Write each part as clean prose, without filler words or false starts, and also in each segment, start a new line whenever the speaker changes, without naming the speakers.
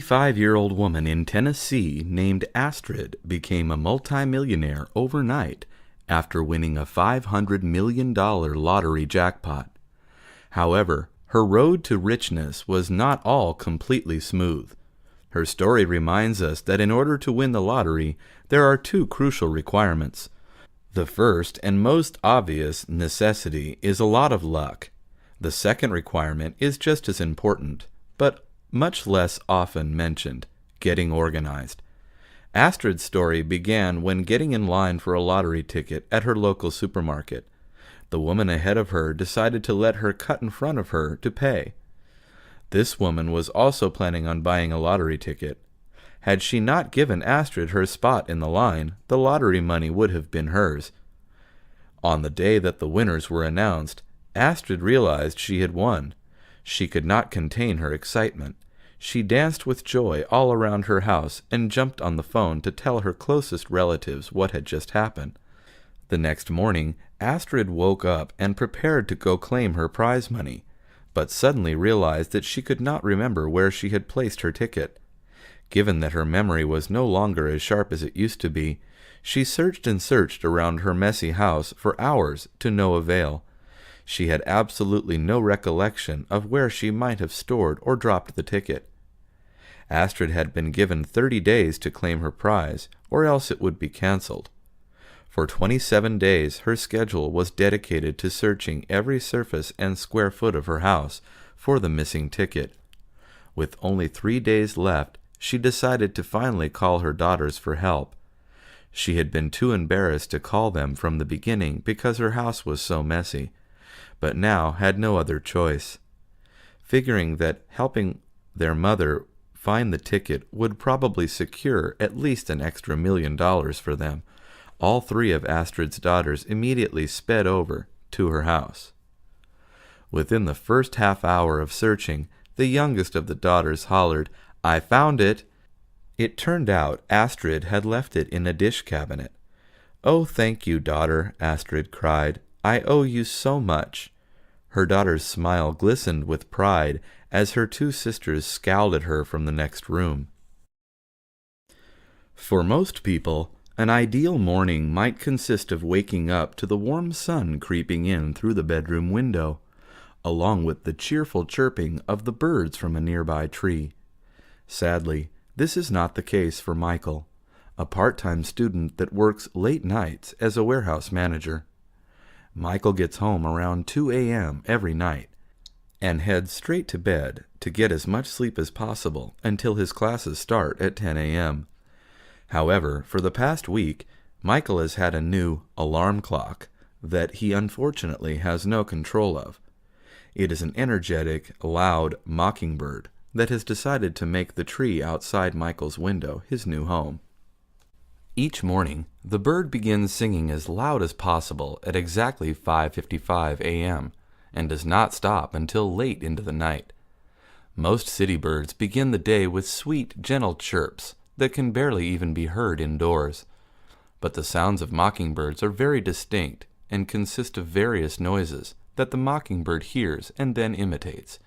5-year-old woman in Tennessee named Astrid became a multimillionaire overnight after winning a $500 million lottery jackpot. However, her road to richness was not all completely smooth. Her story reminds us that in order to win the lottery, there are two crucial requirements. The first and most obvious necessity is a lot of luck. The second requirement is just as important, but much less often mentioned: getting organized. Astrid's story began when getting in line for a lottery ticket at her local supermarket. The woman ahead of her decided to let her cut in front of her to pay. This woman was also planning on buying a lottery ticket. Had she not given Astrid her spot in the line, the lottery money would have been hers. On the day that the winners were announced, Astrid realized she had won. She could not contain her excitement. She danced with joy all around her house and jumped on the phone to tell her closest relatives what had just happened. The next morning, Astrid woke up and prepared to go claim her prize money, but suddenly realized that she could not remember where she had placed her ticket. Given that her memory was no longer as sharp as it used to be, she searched and searched around her messy house for hours to no avail. She had absolutely no recollection of where she might have stored or dropped the ticket. Astrid had been given 30 days to claim her prize, or else it would be canceled. For 27 days, her schedule was dedicated to searching every surface and square foot of her house for the missing ticket. With only 3 days left, she decided to finally call her daughters for help. She had been too embarrassed to call them from the beginning because her house was so messy, but now had no other choice. Figuring that helping their mother find the ticket would probably secure at least an extra $1 million for them, all 3 of Astrid's daughters immediately sped over to her house. Within the first half hour of searching, the youngest of the daughters hollered, "I found it!" It turned out Astrid had left it in a dish cabinet. "Oh, thank you, daughter," Astrid cried. "I owe you so much." Her daughter's smile glistened with pride as her 2 sisters scowled at her from the next room. For most people, an ideal morning might consist of waking up to the warm sun creeping in through the bedroom window, along with the cheerful chirping of the birds from a nearby tree. Sadly, this is not the case for Michael, a part-time student that works late nights as a warehouse manager. Michael gets home around 2 a.m. every night and heads straight to bed to get as much sleep as possible until his classes start at 10 a.m. However, for the past week, Michael has had a new alarm clock that he unfortunately has no control of. It is an energetic, loud mockingbird that has decided to make the tree outside Michael's window his new home. Each morning, the bird begins singing as loud as possible at exactly 5:55 a.m. and does not stop until late into the night. Most city birds begin the day with sweet, gentle chirps that can barely even be heard indoors. But the sounds of mockingbirds are very distinct and consist of various noises that the mockingbird hears and then imitates.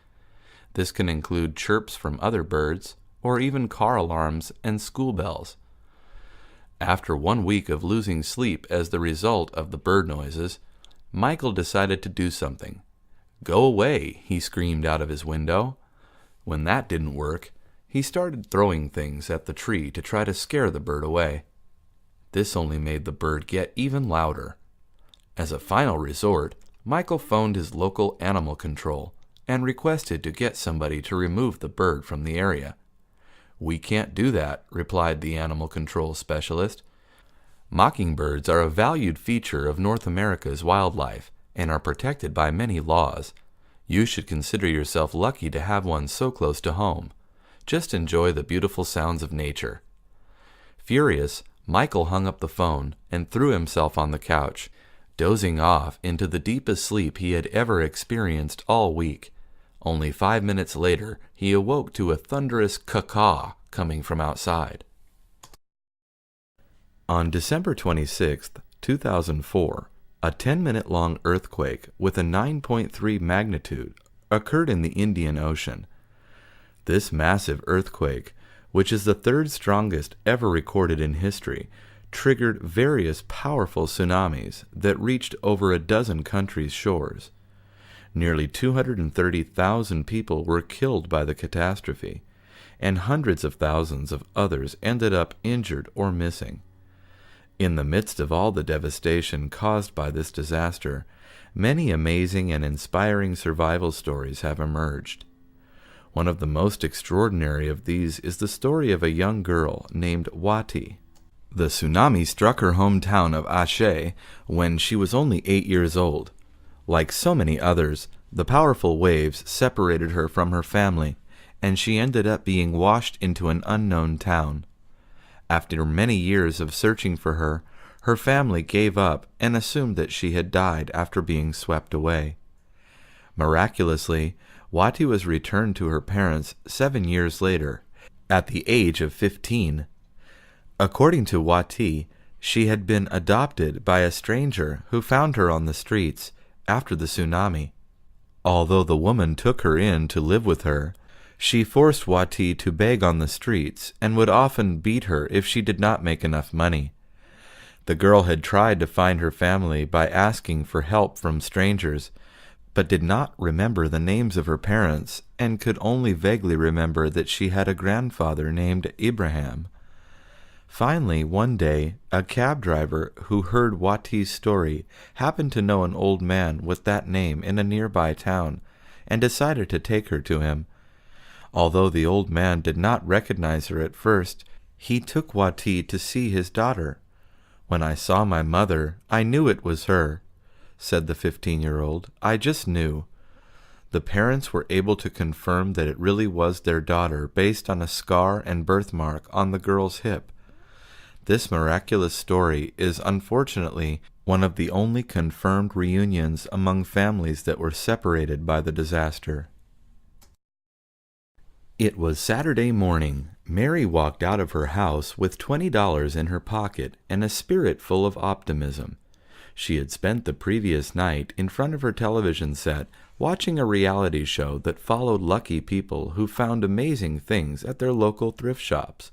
This can include chirps from other birds, or even car alarms and school bells. After 1 week of losing sleep as the result of the bird noises, Michael decided to do something. "Go away," he screamed out of his window. When that didn't work, he started throwing things at the tree to try to scare the bird away. This only made the bird get even louder. As a final resort, Michael phoned his local animal control and requested to get somebody to remove the bird from the area. "We can't do that," replied the animal control specialist. "Mockingbirds are a valued feature of North America's wildlife and are protected by many laws. You should consider yourself lucky to have one so close to home. Just enjoy the beautiful sounds of nature." Furious, Michael hung up the phone and threw himself on the couch, dozing off into the deepest sleep he had ever experienced all week. Only 5 minutes later, he awoke to a thunderous caw-caw coming from outside. On December 26, 2004, a 10-minute-long earthquake with a 9.3 magnitude occurred in the Indian Ocean. This massive earthquake which is the third strongest ever recorded in history, triggered various powerful tsunamis that reached over a dozen countries' shores. Nearly 230,000 people were killed by the catastrophe, and hundreds of thousands of others ended up injured or missing. In the midst of all the devastation caused by this disaster, many amazing and inspiring survival stories have emerged. One of the most extraordinary of these is the story of a young girl named Wati. The tsunami struck her hometown of Aceh when she was only 8 years old. Like so many others, the powerful waves separated her from her family, and she ended up being washed into an unknown town. After many years of searching for her, her family gave up and assumed that she had died after being swept away. Miraculously, Wati was returned to her parents 7 years later, at the age of 15. According to Wati, she had been adopted by a stranger who found her on the streets after the tsunami. Although the woman took her in to live with her, she forced Wati to beg on the streets and would often beat her if she did not make enough money. The girl had tried to find her family by asking for help from strangers, but did not remember the names of her parents and could only vaguely remember that she had a grandfather named Ibrahim. Finally, one day, a cab driver who heard Wati's story happened to know an old man with that name in a nearby town and decided to take her to him. Although the old man did not recognize her at first, he took Wati to see his daughter. "When I saw my mother, I knew it was her," said the 15-year-old. "I just knew." The parents were able to confirm that it really was their daughter based on a scar and birthmark on the girl's hip. This miraculous story is unfortunately one of the only confirmed reunions among families that were separated by the disaster. It was Saturday morning. Mary walked out of her house with $20 in her pocket and a spirit full of optimism. She had spent the previous night in front of her television set watching a reality show that followed lucky people who found amazing things at their local thrift shops.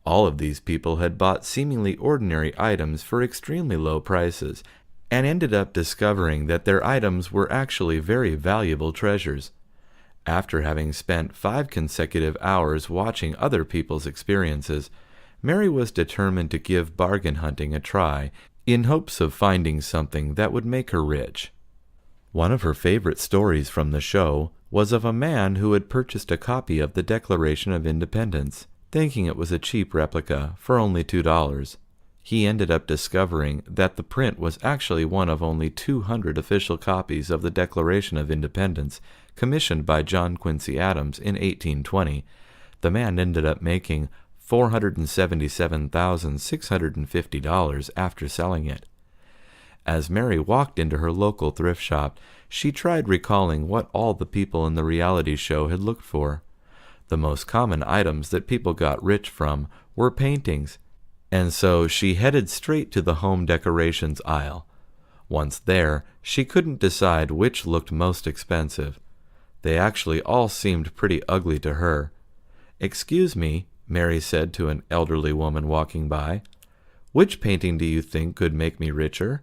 All of these people had bought seemingly ordinary items for extremely low prices and ended up discovering that their items were actually very valuable treasures. After having spent 5 consecutive hours watching other people's experiences, Mary was determined to give bargain hunting a try in hopes of finding something that would make her rich. One of her favorite stories from the show was of a man who had purchased a copy of the Declaration of Independence, thinking it was a cheap replica for only $2. He ended up discovering that the print was actually one of only 200 official copies of the Declaration of Independence commissioned by John Quincy Adams in 1820. The man ended up making $477,650 after selling it. As Mary walked into her local thrift shop, she tried recalling what all the people in the reality show had looked for. The most common items that people got rich from were paintings, and so she headed straight to the home decorations aisle. Once there, she couldn't decide which looked most expensive. They actually all seemed pretty ugly to her. "Excuse me," Mary said to an elderly woman walking by. "Which painting do you think could make me richer?"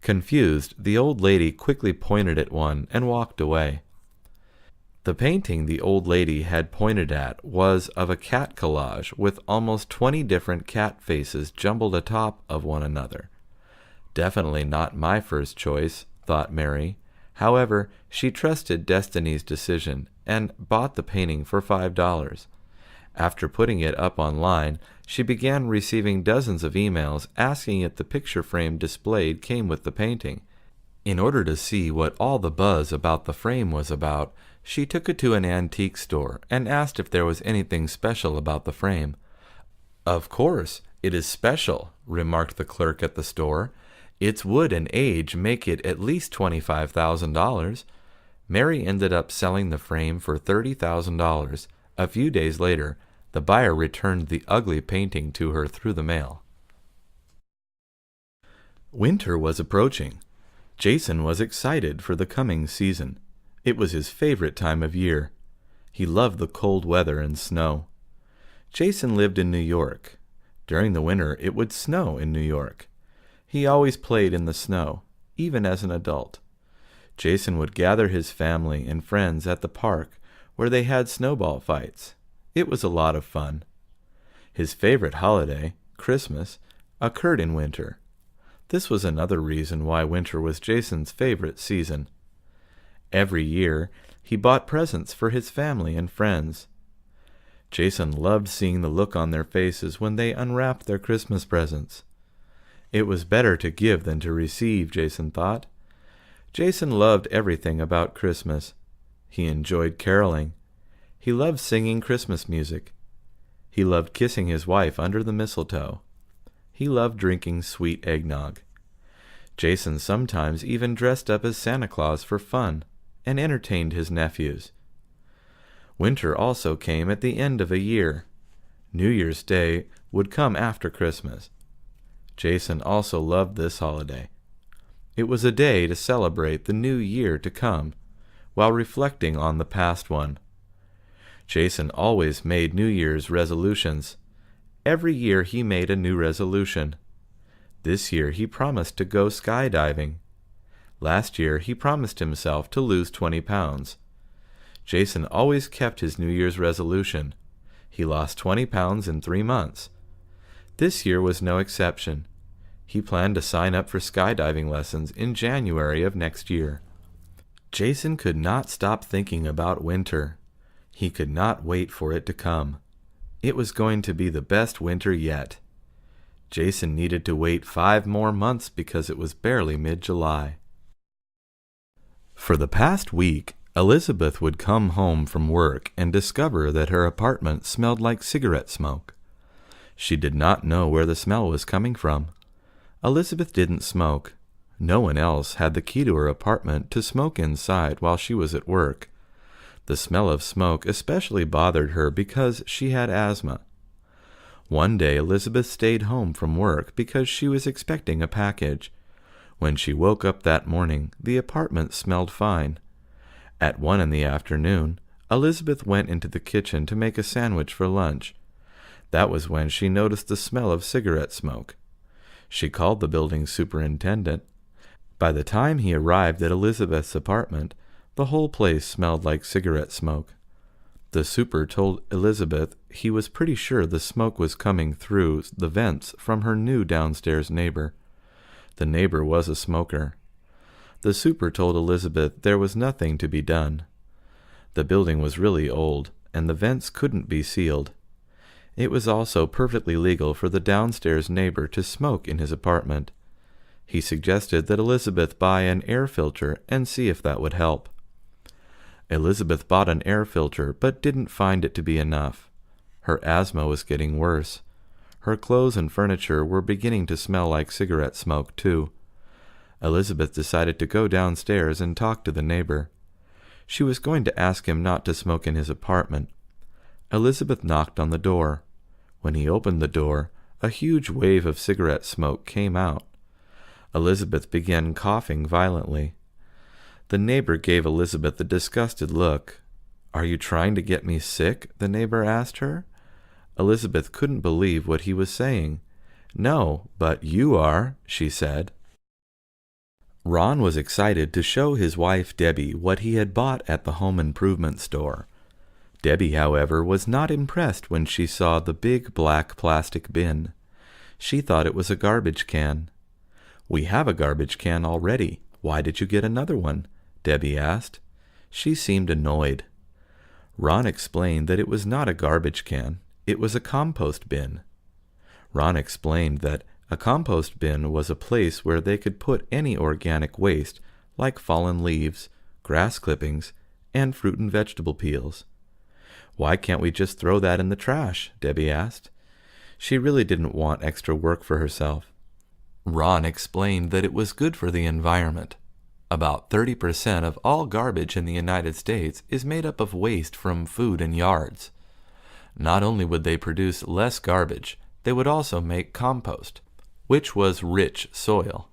Confused, the old lady quickly pointed at one and walked away. The painting the old lady had pointed at was of a cat collage with almost 20 different cat faces jumbled atop of one another. Definitely not my first choice, thought Mary. However, she trusted Destiny's decision and bought the painting for $5. After putting it up online, she began receiving dozens of emails asking if the picture frame displayed came with the painting. In order to see what all the buzz about the frame was about, she took it to an antique store and asked if there was anything special about the frame. "Of course, it is special," remarked the clerk at the store. "Its wood and age make it at least $25,000. Mary ended up selling the frame for $30,000. A few days later, the buyer returned the ugly painting to her through the mail. Winter was approaching. Jason was excited for the coming season. It was his favorite time of year. He loved the cold weather and snow. Jason lived in New York. During the winter, it would snow in New York. He always played in the snow, even as an adult. Jason would gather his family and friends at the park where they had snowball fights. It was a lot of fun. His favorite holiday, Christmas, occurred in winter. This was another reason why winter was Jason's favorite season. Every year, he bought presents for his family and friends. Jason loved seeing the look on their faces when they unwrapped their Christmas presents. It was better to give than to receive, Jason thought. Jason loved everything about Christmas. He enjoyed caroling. He loved singing Christmas music. He loved kissing his wife under the mistletoe. He loved drinking sweet eggnog. Jason sometimes even dressed up as Santa Claus for fun and entertained his nephews. Winter also came at the end of a year. New Year's Day would come after Christmas. Jason also loved this holiday. It was a day to celebrate the new year to come, while reflecting on the past one. Jason always made New Year's resolutions. Every year he made a new resolution. This year he promised to go skydiving. Last year he promised himself to lose 20 pounds. Jason always kept his New Year's resolution. He lost 20 pounds in 3 months. This year was no exception. He planned to sign up for skydiving lessons in January of next year. Jason could not stop thinking about winter. He could not wait for it to come. It was going to be the best winter yet. Jason needed to wait 5 more months because it was barely mid-July. For the past week, Elizabeth would come home from work and discover that her apartment smelled like cigarette smoke. She did not know where the smell was coming from. Elizabeth didn't smoke. No one else had the key to her apartment to smoke inside while she was at work. The smell of smoke especially bothered her because she had asthma. One day Elizabeth stayed home from work because she was expecting a package. When she woke up that morning, the apartment smelled fine. At 1 in the afternoon, Elizabeth went into the kitchen to make a sandwich for lunch. That was when she noticed the smell of cigarette smoke. She called the building superintendent. By the time he arrived at Elizabeth's apartment, the whole place smelled like cigarette smoke. The super told Elizabeth he was pretty sure the smoke was coming through the vents from her new downstairs neighbor. The neighbor was a smoker. The super told Elizabeth there was nothing to be done. The building was really old, and the vents couldn't be sealed. It was also perfectly legal for the downstairs neighbor to smoke in his apartment. He suggested that Elizabeth buy an air filter and see if that would help. Elizabeth bought an air filter but didn't find it to be enough. Her asthma was getting worse. Her clothes and furniture were beginning to smell like cigarette smoke, too. Elizabeth decided to go downstairs and talk to the neighbor. She was going to ask him not to smoke in his apartment. Elizabeth knocked on the door. When he opened the door, a huge wave of cigarette smoke came out. Elizabeth began coughing violently. The neighbor gave Elizabeth a disgusted look. "Are you trying to get me sick?" the neighbor asked her. Elizabeth couldn't believe what he was saying. "No, but you are," she said. Ron was excited to show his wife Debbie what he had bought at the home improvement store. Debbie, however, was not impressed when she saw the big black plastic bin. She thought it was a garbage can. "We have a garbage can already. Why did you get another one?" Debbie asked. She seemed annoyed. Ron explained that it was not a garbage can. It was a compost bin. Ron explained that a compost bin was a place where they could put any organic waste, like fallen leaves, grass clippings, and fruit and vegetable peels. "Why can't we just throw that in the trash?" Debbie asked. She really didn't want extra work for herself. Ron explained that it was good for the environment. About 30% of all garbage in the United States is made up of waste from food and yards. Not only would they produce less garbage, they would also make compost, which was rich soil.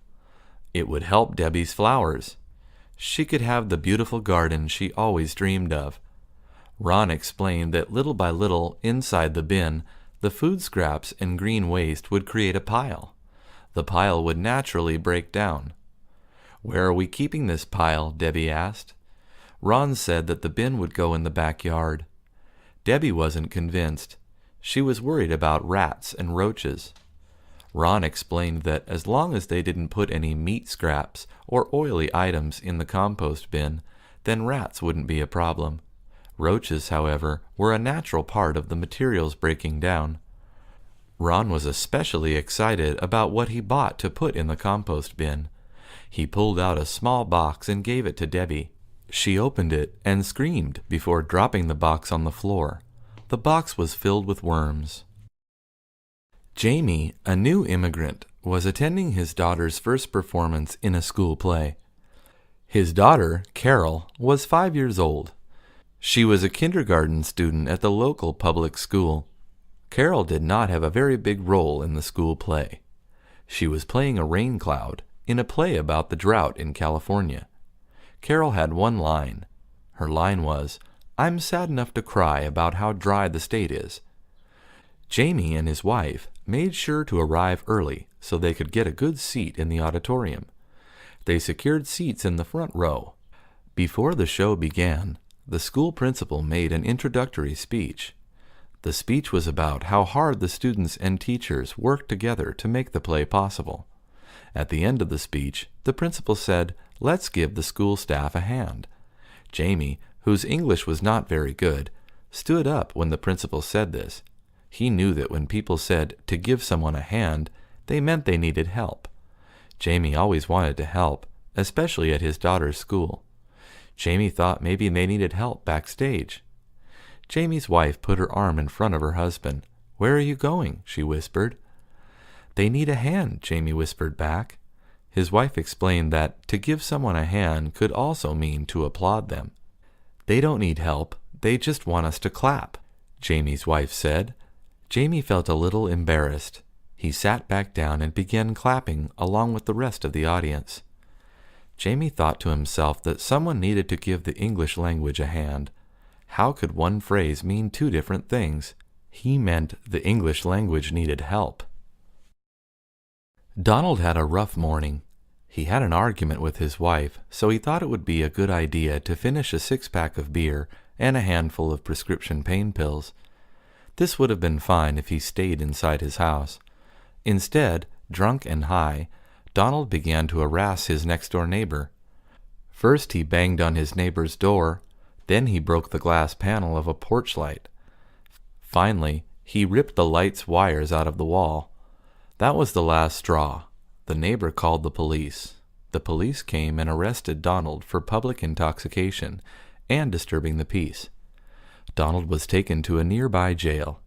It would help Debbie's flowers. She could have the beautiful garden she always dreamed of. Ron explained that little by little, inside the bin, the food scraps and green waste would create a pile. The pile would naturally break down. "Where are we keeping this pile?" Debbie asked. Ron said that the bin would go in the backyard. Debbie wasn't convinced. She was worried about rats and roaches. Ron explained that as long as they didn't put any meat scraps or oily items in the compost bin, then rats wouldn't be a problem. Roaches, however, were a natural part of the materials breaking down. Ron was especially excited about what he bought to put in the compost bin. He pulled out a small box and gave it to Debbie. She opened it and screamed before dropping the box on the floor. The box was filled with worms. Jamie, a new immigrant, was attending his daughter's first performance in a school play. His daughter, Carol, was 5 years old. She was a kindergarten student at the local public school. Carol did not have a very big role in the school play. She was playing a rain cloud in a play about the drought in California. Carol had one line. Her line was, "I'm sad enough to cry about how dry the state is." Jamie and his wife made sure to arrive early so they could get a good seat in the auditorium. They secured seats in the front row. Before the show began, the school principal made an introductory speech. The speech was about how hard the students and teachers worked together to make the play possible. At the end of the speech, the principal said, "Let's give the school staff a hand." Jamie, whose English was not very good, stood up when the principal said this. He knew that when people said to give someone a hand, they meant they needed help. Jamie always wanted to help, especially at his daughter's school. Jamie thought maybe they needed help backstage. Jamie's wife put her arm in front of her husband. "Where are you going?" she whispered. "They need a hand," Jamie whispered back. His wife explained that to give someone a hand could also mean to applaud them. "They don't need help, they just want us to clap," Jamie's wife said. Jamie felt a little embarrassed. He sat back down and began clapping along with the rest of the audience. Jamie thought to himself that someone needed to give the English language a hand. How could one phrase mean two different things? He meant the English language needed help. Donald had a rough morning. He had an argument with his wife, so he thought it would be a good idea to finish a 6-pack of beer and a handful of prescription pain pills. This would have been fine if he stayed inside his house. Instead, drunk and high, Donald began to harass his next-door neighbor. First he banged on his neighbor's door, then he broke the glass panel of a porch light. Finally, he ripped the light's wires out of the wall. That was the last straw. The neighbor called the police. The police came and arrested Donald for public intoxication and disturbing the peace. Donald was taken to a nearby jail.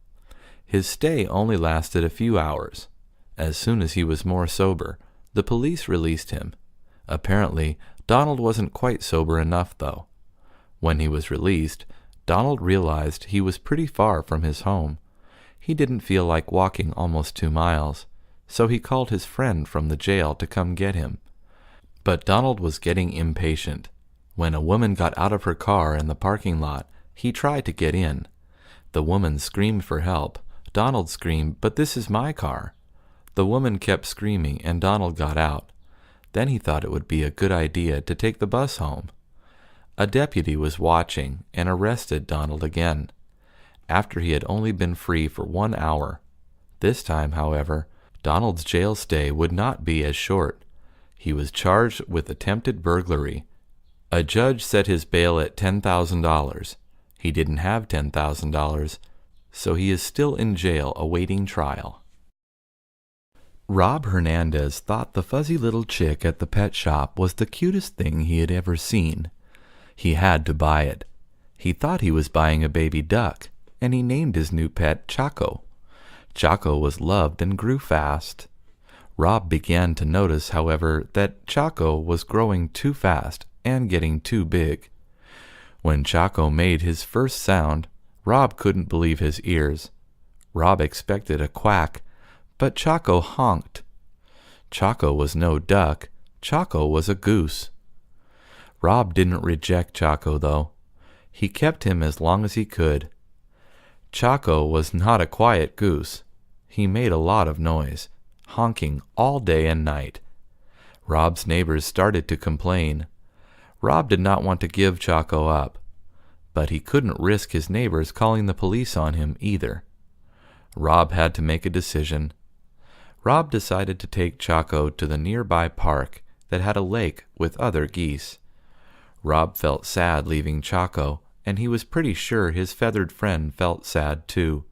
His stay only lasted a few hours. As soon as he was more sober, the police released him. Apparently, Donald wasn't quite sober enough, though. When he was released, Donald realized he was pretty far from his home. He didn't feel like walking almost 2 miles, so he called his friend from the jail to come get him. But Donald was getting impatient. When a woman got out of her car in the parking lot, he tried to get in. The woman screamed for help. Donald screamed, "But this is my car." The woman kept screaming and Donald got out. Then he thought it would be a good idea to take the bus home. A deputy was watching and arrested Donald again, after he had only been free for 1 hour. This time, however, Donald's jail stay would not be as short. He was charged with attempted burglary. A judge set his bail at $10,000. He didn't have $10,000, so he is still in jail awaiting trial. Rob Hernandez thought the fuzzy little chick at the pet shop was the cutest thing he had ever seen. He had to buy it. He thought he was buying a baby duck, and he named his new pet Chaco. Chaco was loved and grew fast. Rob began to notice, however, that Chaco was growing too fast and getting too big. When Chaco made his first sound, Rob couldn't believe his ears. Rob expected a quack, but Chaco honked. Chaco was no duck. Chaco was a goose. Rob didn't reject Chaco, though. He kept him as long as he could. Chaco was not a quiet goose. He made a lot of noise, honking all day and night. Rob's neighbors started to complain. Rob did not want to give Chaco up, but he couldn't risk his neighbors calling the police on him either. Rob had to make a decision. Rob decided to take Chaco to the nearby park that had a lake with other geese. Rob felt sad leaving Chaco, and he was pretty sure his feathered friend felt sad too.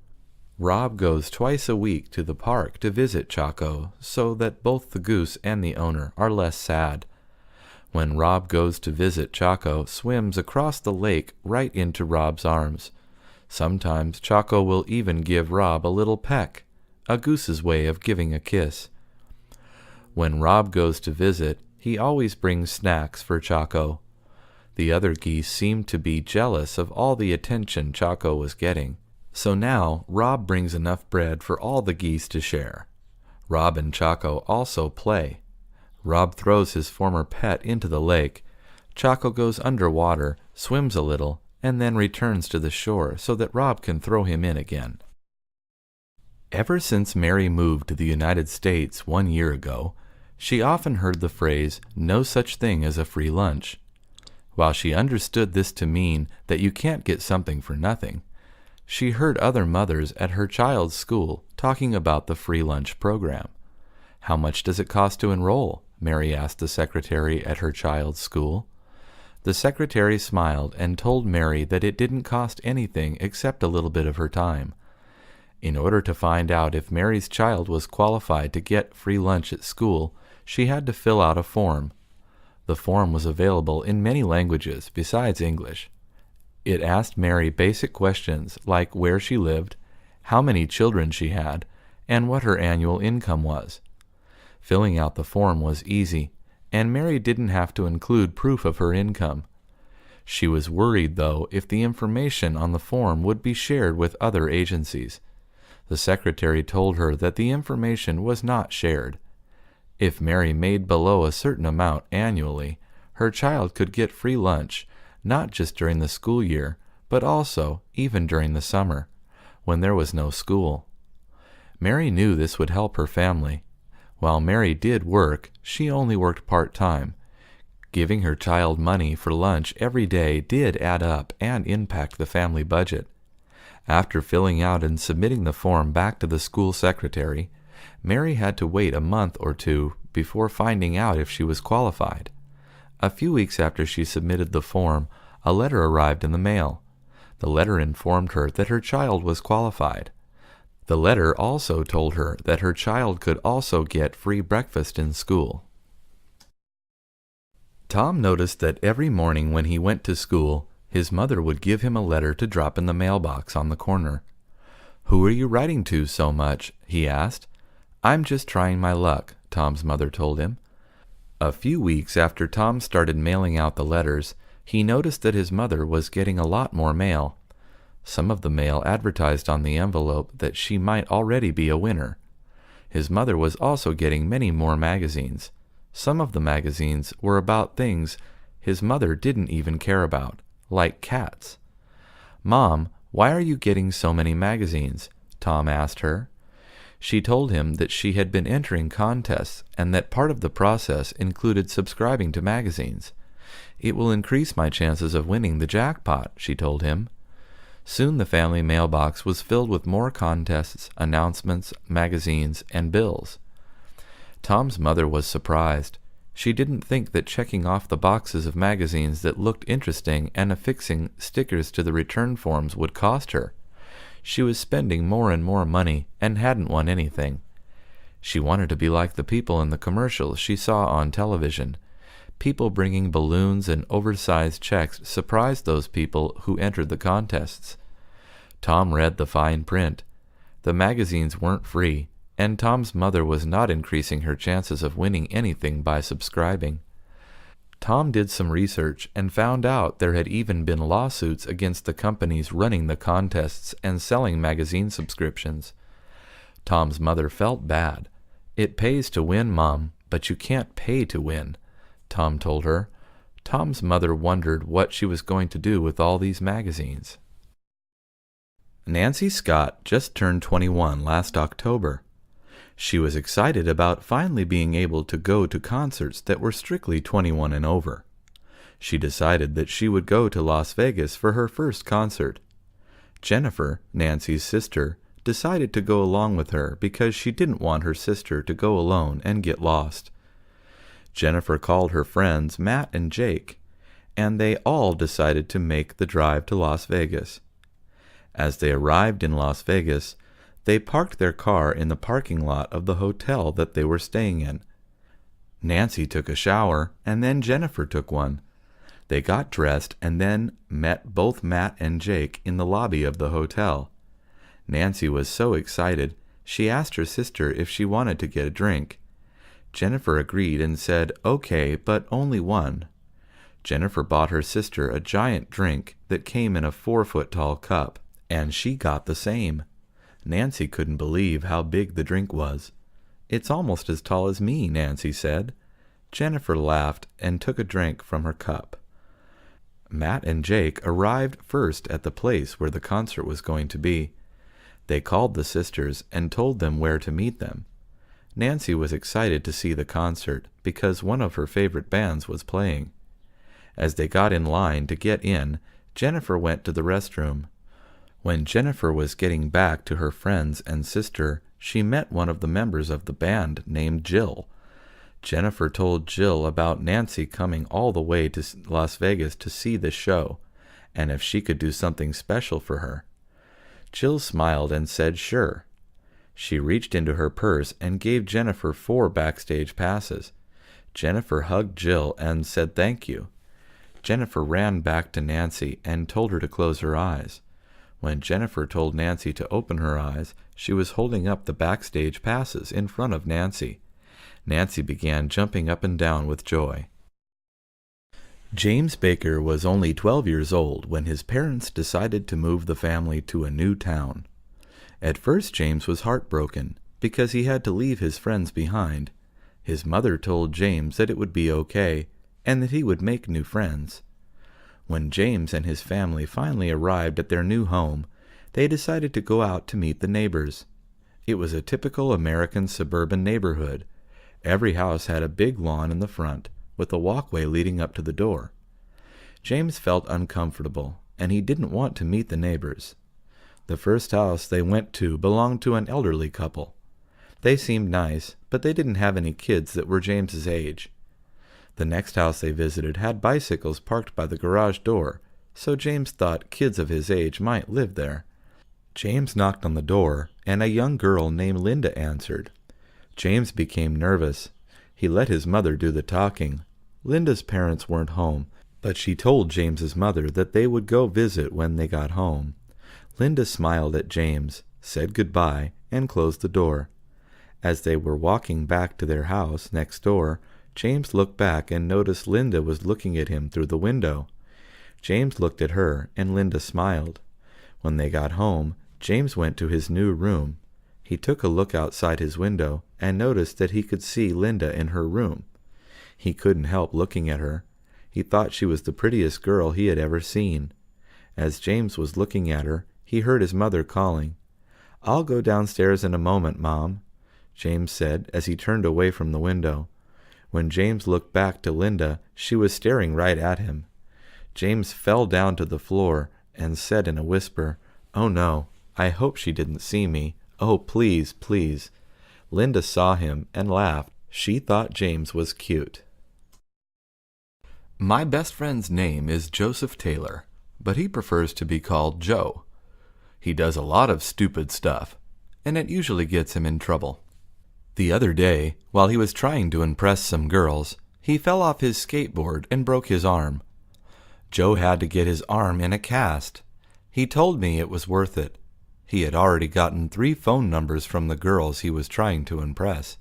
Rob goes twice a week to the park to visit Chaco so that both the goose and the owner are less sad. When Rob goes to visit, Chaco swims across the lake right into Rob's arms. Sometimes Chaco will even give Rob a little peck, a goose's way of giving a kiss. When Rob goes to visit, he always brings snacks for Chaco. The other geese seemed to be jealous of all the attention Chaco was getting, so now Rob brings enough bread for all the geese to share. Rob and Chaco also play. Rob throws his former pet into the lake. Chaco goes underwater, swims a little, and then returns to the shore so that Rob can throw him in again. Ever since Mary moved to the United States 1 year ago, she often heard the phrase, "no such thing as a free lunch." While she understood this to mean that you can't get something for nothing, she heard other mothers at her child's school talking about the free lunch program. "How much does it cost to enroll?" Mary asked the secretary at her child's school. The secretary smiled and told Mary that it didn't cost anything except a little bit of her time. In order to find out if Mary's child was qualified to get free lunch at school, she had to fill out a form. The form was available in many languages besides English. It asked Mary basic questions like where she lived, how many children she had, and what her annual income was. Filling out the form was easy, and Mary didn't have to include proof of her income. She was worried, though, if the information on the form would be shared with other agencies. The secretary told her that the information was not shared. If Mary made below a certain amount annually, her child could get free lunch, not just during the school year, but also even during the summer, when there was no school. Mary knew this would help her family. While Mary did work, she only worked part-time. Giving her child money for lunch every day did add up and impact the family budget. After filling out and submitting the form back to the school secretary, Mary had to wait a month or two before finding out if she was qualified. A few weeks after she submitted the form, a letter arrived in the mail. The letter informed her that her child was qualified. The letter also told her that her child could also get free breakfast in school. Tom noticed that every morning when he went to school, his mother would give him a letter to drop in the mailbox on the corner. "Who are you writing to so much?" he asked. "I'm just trying my luck," Tom's mother told him. A few weeks after Tom started mailing out the letters, he noticed that his mother was getting a lot more mail. Some of the mail advertised on the envelope that she might already be a winner. His mother was also getting many more magazines. Some of the magazines were about things his mother didn't even care about, like cats. "Mom, why are you getting so many magazines?" Tom asked her. She told him that she had been entering contests and that part of the process included subscribing to magazines. "It will increase my chances of winning the jackpot," she told him. Soon the family mailbox was filled with more contests, announcements, magazines, and bills. Tom's mother was surprised. She didn't think that checking off the boxes of magazines that looked interesting and affixing stickers to the return forms would cost her. She was spending more and more money and hadn't won anything. She wanted to be like the people in the commercials she saw on television. People bringing balloons and oversized checks surprised those people who entered the contests. Tom read the fine print. The magazines weren't free, and Tom's mother was not increasing her chances of winning anything by subscribing. Tom did some research and found out there had even been lawsuits against the companies running the contests and selling magazine subscriptions. Tom's mother felt bad. "It pays to win, Mom, but you can't pay to win," Tom told her. Tom's mother wondered what she was going to do with all these magazines. Nancy Scott just turned 21 last October. She was excited about finally being able to go to concerts that were strictly 21 and over. She decided that she would go to Las Vegas for her first concert. Jennifer, Nancy's sister, decided to go along with her because she didn't want her sister to go alone and get lost. Jennifer called her friends Matt and Jake, and they all decided to make the drive to Las Vegas. As they arrived in Las Vegas, they parked their car in the parking lot of the hotel that they were staying in. Nancy took a shower, and then Jennifer took one. They got dressed and then met both Matt and Jake in the lobby of the hotel. Nancy was so excited, she asked her sister if she wanted to get a drink. Jennifer agreed and said, "Okay, but only one." Jennifer bought her sister a giant drink that came in a 4-foot-tall cup, and she got the same. Nancy couldn't believe how big the drink was. "It's almost as tall as me," Nancy said. Jennifer laughed and took a drink from her cup. Matt and Jake arrived first at the place where the concert was going to be. They called the sisters and told them where to meet them. Nancy was excited to see the concert because one of her favorite bands was playing. As they got in line to get in, Jennifer went to the restroom. When Jennifer was getting back to her friends and sister, she met one of the members of the band named Jill. Jennifer told Jill about Nancy coming all the way to Las Vegas to see the show, and if she could do something special for her. Jill smiled and said sure. She reached into her purse and gave Jennifer 4 backstage passes. Jennifer hugged Jill and said thank you. Jennifer ran back to Nancy and told her to close her eyes. When Jennifer told Nancy to open her eyes, she was holding up the backstage passes in front of Nancy. Nancy began jumping up and down with joy. James Baker was only 12 years old when his parents decided to move the family to a new town. At first, James was heartbroken because he had to leave his friends behind. His mother told James that it would be okay and that he would make new friends. When James and his family finally arrived at their new home, they decided to go out to meet the neighbors. It was a typical American suburban neighborhood. Every house had a big lawn in the front, with a walkway leading up to the door. James felt uncomfortable, and he didn't want to meet the neighbors. The first house they went to belonged to an elderly couple. They seemed nice, but they didn't have any kids that were James's age. The next house they visited had bicycles parked by the garage door, so James thought kids of his age might live there. James knocked on the door, and a young girl named Linda answered. James became nervous. He let his mother do the talking. Linda's parents weren't home, but she told James's mother that they would go visit when they got home. Linda smiled at James, said goodbye, and closed the door. As they were walking back to their house next door, James looked back and noticed Linda was looking at him through the window. James looked at her, and Linda smiled. When they got home, James went to his new room. He took a look outside his window and noticed that he could see Linda in her room. He couldn't help looking at her. He thought she was the prettiest girl he had ever seen. As James was looking at her, he heard his mother calling. "I'll go downstairs in a moment, Mom," James said as he turned away from the window. When James looked back to Linda, she was staring right at him. James fell down to the floor and said in a whisper, "Oh no, I hope she didn't see me. Oh, please, please." Linda saw him and laughed. She thought James was cute. My best friend's name is Joseph Taylor, but he prefers to be called Joe. He does a lot of stupid stuff, and it usually gets him in trouble. The other day, while he was trying to impress some girls, he fell off his skateboard and broke his arm. Joe had to get his arm in a cast. He told me it was worth it. He had already gotten 3 phone numbers from the girls he was trying to impress.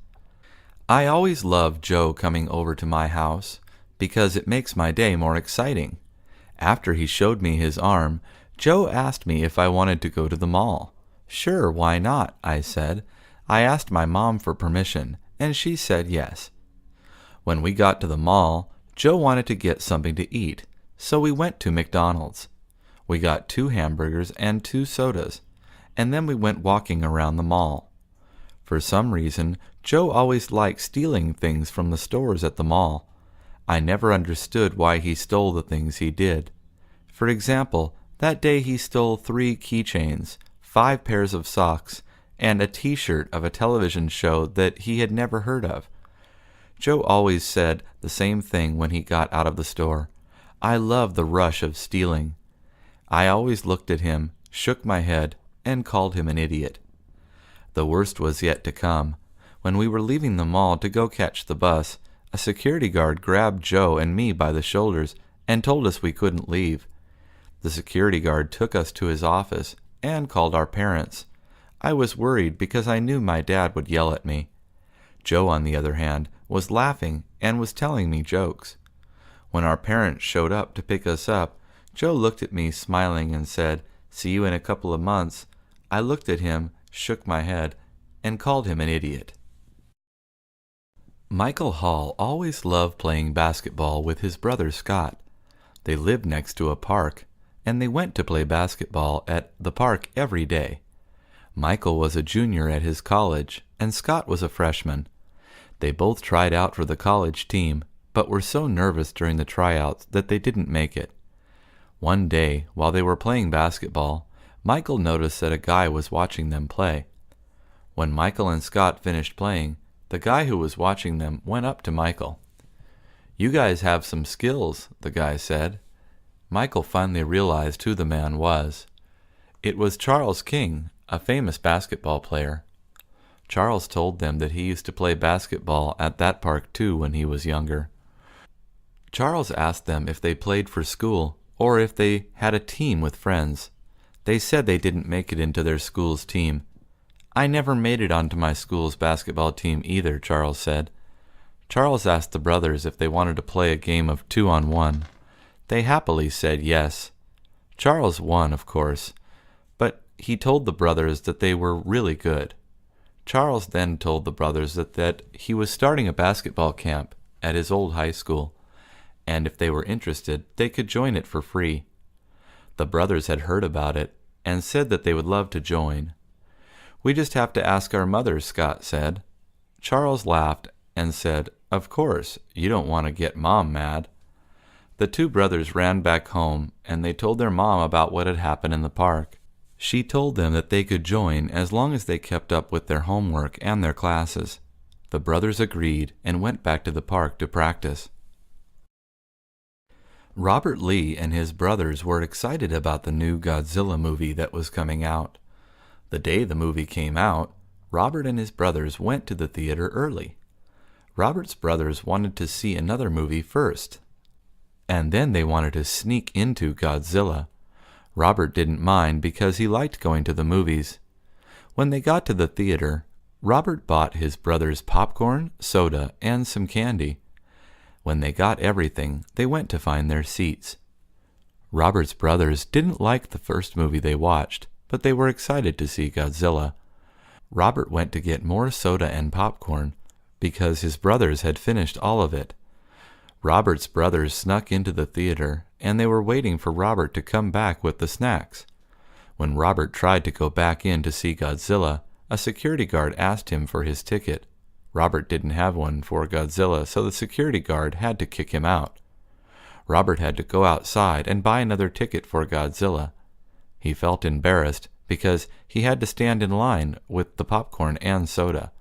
I always love Joe coming over to my house because it makes my day more exciting. After he showed me his arm, Joe asked me if I wanted to go to the mall. "Sure, why not?" I said. I asked my mom for permission, and she said yes. When we got to the mall, Joe wanted to get something to eat, so we went to McDonald's. We got 2 hamburgers and 2 sodas, and then we went walking around the mall. For some reason, Joe always liked stealing things from the stores at the mall. I never understood why he stole the things he did. For example, that day he stole 3 keychains, 5 pairs of socks, and a t-shirt of a television show that he had never heard of. Joe always said the same thing when he got out of the store. I love the rush of stealing. I always looked at him, shook my head, and called him an idiot. The worst was yet to come. When we were leaving the mall to go catch the bus, a security guard grabbed Joe and me by the shoulders and told us we couldn't leave. The security guard took us to his office and called our parents. I was worried because I knew my dad would yell at me. Joe, on the other hand, was laughing and was telling me jokes. When our parents showed up to pick us up, Joe looked at me smiling and said, "See you in a couple of months." I looked at him, shook my head, and called him an idiot. Michael Hall always loved playing basketball with his brother Scott. They lived next to a park, and they went to play basketball at the park every day. Michael was a junior at his college, and Scott was a freshman. They both tried out for the college team, but were so nervous during the tryouts that they didn't make it. One day, while they were playing basketball, Michael noticed that a guy was watching them play. When Michael and Scott finished playing, the guy who was watching them went up to Michael. "You guys have some skills," the guy said. Michael finally realized who the man was. It was Charles King, a famous basketball player. Charles told them that he used to play basketball at that park too when he was younger. Charles asked them if they played for school or if they had a team with friends. They said they didn't make it into their school's team. "I never made it onto my school's basketball team either," Charles said. Charles asked the brothers if they wanted to play a game of 2-on-1. They happily said yes. Charles won, of course, but he told the brothers that they were really good. Charles then told the brothers that he was starting a basketball camp at his old high school, and if they were interested, they could join it for free. The brothers had heard about it and said that they would love to join. "We just have to ask our mothers," Scott said. Charles laughed and said, "Of course, you don't want to get Mom mad." The 2 brothers ran back home, and they told their mom about what had happened in the park. She told them that they could join as long as they kept up with their homework and their classes. The brothers agreed and went back to the park to practice. Robert Lee and his brothers were excited about the new Godzilla movie that was coming out. The day the movie came out, Robert and his brothers went to the theater early. Robert's brothers wanted to see another movie first, and then they wanted to sneak into Godzilla. Robert didn't mind because he liked going to the movies. When they got to the theater, Robert bought his brothers popcorn, soda, and some candy. When they got everything, they went to find their seats. Robert's brothers didn't like the first movie they watched, but they were excited to see Godzilla. Robert went to get more soda and popcorn because his brothers had finished all of it. Robert's brothers snuck into the theater, and they were waiting for Robert to come back with the snacks. When Robert tried to go back in to see Godzilla, a security guard asked him for his ticket. Robert didn't have one for Godzilla, so the security guard had to kick him out. Robert had to go outside and buy another ticket for Godzilla. He felt embarrassed because he had to stand in line with the popcorn and soda.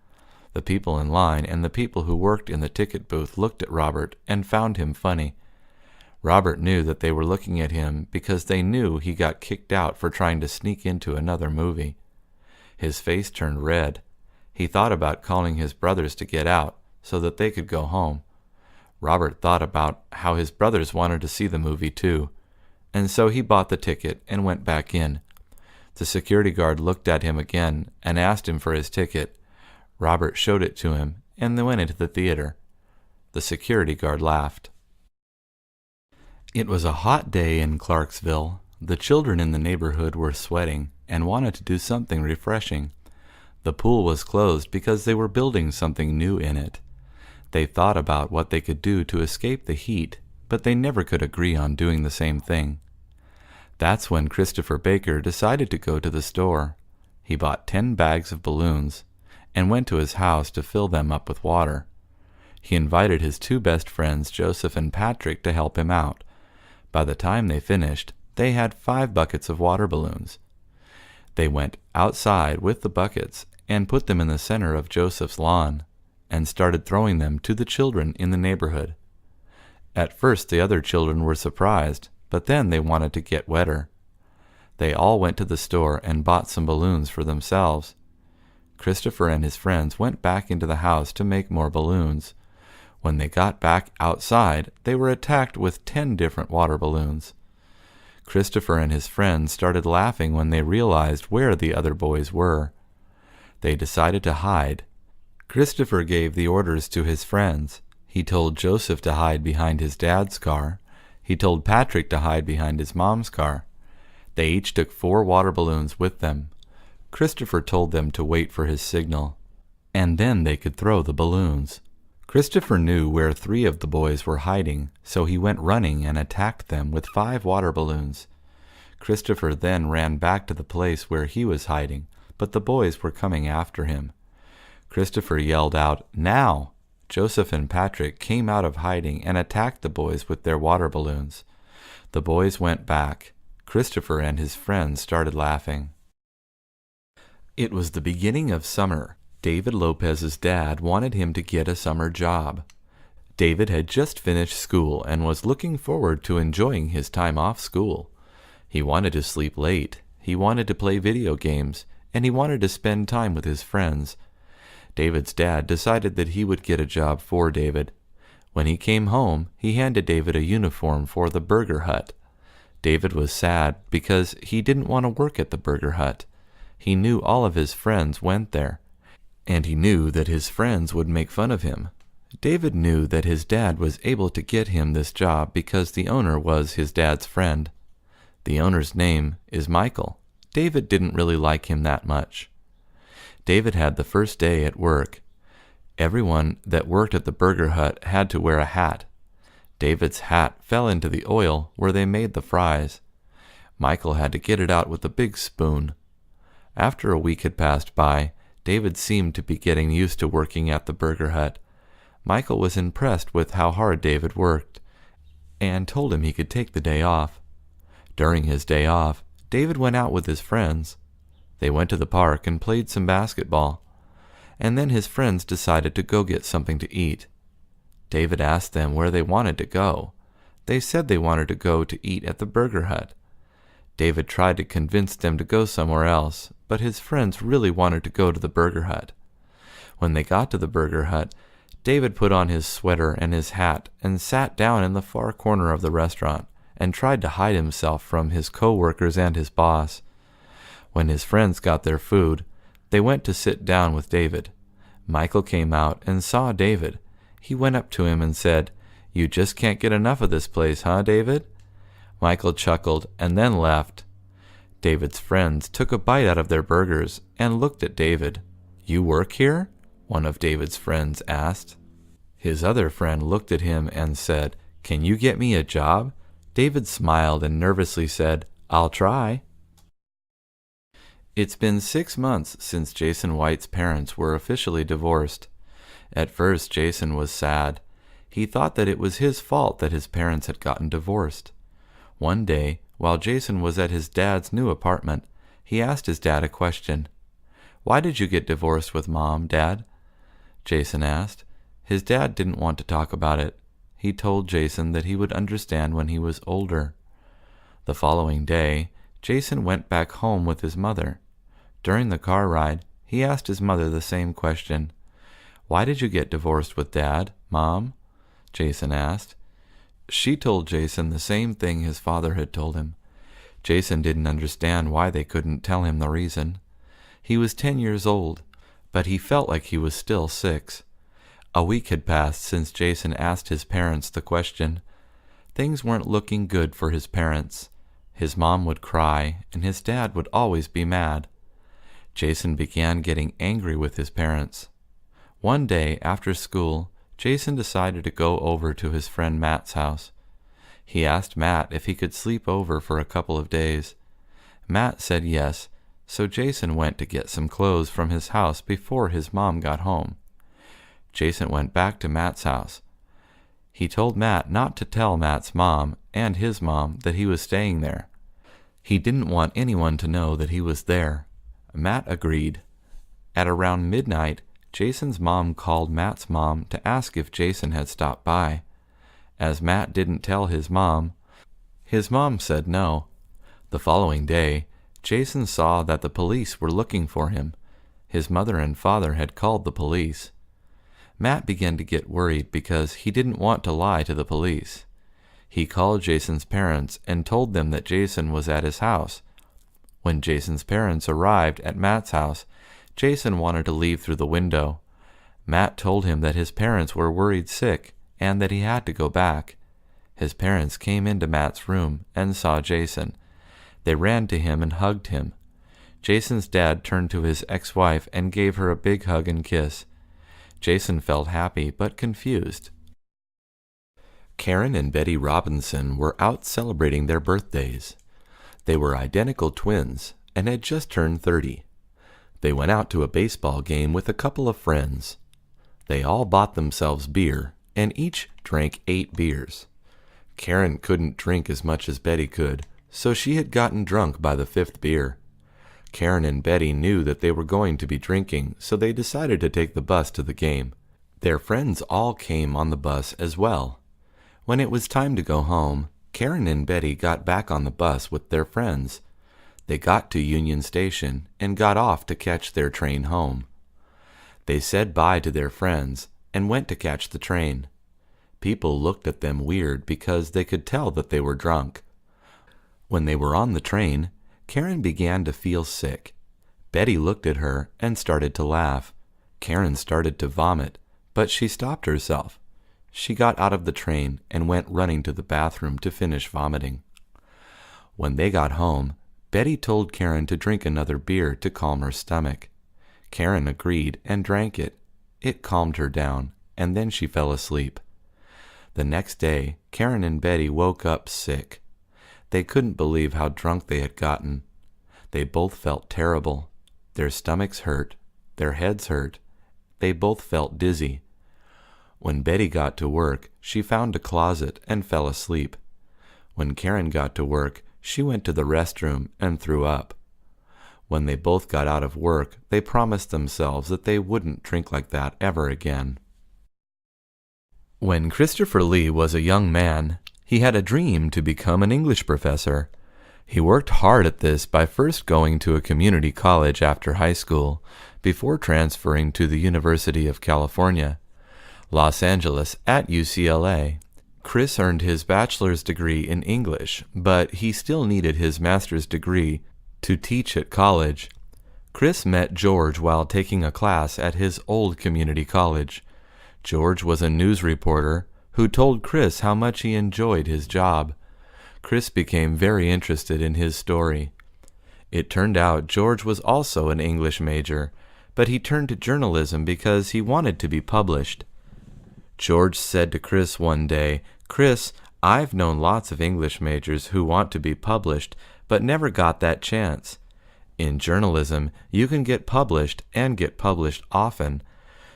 The people in line and the people who worked in the ticket booth looked at Robert and found him funny. Robert knew that they were looking at him because they knew he got kicked out for trying to sneak into another movie. His face turned red. He thought about calling his brothers to get out so that they could go home. Robert thought about how his brothers wanted to see the movie too, and so he bought the ticket and went back in. The security guard looked at him again and asked him for his ticket. Robert showed it to him, and they went into the theater. The security guard laughed. It was a hot day in Clarksville. The children in the neighborhood were sweating and wanted to do something refreshing. The pool was closed because they were building something new in it. They thought about what they could do to escape the heat, but they never could agree on doing the same thing. That's when Christopher Baker decided to go to the store. He bought 10 bags of balloons and went to his house to fill them up with water. He invited his 2 best friends, Joseph and Patrick, to help him out. By the time they finished, they had 5 buckets of water balloons. They went outside with the buckets and put them in the center of Joseph's lawn and started throwing them to the children in the neighborhood. At first the other children were surprised, but then they wanted to get wetter. They all went to the store and bought some balloons for themselves. Christopher and his friends went back into the house to make more balloons. When they got back outside, they were attacked with 10 different water balloons. Christopher and his friends started laughing when they realized where the other boys were. They decided to hide. Christopher gave the orders to his friends. He told Joseph to hide behind his dad's car. He told Patrick to hide behind his mom's car. They each took 4 water balloons with them. Christopher told them to wait for his signal, and then they could throw the balloons. Christopher knew where 3 of the boys were hiding, so he went running and attacked them with 5 water balloons. Christopher then ran back to the place where he was hiding, but the boys were coming after him. Christopher yelled out, "Now!" Joseph and Patrick came out of hiding and attacked the boys with their water balloons. The boys went back. Christopher and his friends started laughing. It was the beginning of summer. David Lopez's dad wanted him to get a summer job. David had just finished school and was looking forward to enjoying his time off school. He wanted to sleep late, he wanted to play video games, and he wanted to spend time with his friends. David's dad decided that he would get a job for David. When he came home, he handed David a uniform for the Burger Hut. David was sad because he didn't want to work at the Burger Hut. He knew all of his friends went there, and he knew that his friends would make fun of him. David knew that his dad was able to get him this job because the owner was his dad's friend. The owner's name is Michael. David didn't really like him that much. David had the first day at work. Everyone that worked at the Burger Hut had to wear a hat. David's hat fell into the oil where they made the fries. Michael had to get it out with a big spoon. After a week had passed by, David seemed to be getting used to working at the Burger Hut. Michael was impressed with how hard David worked, and told him he could take the day off. During his day off, David went out with his friends. They went to the park and played some basketball, and then his friends decided to go get something to eat. David asked them where they wanted to go. They said they wanted to go to eat at the Burger Hut. David tried to convince them to go somewhere else, but his friends really wanted to go to the Burger Hut. When they got to the Burger Hut, David put on his sweater and his hat and sat down in the far corner of the restaurant and tried to hide himself from his co-workers and his boss. When his friends got their food, they went to sit down with David. Michael came out and saw David. He went up to him and said, "You just can't get enough of this place, huh, David?" Michael chuckled and then left. David's friends took a bite out of their burgers and looked at David. "You work here?" one of David's friends asked. His other friend looked at him and said, "Can you get me a job?" David smiled and nervously said, "I'll try." It's been 6 months since Jason White's parents were officially divorced. At first, Jason was sad. He thought that it was his fault that his parents had gotten divorced. One day, while Jason was at his dad's new apartment, he asked his dad a question. "Why did you get divorced with Mom, Dad?" Jason asked. His dad didn't want to talk about it. He told Jason that he would understand when he was older. The following day, Jason went back home with his mother. During the car ride, he asked his mother the same question. "Why did you get divorced with Dad, Mom?" Jason asked. She told Jason the same thing his father had told him. Jason didn't understand why they couldn't tell him the reason. He was 10 years old, but he felt like he was still 6. A week had passed since Jason asked his parents the question. Things weren't looking good for his parents. His mom would cry, and his dad would always be mad. Jason began getting angry with his parents. One day after school, Jason decided to go over to his friend Matt's house. He asked Matt if he could sleep over for a couple of days. Matt said yes, so Jason went to get some clothes from his house before his mom got home. Jason went back to Matt's house. He told Matt not to tell Matt's mom and his mom that he was staying there. He didn't want anyone to know that he was there. Matt agreed. At around midnight, Jason's mom called Matt's mom to ask if Jason had stopped by. As Matt didn't tell his mom said no. The following day, Jason saw that the police were looking for him. His mother and father had called the police. Matt began to get worried because he didn't want to lie to the police. He called Jason's parents and told them that Jason was at his house. When Jason's parents arrived at Matt's house, Jason wanted to leave through the window. Matt told him that his parents were worried sick and that he had to go back. His parents came into Matt's room and saw Jason. They ran to him and hugged him. Jason's dad turned to his ex-wife and gave her a big hug and kiss. Jason felt happy but confused. Karen and Betty Robinson were out celebrating their birthdays. They were identical twins and had just turned 30. They went out to a baseball game with a couple of friends. They all bought themselves beer and each drank 8 beers. Karen couldn't drink as much as Betty could, so she had gotten drunk by the 5th beer. Karen and Betty knew that they were going to be drinking, so they decided to take the bus to the game. Their friends all came on the bus as well. When it was time to go home, Karen and Betty got back on the bus with their friends. They got to Union Station and got off to catch their train home. They said bye to their friends and went to catch the train. People looked at them weird because they could tell that they were drunk. When they were on the train, Karen began to feel sick. Betty looked at her and started to laugh. Karen started to vomit, but she stopped herself. She got out of the train and went running to the bathroom to finish vomiting. When they got home, Betty told Karen to drink another beer to calm her stomach. Karen agreed and drank it. It calmed her down, and then she fell asleep. The next day, Karen and Betty woke up sick. They couldn't believe how drunk they had gotten. They both felt terrible. Their stomachs hurt. Their heads hurt. They both felt dizzy. When Betty got to work, she found a closet and fell asleep. When Karen got to work, she went to the restroom and threw up. When they both got out of work, they promised themselves that they wouldn't drink like that ever again. When Christopher Lee was a young man, he had a dream to become an English professor. He worked hard at this by first going to a community college after high school, before transferring to the University of California, Los Angeles at UCLA. Chris earned his bachelor's degree in English, but he still needed his master's degree to teach at college. Chris met George while taking a class at his old community college. George was a news reporter who told Chris how much he enjoyed his job. Chris became very interested in his story. It turned out George was also an English major, but he turned to journalism because he wanted to be published. George said to Chris one day, "Chris, I've known lots of English majors who want to be published, but never got that chance. In journalism, you can get published and get published often."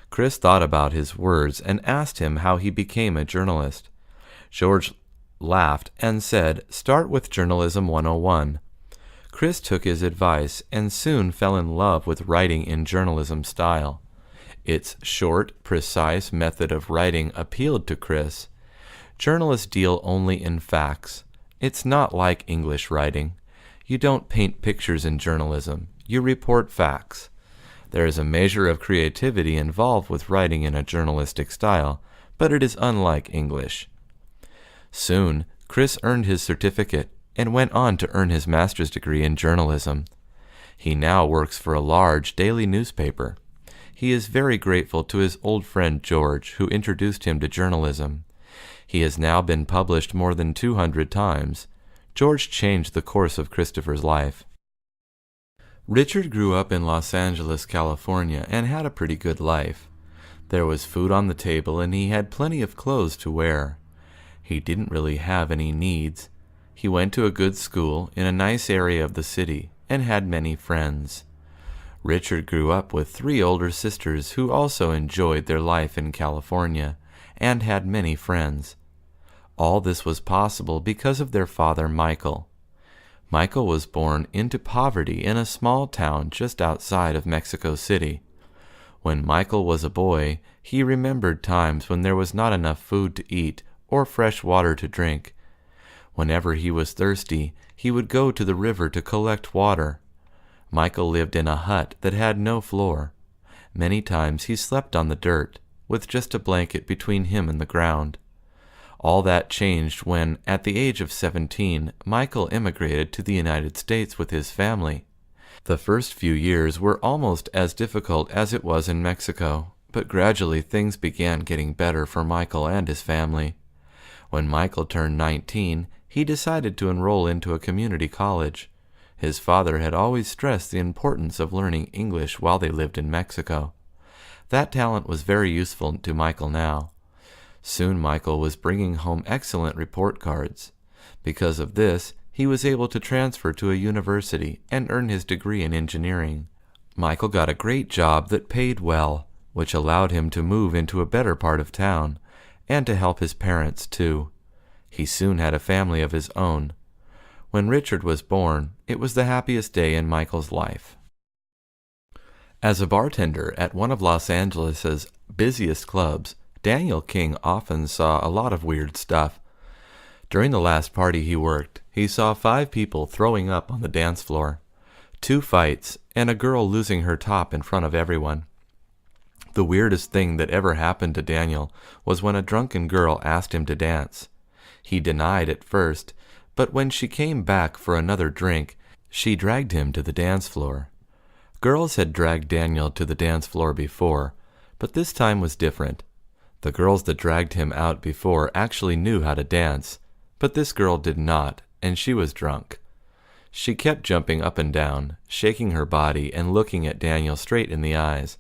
Chris thought about his words and asked him how he became a journalist. George laughed and said, "Start with Journalism 101. Chris took his advice and soon fell in love with writing in journalism style. Its short, precise method of writing appealed to Chris. Journalists deal only in facts. It's not like English writing. You don't paint pictures in journalism. You report facts. There is a measure of creativity involved with writing in a journalistic style, but it is unlike English." Soon, Chris earned his certificate and went on to earn his master's degree in journalism. He now works for a large daily newspaper. He is very grateful to his old friend George, who introduced him to journalism. He has now been published more than 200 times. George changed the course of Christopher's life. Richard grew up in Los Angeles, California, and had a pretty good life. There was food on the table and he had plenty of clothes to wear. He didn't really have any needs. He went to a good school in a nice area of the city and had many friends. Richard grew up with 3 older sisters who also enjoyed their life in California and had many friends. All this was possible because of their father, Michael. Michael was born into poverty in a small town just outside of Mexico City. When Michael was a boy, he remembered times when there was not enough food to eat or fresh water to drink. Whenever he was thirsty, he would go to the river to collect water. Michael lived in a hut that had no floor. Many times he slept on the dirt, with just a blanket between him and the ground. All that changed when, at the age of 17, Michael immigrated to the United States with his family. The first few years were almost as difficult as it was in Mexico, but gradually things began getting better for Michael and his family. When Michael turned 19, he decided to enroll into a community college. His father had always stressed the importance of learning English while they lived in Mexico. That talent was very useful to Michael now. Soon Michael was bringing home excellent report cards. Because of this, he was able to transfer to a university and earn his degree in engineering. Michael got a great job that paid well, which allowed him to move into a better part of town, and to help his parents too. He soon had a family of his own. When Richard was born, it was the happiest day in Michael's life. As a bartender at one of Los Angeles's busiest clubs, Daniel King often saw a lot of weird stuff. During the last party he worked, he saw 5 people throwing up on the dance floor, 2 fights, and a girl losing her top in front of everyone. The weirdest thing that ever happened to Daniel was when a drunken girl asked him to dance. He denied at first, but when she came back for another drink, she dragged him to the dance floor. Girls had dragged Daniel to the dance floor before, but this time was different. The girls that dragged him out before actually knew how to dance, but this girl did not, and she was drunk. She kept jumping up and down, shaking her body and looking at Daniel straight in the eyes.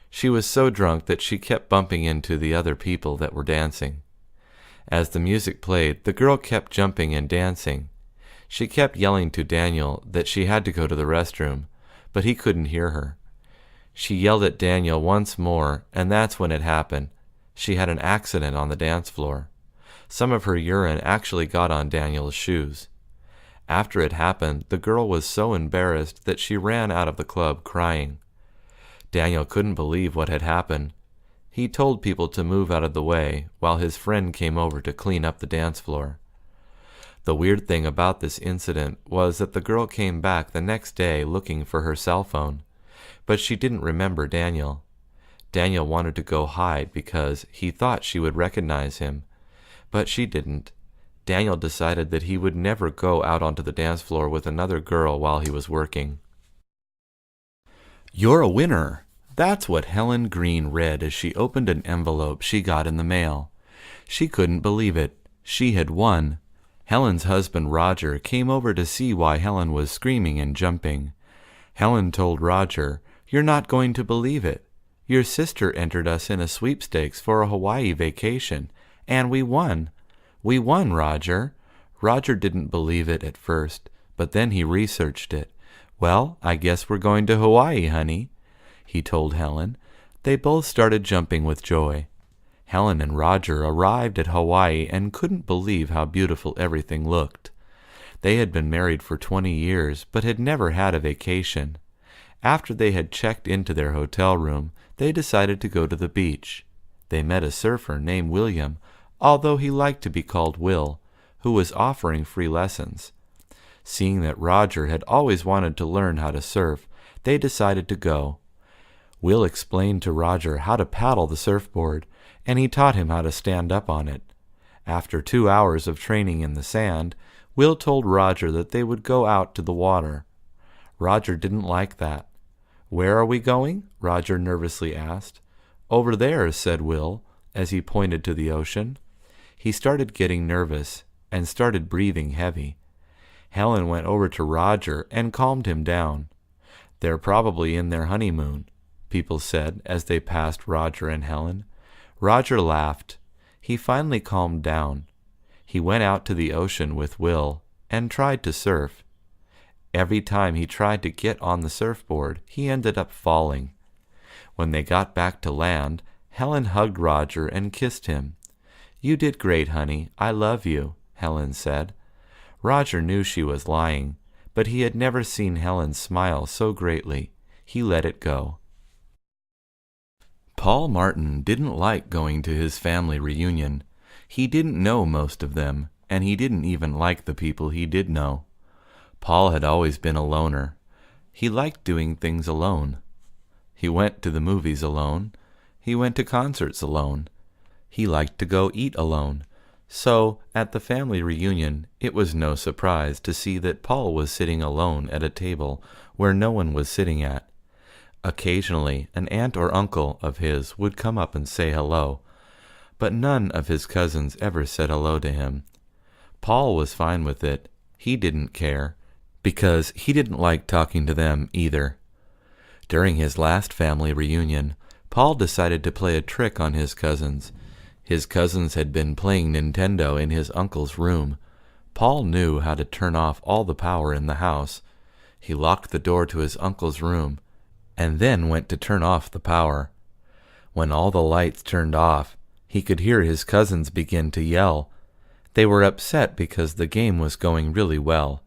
She was so drunk that she kept bumping into the other people that were dancing. As the music played, the girl kept jumping and dancing. She kept yelling to Daniel that she had to go to the restroom, but he couldn't hear her. She yelled at Daniel once more, and that's when it happened. She had an accident on the dance floor. Some of her urine actually got on Daniel's shoes. After it happened, the girl was so embarrassed that she ran out of the club crying. Daniel couldn't believe what had happened. He told people to move out of the way while his friend came over to clean up the dance floor. The weird thing about this incident was that the girl came back the next day looking for her cell phone, but she didn't remember Daniel. Daniel wanted to go hide because he thought she would recognize him, but she didn't. Daniel decided that he would never go out onto the dance floor with another girl while he was working. "You're a winner!" That's what Helen Green read as she opened an envelope she got in the mail. She couldn't believe it. She had won. Helen's husband Roger came over to see why Helen was screaming and jumping. Helen told Roger, "You're not going to believe it. Your sister entered us in a sweepstakes for a Hawaii vacation, and we won. We won, Roger." Roger didn't believe it at first, but then he researched it. "Well, I guess we're going to Hawaii, honey," he told Helen. They both started jumping with joy. Helen and Roger arrived at Hawaii and couldn't believe how beautiful everything looked. They had been married for 20 years, but had never had a vacation. After they had checked into their hotel room, they decided to go to the beach. They met a surfer named William, although he liked to be called Will, who was offering free lessons. Seeing that Roger had always wanted to learn how to surf, they decided to go. Will explained to Roger how to paddle the surfboard, and he taught him how to stand up on it. After 2 hours of training in the sand, Will told Roger that they would go out to the water. Roger didn't like that. "Where are we going?" Roger nervously asked. "Over there," said Will, as he pointed to the ocean. He started getting nervous and started breathing heavy. Helen went over to Roger and calmed him down. "They're probably in their honeymoon. people said as they passed Roger and Helen. Roger laughed. He finally calmed down. He went out to the ocean with Will and tried to surf. Every time he tried to get on the surfboard, he ended up falling. When they got back to land, Helen hugged Roger and kissed him. "You did great, honey. I love you," Helen said. Roger knew she was lying, but he had never seen Helen smile so greatly. He let it go. Paul Martin didn't like going to his family reunion. He didn't know most of them, and he didn't even like the people he did know. Paul had always been a loner. He liked doing things alone. He went to the movies alone. He went to concerts alone. He liked to go eat alone. So, at the family reunion, it was no surprise to see that Paul was sitting alone at a table where no one was sitting at. Occasionally, an aunt or uncle of his would come up and say hello, but none of his cousins ever said hello to him. Paul was fine with it. He didn't care, because he didn't like talking to them either. During his last family reunion, Paul decided to play a trick on his cousins. His cousins had been playing Nintendo in his uncle's room. Paul knew how to turn off all the power in the house. He locked the door to his uncle's room, and then went to turn off the power. When all the lights turned off, he could hear his cousins begin to yell. They were upset because the game was going really well.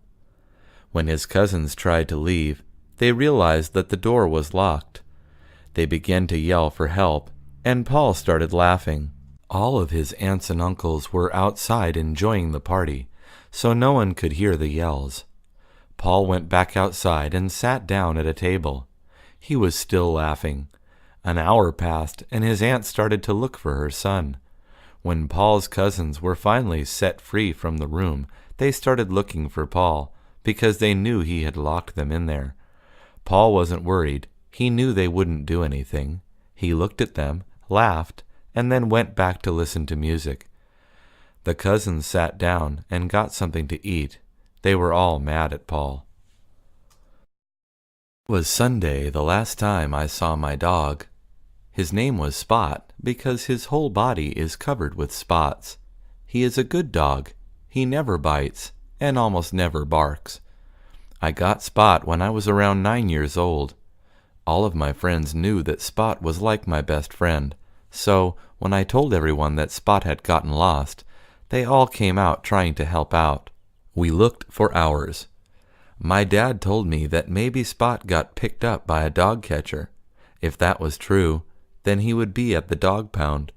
When his cousins tried to leave, they realized that the door was locked. They began to yell for help, and Paul started laughing. All of his aunts and uncles were outside enjoying the party, so no one could hear the yells. Paul went back outside and sat down at a table. He was still laughing. An hour passed, and his aunt started to look for her son. When Paul's cousins were finally set free from the room, they started looking for Paul, because they knew he had locked them in there. Paul wasn't worried. He knew they wouldn't do anything. He looked at them, laughed, and then went back to listen to music. The cousins sat down and got something to eat. They were all mad at Paul. It was Sunday the last time I saw my dog. His name was Spot because his whole body is covered with spots. He is a good dog. He never bites and almost never barks. I got Spot when I was around 9 years old. All of my friends knew that Spot was like my best friend. So, when I told everyone that Spot had gotten lost, they all came out trying to help out. We looked for hours. My dad told me that maybe Spot got picked up by a dog catcher. If that was true, then he would be at the dog pound,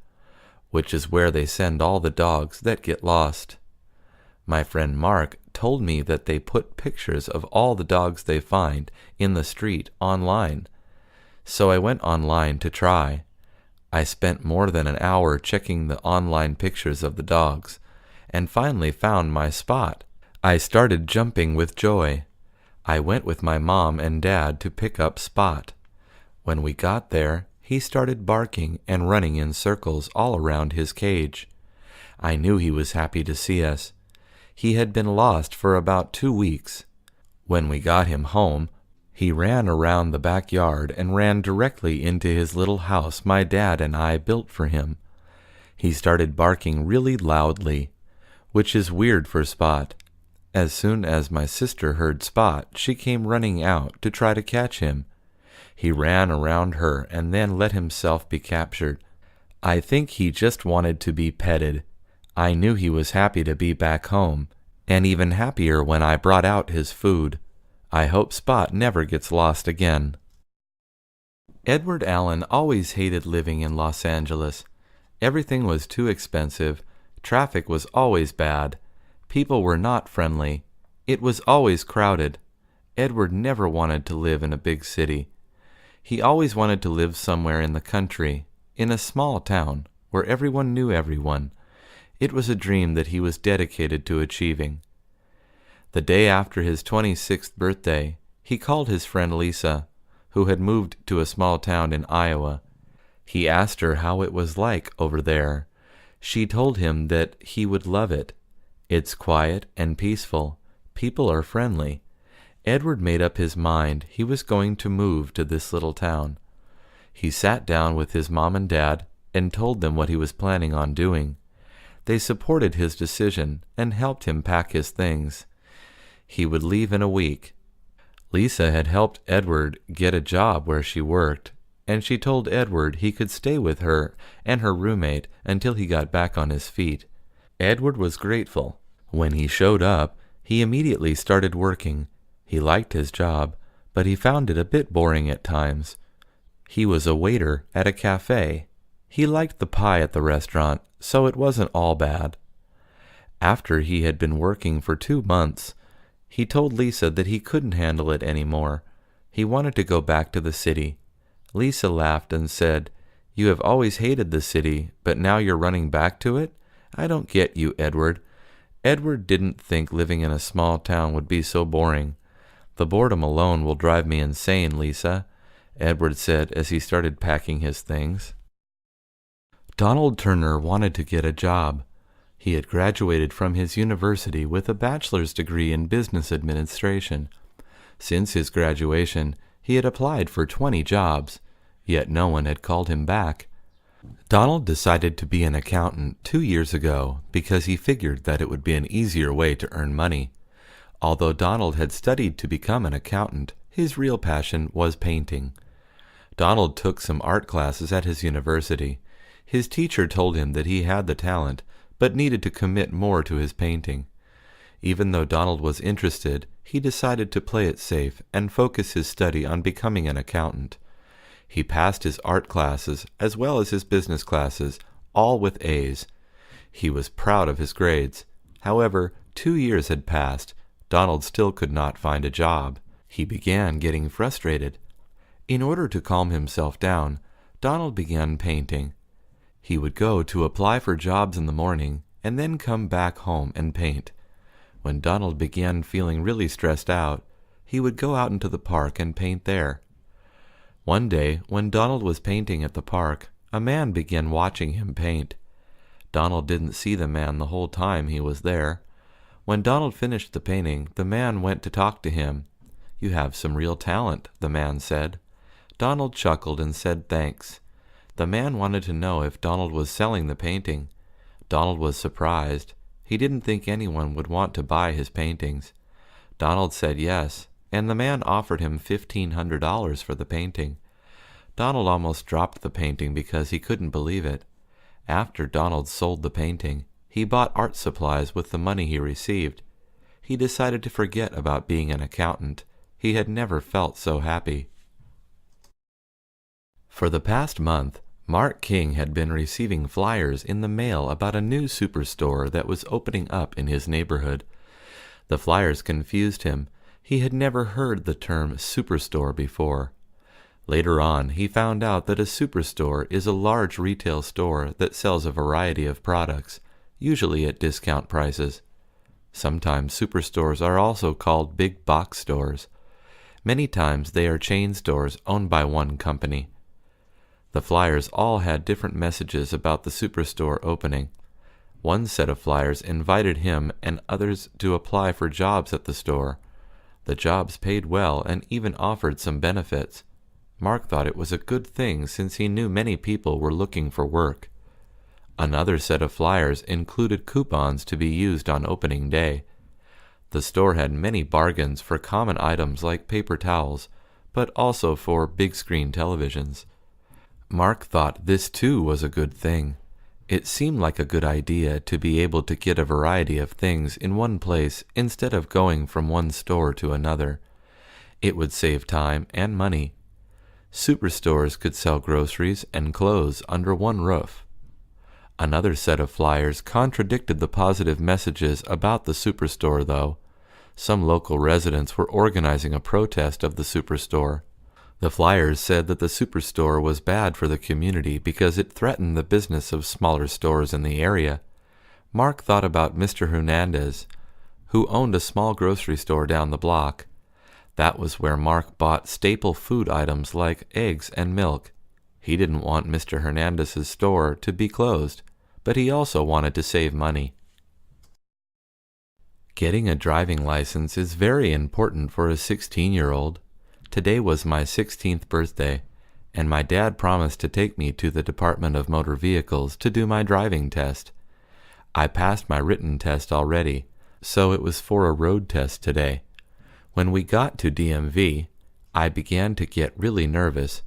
which is where they send all the dogs that get lost. My friend Mark told me that they put pictures of all the dogs they find in the street online. So I went online to try. I spent more than an hour checking the online pictures of the dogs, and finally found my Spot. I started jumping with joy. I went with my mom and dad to pick up Spot. When we got there, he started barking and running in circles all around his cage. I knew he was happy to see us. He had been lost for about 2 weeks. When we got him home, he ran around the backyard and ran directly into his little house my dad and I built for him. He started barking really loudly, which is weird for Spot. As soon as my sister heard Spot, she came running out to try to catch him. He ran around her and then let himself be captured. I think he just wanted to be petted. I knew he was happy to be back home, and even happier when I brought out his food. I hope Spot never gets lost again. Edward Allen always hated living in Los Angeles. Everything was too expensive. Traffic was always bad. People were not friendly. It was always crowded. Edward never wanted to live in a big city. He always wanted to live somewhere in the country, in a small town, where everyone knew everyone. It was a dream that he was dedicated to achieving. The day after his 26th birthday, he called his friend Lisa, who had moved to a small town in Iowa. He asked her how it was like over there. She told him that he would love it. It's quiet and peaceful. People are friendly. Edward made up his mind he was going to move to this little town. He sat down with his mom and dad and told them what he was planning on doing. They supported his decision and helped him pack his things. He would leave in a week. Lisa had helped Edward get a job where she worked, and she told Edward he could stay with her and her roommate until he got back on his feet. Edward was grateful. When he showed up, he immediately started working. He liked his job, but he found it a bit boring at times. He was a waiter at a cafe. He liked the pie at the restaurant, so it wasn't all bad. After he had been working for 2 months, he told Lisa that he couldn't handle it anymore. He wanted to go back to the city. Lisa laughed and said, "You have always hated the city, but now you're running back to it? I don't get you, Edward." Edward didn't think living in a small town would be so boring. "The boredom alone will drive me insane, Lisa," Edward said as he started packing his things. Donald Turner wanted to get a job. He had graduated from his university with a bachelor's degree in business administration. Since his graduation, he had applied for 20 jobs, yet no one had called him back. Donald decided to be an accountant 2 years ago because he figured that it would be an easier way to earn money. Although Donald had studied to become an accountant, his real passion was painting. Donald took some art classes at his university. His teacher told him that he had the talent, but needed to commit more to his painting. Even though Donald was interested, he decided to play it safe and focus his study on becoming an accountant. He passed his art classes as well as his business classes, all with A's. He was proud of his grades. However, 2 years had passed. Donald still could not find a job. He began getting frustrated. In order to calm himself down, Donald began painting. He would go to apply for jobs in the morning and then come back home and paint. When Donald began feeling really stressed out, he would go out into the park and paint there. One day, when Donald was painting at the park, a man began watching him paint. Donald didn't see the man the whole time he was there. When Donald finished the painting, the man went to talk to him. "You have some real talent," the man said. Donald chuckled and said thanks. The man wanted to know if Donald was selling the painting. Donald was surprised. He didn't think anyone would want to buy his paintings. Donald said yes, and the man offered him $1,500 for the painting. Donald almost dropped the painting because he couldn't believe it. After Donald sold the painting, he bought art supplies with the money he received. He decided to forget about being an accountant. He had never felt so happy. For the past month, Mark King had been receiving flyers in the mail about a new superstore that was opening up in his neighborhood. The flyers confused him. He had never heard the term superstore before. Later on, he found out that a superstore is a large retail store that sells a variety of products, usually at discount prices. Sometimes superstores are also called big box stores. Many times they are chain stores owned by one company. The flyers all had different messages about the superstore opening. One set of flyers invited him and others to apply for jobs at the store. The jobs paid well and even offered some benefits. Mark thought it was a good thing since he knew many people were looking for work. Another set of flyers included coupons to be used on opening day. The store had many bargains for common items like paper towels, but also for big screen televisions. Mark thought this too was a good thing. It seemed like a good idea to be able to get a variety of things in one place instead of going from one store to another. It would save time and money. Superstores could sell groceries and clothes under one roof. Another set of flyers contradicted the positive messages about the superstore, though. Some local residents were organizing a protest of the superstore. The flyers said that the superstore was bad for the community because it threatened the business of smaller stores in the area. Mark thought about Mr. Hernandez, who owned a small grocery store down the block. That was where Mark bought staple food items like eggs and milk. He didn't want Mr. Hernandez's store to be closed, but he also wanted to save money. Getting a driving license is very important for a 16-year-old. Today was my 16th birthday, and my dad promised to take me to the Department of Motor Vehicles to do my driving test. I passed my written test already, so it was for a road test today. When we got to DMV, I began to get really nervous.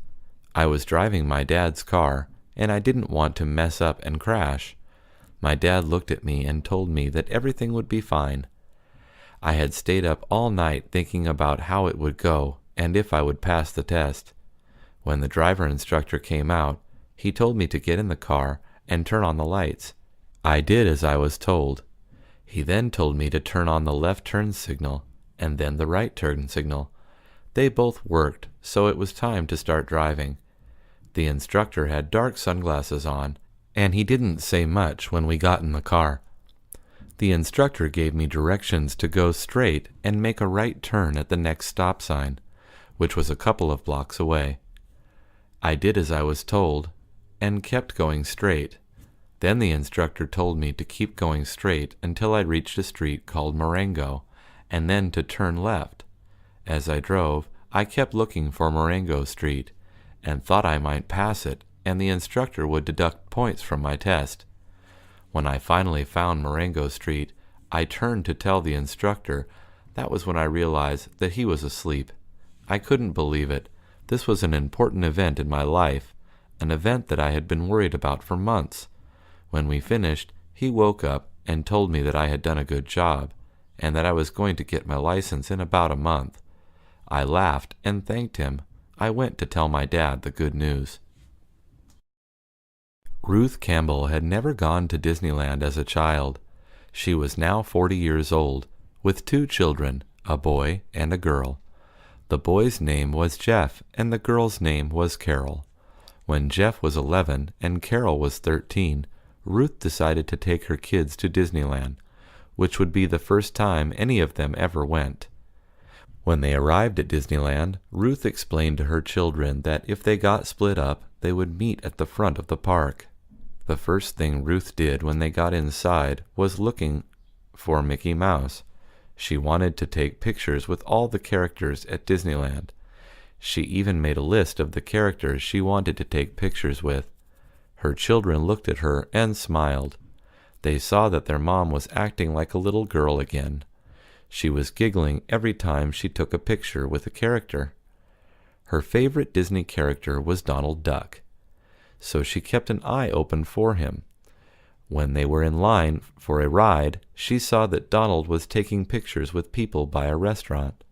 I was driving my dad's car, and I didn't want to mess up and crash. My dad looked at me and told me that everything would be fine. I had stayed up all night thinking about how it would go and if I would pass the test. When the driver instructor came out, he told me to get in the car and turn on the lights. I did as I was told. He then told me to turn on the left turn signal and then the right turn signal. They both worked, so it was time to start driving. The instructor had dark sunglasses on, and he didn't say much when we got in the car. The instructor gave me directions to go straight and make a right turn at the next stop sign, which was a couple of blocks away. I did as I was told, and kept going straight. Then the instructor told me to keep going straight until I reached a street called Marengo, and then to turn left. As I drove, I kept looking for Marengo Street, and thought I might pass it, and the instructor would deduct points from my test. When I finally found Marengo Street, I turned to tell the instructor. That was when I realized that he was asleep. I couldn't believe it. This was an important event in my life, an event that I had been worried about for months. When we finished, he woke up and told me that I had done a good job, and that I was going to get my license in about a month. I laughed and thanked him. I went to tell my dad the good news. Ruth Campbell had never gone to Disneyland as a child. She was now 40 years old, with 2 children, a boy and a girl. The boy's name was Jeff, and the girl's name was Carol. When Jeff was 11 and Carol was 13, Ruth decided to take her kids to Disneyland, which would be the first time any of them ever went. When they arrived at Disneyland, Ruth explained to her children that if they got split up, they would meet at the front of the park. The first thing Ruth did when they got inside was looking for Mickey Mouse. She wanted to take pictures with all the characters at Disneyland. She even made a list of the characters she wanted to take pictures with. Her children looked at her and smiled. They saw that their mom was acting like a little girl again. She was giggling every time she took a picture with a character. Her favorite Disney character was Donald Duck, so she kept an eye open for him. When they were in line for a ride, she saw that Donald was taking pictures with people by a restaurant.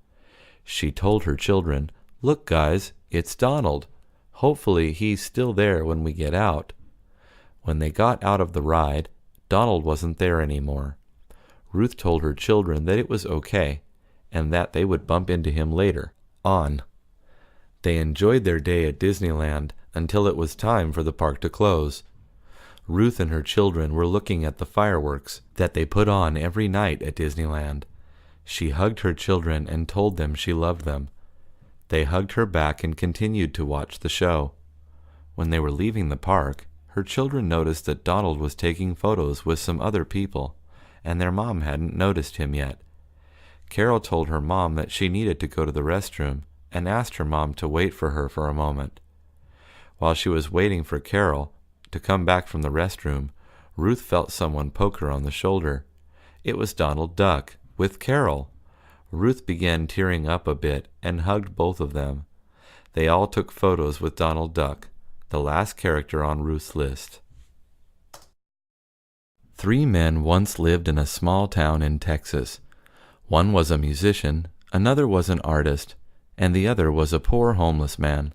She told her children, "Look, guys, it's Donald. Hopefully he's still there when we get out." When they got out of the ride, Donald wasn't there anymore. Ruth told her children that it was okay, and that they would bump into him later on. They enjoyed their day at Disneyland until it was time for the park to close. Ruth and her children were looking at the fireworks that they put on every night at Disneyland. She hugged her children and told them she loved them. They hugged her back and continued to watch the show. When they were leaving the park, her children noticed that Donald was taking photos with some other people, and their mom hadn't noticed him yet. Carol told her mom that she needed to go to the restroom and asked her mom to wait for her for a moment. While she was waiting for Carol to come back from the restroom, Ruth felt someone poke her on the shoulder. It was Donald Duck, with Carol. Ruth began tearing up a bit and hugged both of them. They all took photos with Donald Duck, the last character on Ruth's list. 3 men once lived in a small town in Texas. One was a musician, another was an artist, and the other was a poor homeless man.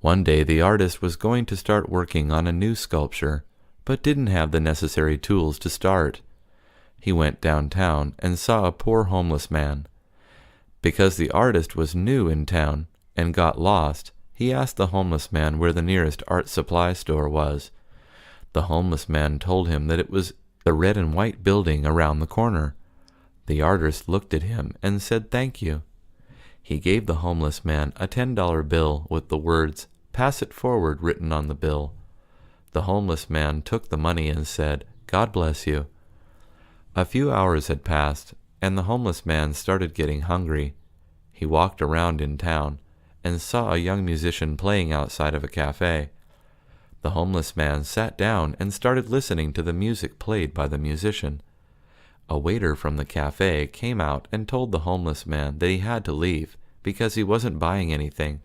One day the artist was going to start working on a new sculpture, but didn't have the necessary tools to start. He went downtown and saw a poor homeless man. Because the artist was new in town and got lost, he asked the homeless man where the nearest art supply store was. The homeless man told him that it was the red and white building around the corner. The artist looked at him and said thank you. He gave the homeless man a $10 bill with the words, "Pass it forward," written on the bill. The homeless man took the money and said, "God bless you." A few hours had passed, and the homeless man started getting hungry. He walked around in town, and saw a young musician playing outside of a cafe. The homeless man sat down and started listening to the music played by the musician. A waiter from the cafe came out and told the homeless man that he had to leave because he wasn't buying anything,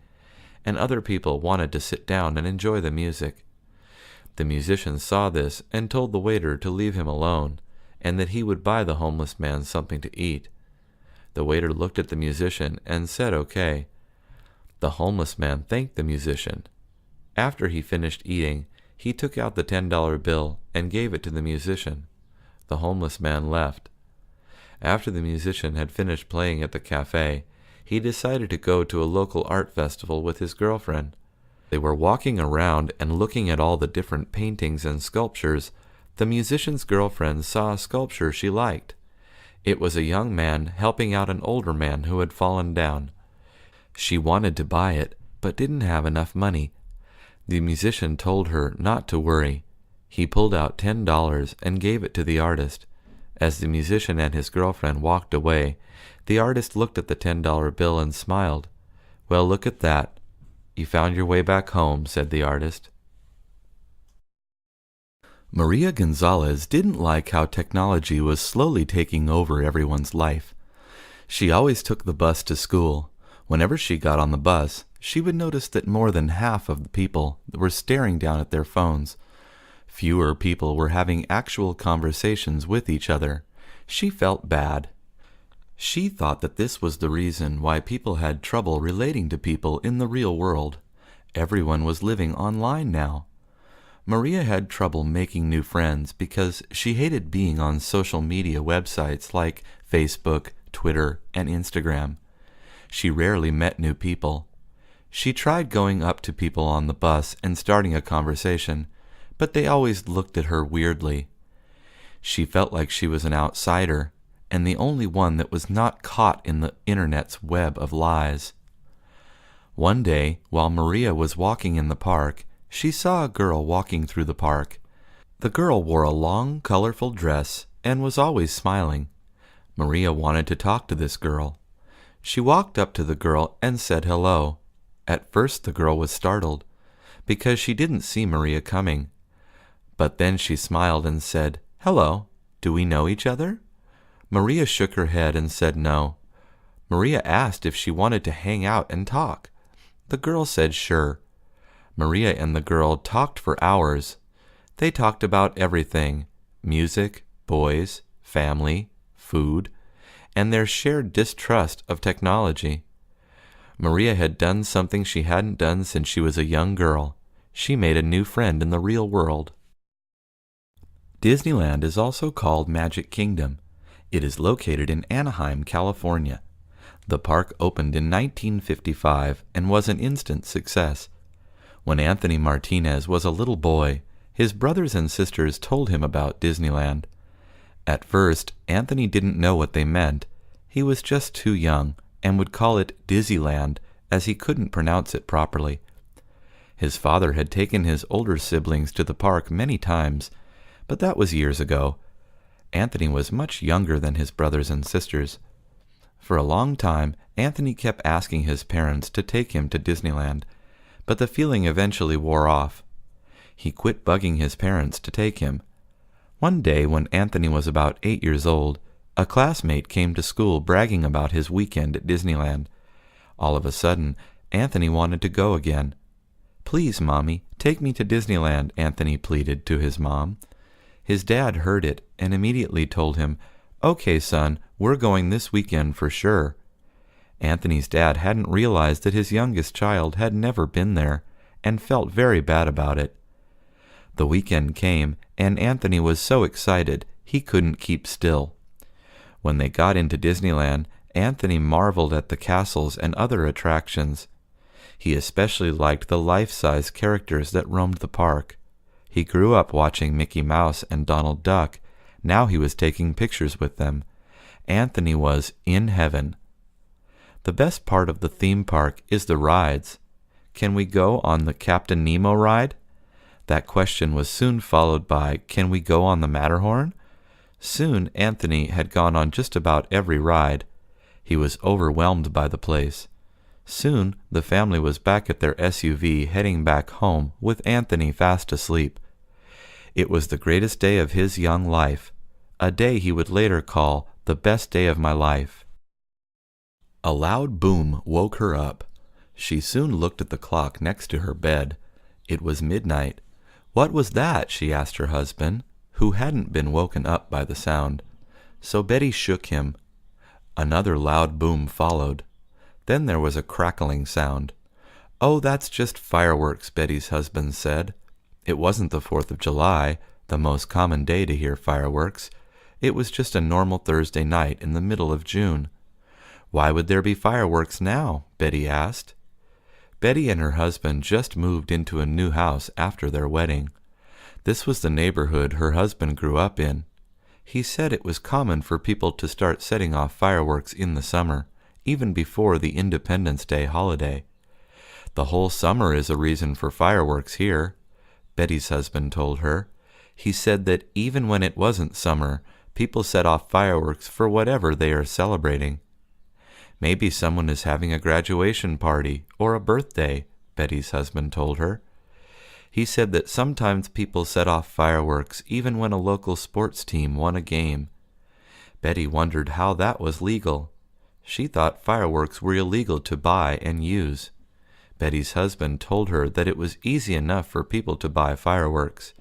and other people wanted to sit down and enjoy the music. The musician saw this and told the waiter to leave him alone, and that he would buy the homeless man something to eat. The waiter looked at the musician and said okay. The homeless man thanked the musician. After he finished eating, he took out the $10 bill and gave it to the musician. The homeless man left. After the musician had finished playing at the cafe, he decided to go to a local art festival with his girlfriend. They were walking around and looking at all the different paintings and sculptures. The musician's girlfriend saw a sculpture she liked. It was a young man helping out an older man who had fallen down. She wanted to buy it, but didn't have enough money. The musician told her not to worry. He pulled out $10 and gave it to the artist. As the musician and his girlfriend walked away, the artist looked at the $10 bill and smiled. "Well, look at that. You found your way back home," said the artist. Maria Gonzalez didn't like how technology was slowly taking over everyone's life. She always took the bus to school. Whenever she got on the bus, she would notice that more than half of the people were staring down at their phones. Fewer people were having actual conversations with each other. She felt bad. She thought that this was the reason why people had trouble relating to people in the real world. Everyone was living online now. Maria had trouble making new friends because she hated being on social media websites like Facebook, Twitter, and Instagram. She rarely met new people. She tried going up to people on the bus and starting a conversation, but they always looked at her weirdly. She felt like she was an outsider, and the only one that was not caught in the internet's web of lies. One day, while Maria was walking in the park, she saw a girl walking through the park. The girl wore a long, colorful dress and was always smiling. Maria wanted to talk to this girl. She walked up to the girl and said hello. At first the girl was startled, because she didn't see Maria coming. But then she smiled and said, "Hello, do we know each other?" Maria shook her head and said no. Maria asked if she wanted to hang out and talk. The girl said sure. Maria and the girl talked for hours. They talked about everything: music, boys, family, food, and their shared distrust of technology. Maria had done something she hadn't done since she was a young girl. She made a new friend in the real world. Disneyland is also called Magic Kingdom. It is located in Anaheim, California. The park opened in 1955 and was an instant success. When Anthony Martinez was a little boy, his brothers and sisters told him about Disneyland. At first, Anthony didn't know what they meant. He was just too young and would call it Dizzyland, as he couldn't pronounce it properly. His father had taken his older siblings to the park many times, but that was years ago. Anthony was much younger than his brothers and sisters. For a long time, Anthony kept asking his parents to take him to Disneyland, but the feeling eventually wore off. He quit bugging his parents to take him. One day, when Anthony was about 8 years old, a classmate came to school bragging about his weekend at Disneyland. All of a sudden, Anthony wanted to go again. "Please, Mommy, take me to Disneyland," Anthony pleaded to his mom. His dad heard it and immediately told him, "Okay, son, we're going this weekend for sure." Anthony's dad hadn't realized that his youngest child had never been there and felt very bad about it. The weekend came, and Anthony was so excited he couldn't keep still. When they got into Disneyland, Anthony marveled at the castles and other attractions. He especially liked the life-size characters that roamed the park. He grew up watching Mickey Mouse and Donald Duck. Now he was taking pictures with them. Anthony was in heaven. The best part of the theme park is the rides. Can we go on the Captain Nemo ride? That question was soon followed by, can we go on the Matterhorn? Soon Anthony had gone on just about every ride. He was overwhelmed by the place. Soon, the family was back at their SUV heading back home with Anthony fast asleep. It was the greatest day of his young life, a day he would later call the best day of my life. A loud boom woke her up. She soon looked at the clock next to her bed. It was midnight. What was that? She asked her husband, who hadn't been woken up by the sound. So Betty shook him. Another loud boom followed. Then there was a crackling sound. "Oh, that's just fireworks," Betty's husband said. It wasn't the 4th of July, the most common day to hear fireworks. It was just a normal Thursday night in the middle of June. "Why would there be fireworks now?" Betty asked. Betty and her husband just moved into a new house after their wedding. This was the neighborhood her husband grew up in. He said it was common for people to start setting off fireworks in the summer, even before the Independence Day holiday. "The whole summer is a reason for fireworks here," Betty's husband told her. He said that even when it wasn't summer, people set off fireworks for whatever they are celebrating. "Maybe someone is having a graduation party or a birthday," Betty's husband told her. He said that sometimes people set off fireworks even when a local sports team won a game. Betty wondered how that was legal. She thought fireworks were illegal to buy and use. Betty's husband told her that it was easy enough for people to buy fireworks.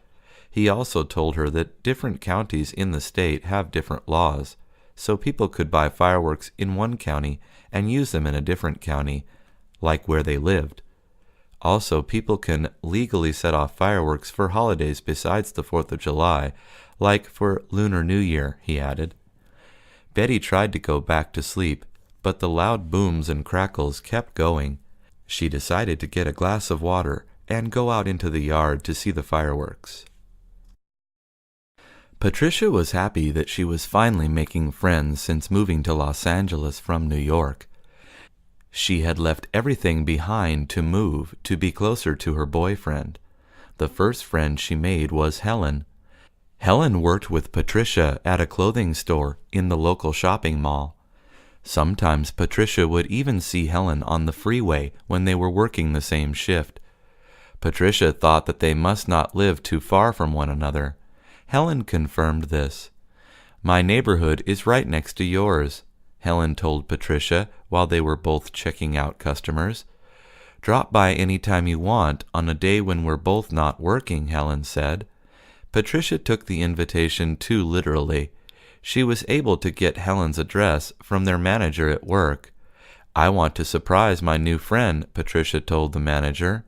He also told her that different counties in the state have different laws, so people could buy fireworks in one county and use them in a different county, like where they lived. Also, people can legally set off fireworks for holidays besides the 4th of July, like for Lunar New Year, he added. Betty tried to go back to sleep, but the loud booms and crackles kept going. She decided to get a glass of water and go out into the yard to see the fireworks. Patricia was happy that she was finally making friends since moving to Los Angeles from New York. She had left everything behind to move to be closer to her boyfriend. The first friend she made was Helen. Helen worked with Patricia at a clothing store in the local shopping mall. Sometimes Patricia would even see Helen on the freeway when they were working the same shift. Patricia thought that they must not live too far from one another. Helen confirmed this. "My neighborhood is right next to yours," Helen told Patricia while they were both checking out customers. "Drop by any time you want on a day when we're both not working," Helen said. Patricia took the invitation too literally. She was able to get Helen's address from their manager at work. "I want to surprise my new friend," Patricia told the manager.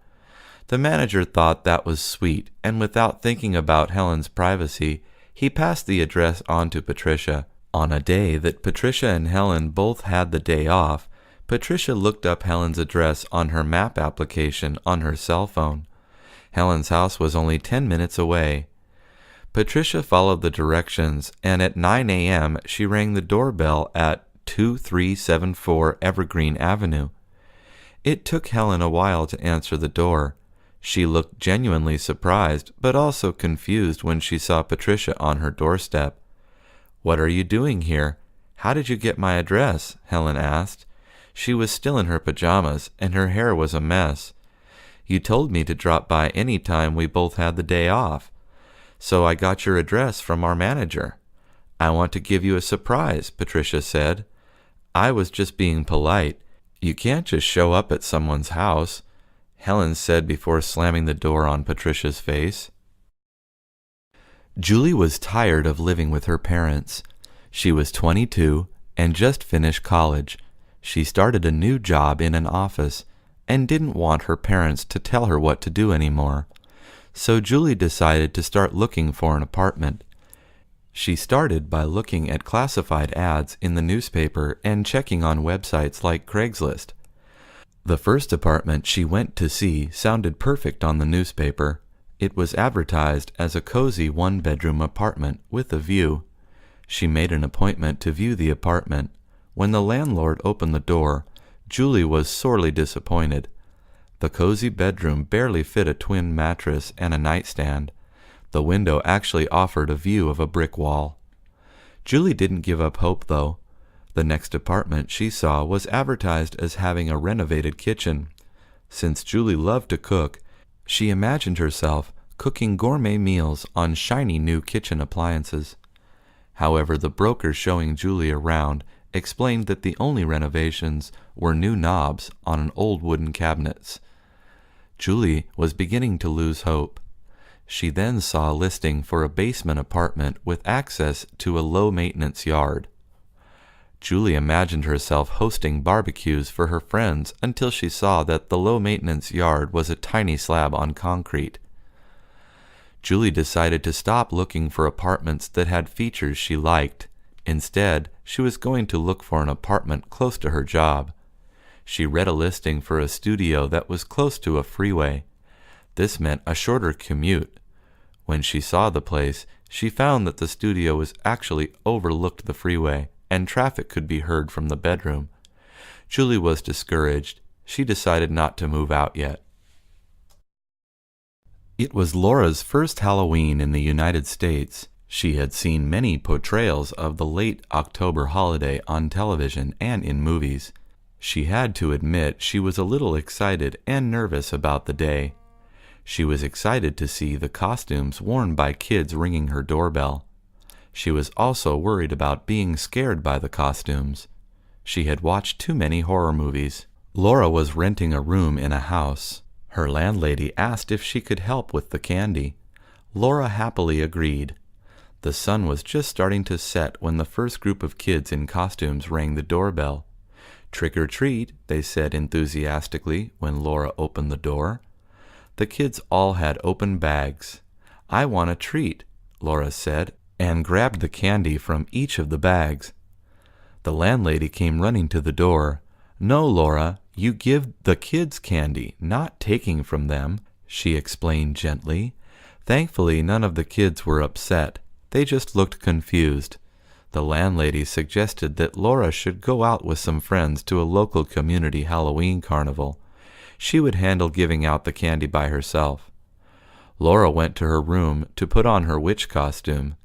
The manager thought that was sweet, and without thinking about Helen's privacy, he passed the address on to Patricia. On a day that Patricia and Helen both had the day off, Patricia looked up Helen's address on her map application on her cell phone. Helen's house was only 10 minutes away. Patricia followed the directions, and at 9 a.m. she rang the doorbell at 2374 Evergreen Avenue. It took Helen a while to answer the door. She looked genuinely surprised, but also confused when she saw Patricia on her doorstep. "What are you doing here? How did you get my address?" Helen asked. She was still in her pajamas, and her hair was a mess. "You told me to drop by any time we both had the day off. So I got your address from our manager." "I want to give you a surprise," Patricia said. "I was just being polite. You can't just show up at someone's house," Helen said before slamming the door on Patricia's face. Julie was tired of living with her parents. She was 22 and just finished college. She started a new job in an office and didn't want her parents to tell her what to do anymore. So Julie decided to start looking for an apartment. She started by looking at classified ads in the newspaper and checking on websites like Craigslist. The first apartment she went to see sounded perfect on the newspaper. It was advertised as a cozy one-bedroom apartment with a view. She made an appointment to view the apartment. When the landlord opened the door, Julie was sorely disappointed. The cozy bedroom barely fit a twin mattress and a nightstand. The window actually offered a view of a brick wall. Julie didn't give up hope, though. The next apartment she saw was advertised as having a renovated kitchen. Since Julie loved to cook, she imagined herself cooking gourmet meals on shiny new kitchen appliances. However, the broker showing Julie around explained that the only renovations were new knobs on old wooden cabinets. Julie was beginning to lose hope. She then saw a listing for a basement apartment with access to a low-maintenance yard. Julie imagined herself hosting barbecues for her friends until she saw that the low-maintenance yard was a tiny slab on concrete. Julie decided to stop looking for apartments that had features she liked. Instead, she was going to look for an apartment close to her job. She read a listing for a studio that was close to a freeway. This meant a shorter commute. When she saw the place, she found that the studio was actually overlooked the freeway, and traffic could be heard from the bedroom. Julie was discouraged. She decided not to move out yet. It was Laura's first Halloween in the United States. She had seen many portrayals of the late October holiday on television and in movies. She had to admit she was a little excited and nervous about the day. She was excited to see the costumes worn by kids ringing her doorbell. She was also worried about being scared by the costumes. She had watched too many horror movies. Laura was renting a room in a house. Her landlady asked if she could help with the candy. Laura happily agreed. The sun was just starting to set when the first group of kids in costumes rang the doorbell. "Trick or treat," they said enthusiastically when Laura opened the door. The kids all had open bags. "I want a treat," Laura said, and grabbed the candy from each of the bags. The landlady came running to the door. "No, Laura, you give the kids candy, not taking from them," she explained gently. Thankfully, none of the kids were upset. They just looked confused. The landlady suggested that Laura should go out with some friends to a local community Halloween carnival. She would handle giving out the candy by herself. Laura went to her room to put on her witch costume.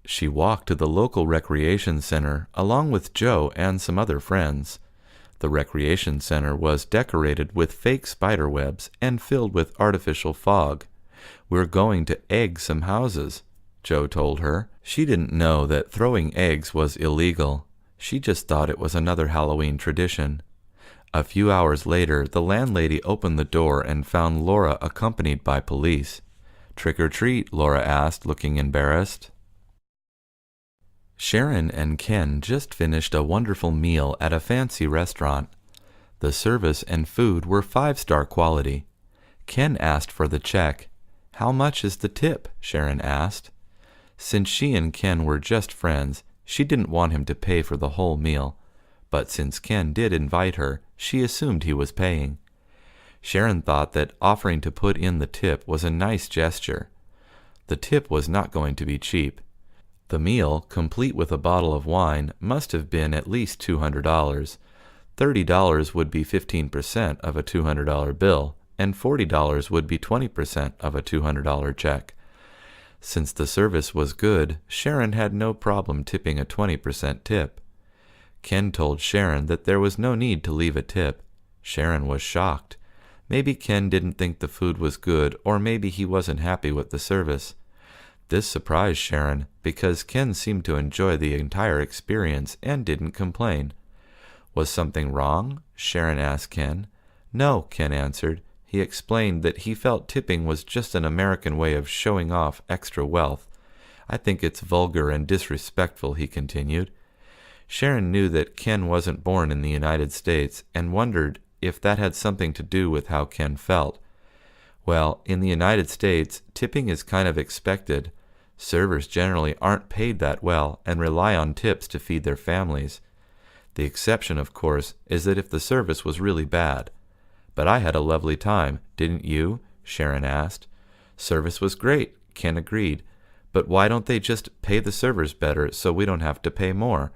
She walked to the local recreation center along with Joe and some other friends. The recreation center was decorated with fake spider webs and filled with artificial fog. "We're going to egg some houses," Joe told her. She didn't know that throwing eggs was illegal. She just thought it was another Halloween tradition. A few hours later, the landlady opened the door and found Laura accompanied by police. "Trick or treat?" Laura asked, looking embarrassed. Sharon and Ken just finished a wonderful meal at a fancy restaurant. The service and food were 5-star quality. Ken asked for the check. "How much is the tip?" Sharon asked. Since she and Ken were just friends, she didn't want him to pay for the whole meal. But since Ken did invite her, she assumed he was paying. Sharon thought that offering to put in the tip was a nice gesture. The tip was not going to be cheap. The meal, complete with a bottle of wine, must have been at least $200. $30 would be 15% of a $200 bill, and $40 would be 20% of a $200 check. Since the service was good, Sharon had no problem tipping a 20% tip. Ken told Sharon that there was no need to leave a tip. Sharon was shocked. Maybe Ken didn't think the food was good, or maybe he wasn't happy with the service. This surprised Sharon, because Ken seemed to enjoy the entire experience and didn't complain. "Was something wrong?" Sharon asked Ken. "No," Ken answered. He explained that he felt tipping was just an American way of showing off extra wealth. "I think it's vulgar and disrespectful," he continued. Sharon knew that Ken wasn't born in the United States and wondered if that had something to do with how Ken felt. Well, in the United States, tipping is kind of expected. Servers generally aren't paid that well and rely on tips to feed their families. The exception, of course, is that if the service was really bad. "But I had a lovely time, didn't you?" Sharon asked. "Service was great," Ken agreed. "But why don't they just pay the servers better so we don't have to pay more?"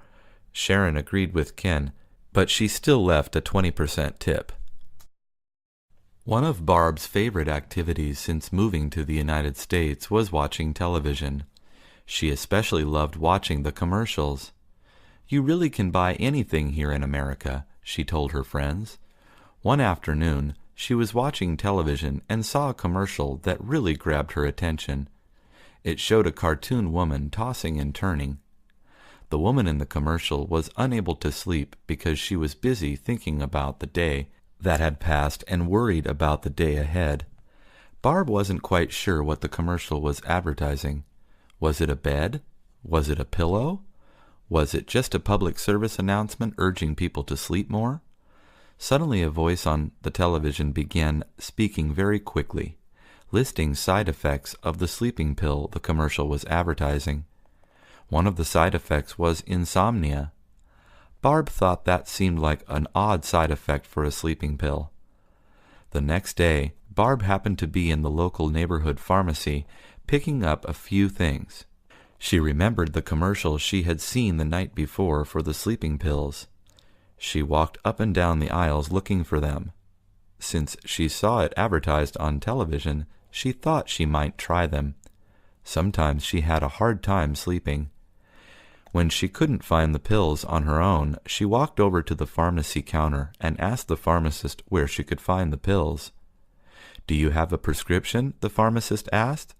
Sharon agreed with Ken, but she still left a 20% tip. One of Barb's favorite activities since moving to the United States was watching television. She especially loved watching the commercials. You really can buy anything here in America, she told her friends. One afternoon, she was watching television and saw a commercial that really grabbed her attention. It showed a cartoon woman tossing and turning. The woman in the commercial was unable to sleep because she was busy thinking about the day that had passed and worried about the day ahead. Barb wasn't quite sure what the commercial was advertising. Was it a bed? Was it a pillow? Was it just a public service announcement urging people to sleep more? Suddenly a voice on the television began speaking very quickly, listing side effects of the sleeping pill the commercial was advertising. One of the side effects was insomnia. Barb thought that seemed like an odd side effect for a sleeping pill. The next day, Barb happened to be in the local neighborhood pharmacy picking up a few things. She remembered the commercial she had seen the night before for the sleeping pills. She walked up and down the aisles looking for them. Since she saw it advertised on television, she thought she might try them. Sometimes she had a hard time sleeping. When she couldn't find the pills on her own, she walked over to the pharmacy counter and asked the pharmacist where she could find the pills. "Do you have a prescription?" the pharmacist asked.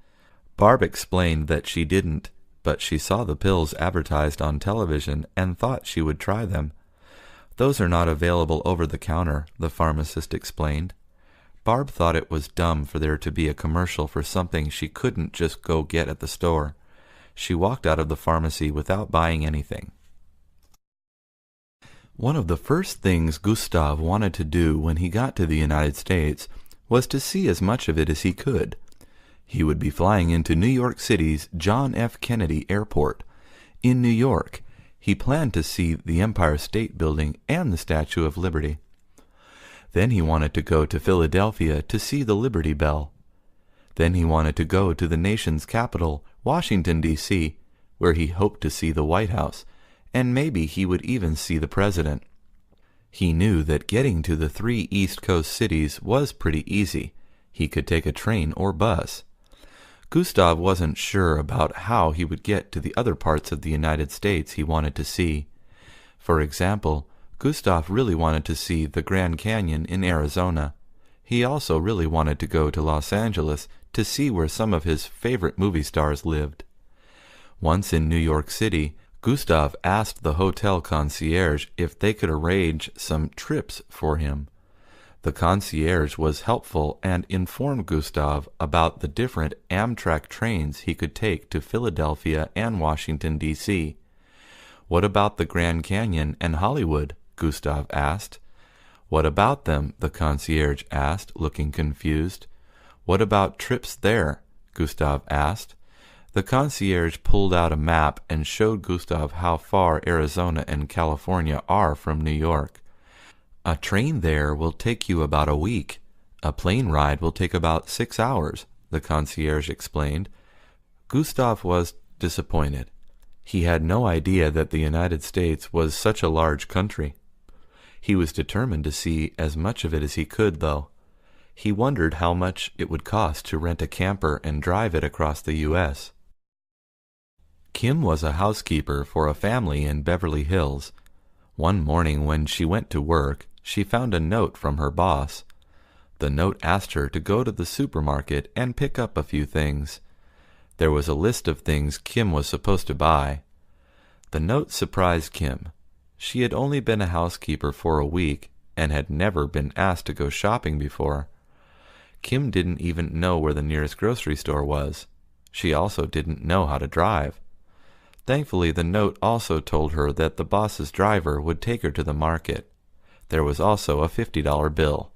Barb explained that she didn't, but she saw the pills advertised on television and thought she would try them. "Those are not available over the counter," the pharmacist explained. Barb thought it was dumb for there to be a commercial for something she couldn't just go get at the store. She walked out of the pharmacy without buying anything. One of the first things Gustav wanted to do when he got to the United States was to see as much of it as he could. He would be flying into New York City's John F. Kennedy Airport. In New York, he planned to see the Empire State Building and the Statue of Liberty. Then he wanted to go to Philadelphia to see the Liberty Bell. Then he wanted to go to the nation's capital, Washington, D.C., where he hoped to see the White House, and maybe he would even see the president. He knew that getting to the 3 East Coast cities was pretty easy. He could take a train or bus. Gustav wasn't sure about how he would get to the other parts of the United States he wanted to see. For example, Gustav really wanted to see the Grand Canyon in Arizona. He also really wanted to go to Los Angeles to see where some of his favorite movie stars lived. Once in New York City, Gustav asked the hotel concierge if they could arrange some trips for him. The concierge was helpful and informed Gustav about the different Amtrak trains he could take to Philadelphia and Washington, D.C. "What about the Grand Canyon and Hollywood?" Gustav asked. "What about them?" the concierge asked, looking confused. "What about trips there?" Gustav asked. The concierge pulled out a map and showed Gustav how far Arizona and California are from New York. "A train there will take you about a week. A plane ride will take about 6 hours, the concierge explained. Gustav was disappointed. He had no idea that the United States was such a large country. He was determined to see as much of it as he could, though. He wondered how much it would cost to rent a camper and drive it across the U.S. Kim was a housekeeper for a family in Beverly Hills. One morning when she went to work, she found a note from her boss. The note asked her to go to the supermarket and pick up a few things. There was a list of things Kim was supposed to buy. The note surprised Kim. She had only been a housekeeper for a week and had never been asked to go shopping before. Kim didn't even know where the nearest grocery store was. She also didn't know how to drive. Thankfully, the note also told her that the boss's driver would take her to the market. There was also a $50 bill.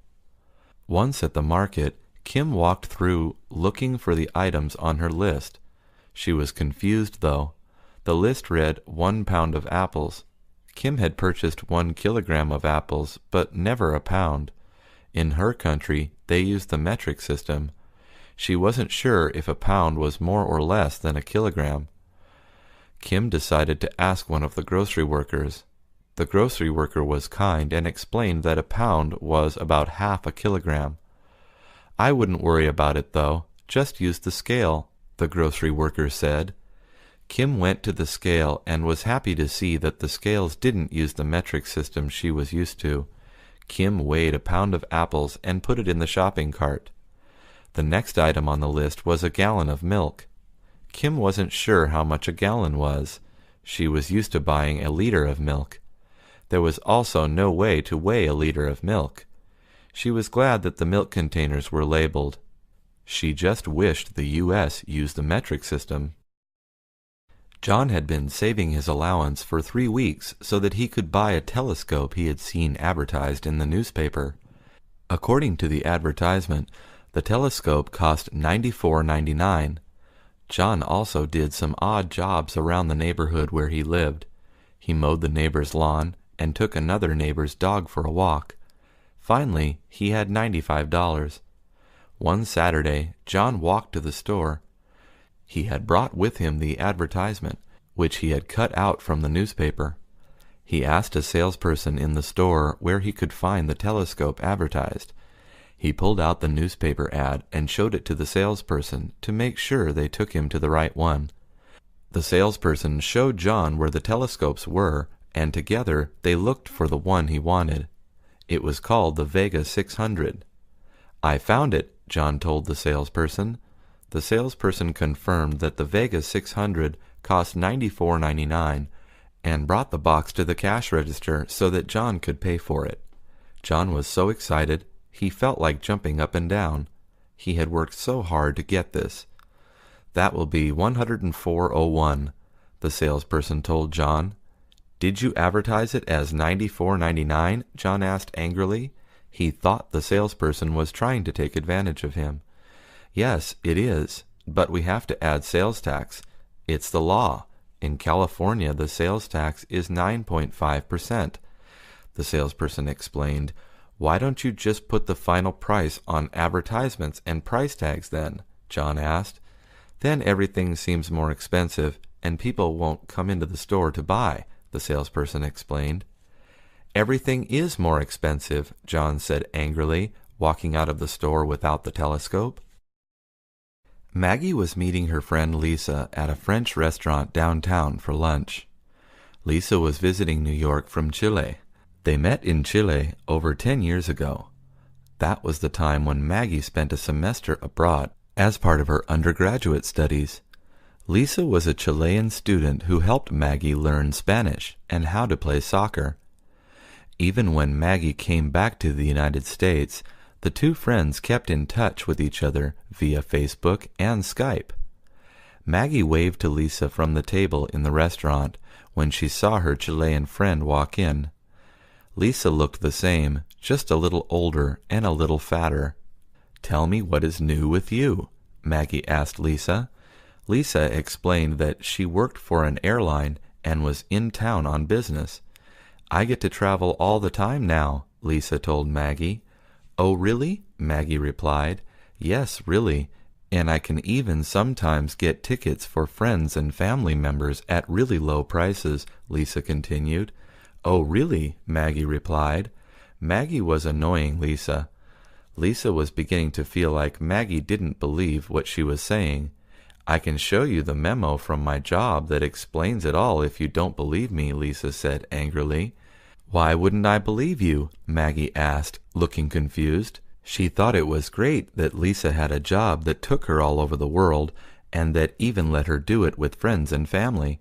Once at the market, Kim walked through looking for the items on her list. She was confused, though. The list read 1 pound of apples. Kim had purchased 1 kilogram of apples, but never a pound. In her country, they used the metric system. She wasn't sure if a pound was more or less than a kilogram. Kim decided to ask one of the grocery workers. The grocery worker was kind and explained that a pound was about half a kilogram. "I wouldn't worry about it, though. Just use the scale," the grocery worker said. Kim went to the scale and was happy to see that the scales didn't use the metric system she was used to. Kim weighed a pound of apples and put it in the shopping cart. The next item on the list was a gallon of milk. Kim wasn't sure how much a gallon was. She was used to buying a liter of milk. There was also no way to weigh a liter of milk. She was glad that the milk containers were labeled. She just wished the U.S. used the metric system. John had been saving his allowance for 3 weeks so that he could buy a telescope he had seen advertised in the newspaper. According to the advertisement, the telescope cost $94.99. John also did some odd jobs around the neighborhood where he lived. He mowed the neighbor's lawn and took another neighbor's dog for a walk. Finally, he had $95. One Saturday, John walked to the store. He had brought with him the advertisement, which he had cut out from the newspaper. He asked a salesperson in the store where he could find the telescope advertised. He pulled out the newspaper ad and showed it to the salesperson to make sure they took him to the right one. The salesperson showed John where the telescopes were, and together they looked for the one he wanted. It was called the Vega 600. "I found it," John told the salesperson. The salesperson confirmed that the Vega 600 cost $94.99 and brought the box to the cash register so that John could pay for it. John was so excited, he felt like jumping up and down. He had worked so hard to get this. "That will be $104.01, the salesperson told John. "Did you advertise it as $94.99? John asked angrily. He thought the salesperson was trying to take advantage of him. "Yes, it is, but we have to add sales tax. It's the law. In California, the sales tax is 9.5%. The salesperson explained. "Why don't you just put the final price on advertisements and price tags then?" John asked. "Then everything seems more expensive, and people won't come into the store to buy," the salesperson explained. "Everything is more expensive," John said angrily, walking out of the store without the telescope. Maggie was meeting her friend Lisa at a French restaurant downtown for lunch. Lisa was visiting New York from Chile. They met in Chile over 10 years ago. That was the time when Maggie spent a semester abroad as part of her undergraduate studies. Lisa was a Chilean student who helped Maggie learn Spanish and how to play soccer. Even when Maggie came back to the United States, the two friends kept in touch with each other via Facebook and Skype. Maggie waved to Lisa from the table in the restaurant when she saw her Chilean friend walk in. Lisa looked the same, just a little older and a little fatter. "Tell me what is new with you," Maggie asked Lisa. Lisa explained that she worked for an airline and was in town on business. "I get to travel all the time now," Lisa told Maggie. "Oh, really?" Maggie replied. "Yes, really. And I can even sometimes get tickets for friends and family members at really low prices," Lisa continued. "Oh, really?" Maggie replied. Maggie was annoying Lisa. Lisa was beginning to feel like Maggie didn't believe what she was saying. "I can show you the memo from my job that explains it all if you don't believe me," Lisa said angrily. "Why wouldn't I believe you?" Maggie asked, looking confused. She thought it was great that Lisa had a job that took her all over the world and that even let her do it with friends and family.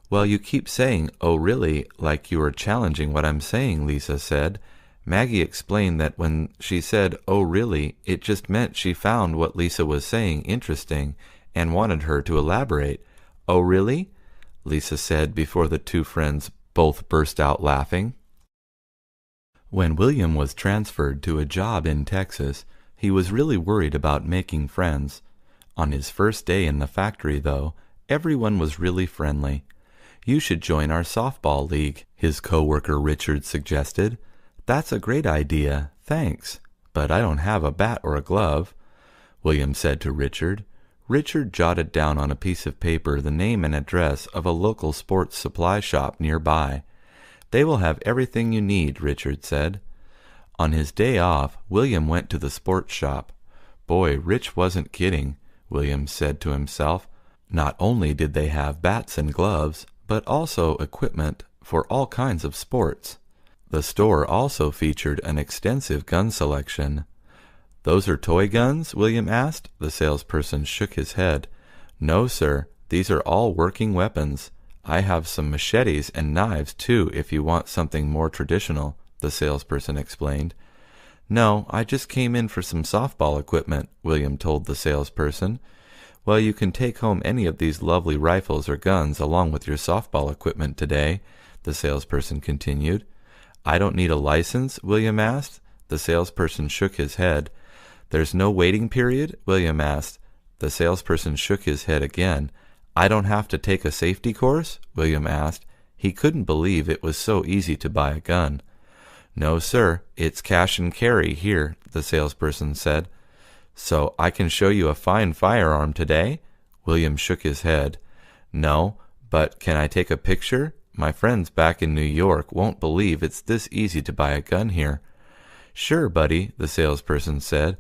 "Well, you keep saying, 'Oh, really,' like you are challenging what I'm saying," Lisa said. Maggie explained that when she said, "Oh, really," it just meant she found what Lisa was saying interesting and wanted her to elaborate. "Oh, really?" Lisa said before the two friends both burst out laughing. When William was transferred to a job in Texas, he was really worried about making friends. On his first day in the factory, though, everyone was really friendly. "You should join our softball league," his coworker Richard suggested. "That's a great idea, thanks, but I don't have a bat or a glove," William said to Richard. Richard jotted down on a piece of paper the name and address of a local sports supply shop nearby. "They will have everything you need," Richard said. On his day off, William went to the sports shop. Boy, Rich wasn't kidding, William said to himself. Not only did they have bats and gloves, but also equipment for all kinds of sports. The store also featured an extensive gun selection. "Those are toy guns?" William asked. The salesperson shook his head. "No, sir. These are all working weapons. I have some machetes and knives, too, if you want something more traditional," the salesperson explained. "No, I just came in for some softball equipment," William told the salesperson. "Well, you can take home any of these lovely rifles or guns along with your softball equipment today," the salesperson continued. "I don't need a license?" William asked. The salesperson shook his head. "There's no waiting period?" William asked. The salesperson shook his head again. "I don't have to take a safety course?" William asked. He couldn't believe it was so easy to buy a gun. "No, sir, it's cash and carry here," the salesperson said. "So I can show you a fine firearm today?" William shook his head. "No, but can I take a picture? My friends back in New York won't believe it's this easy to buy a gun here." "Sure, buddy," the salesperson said.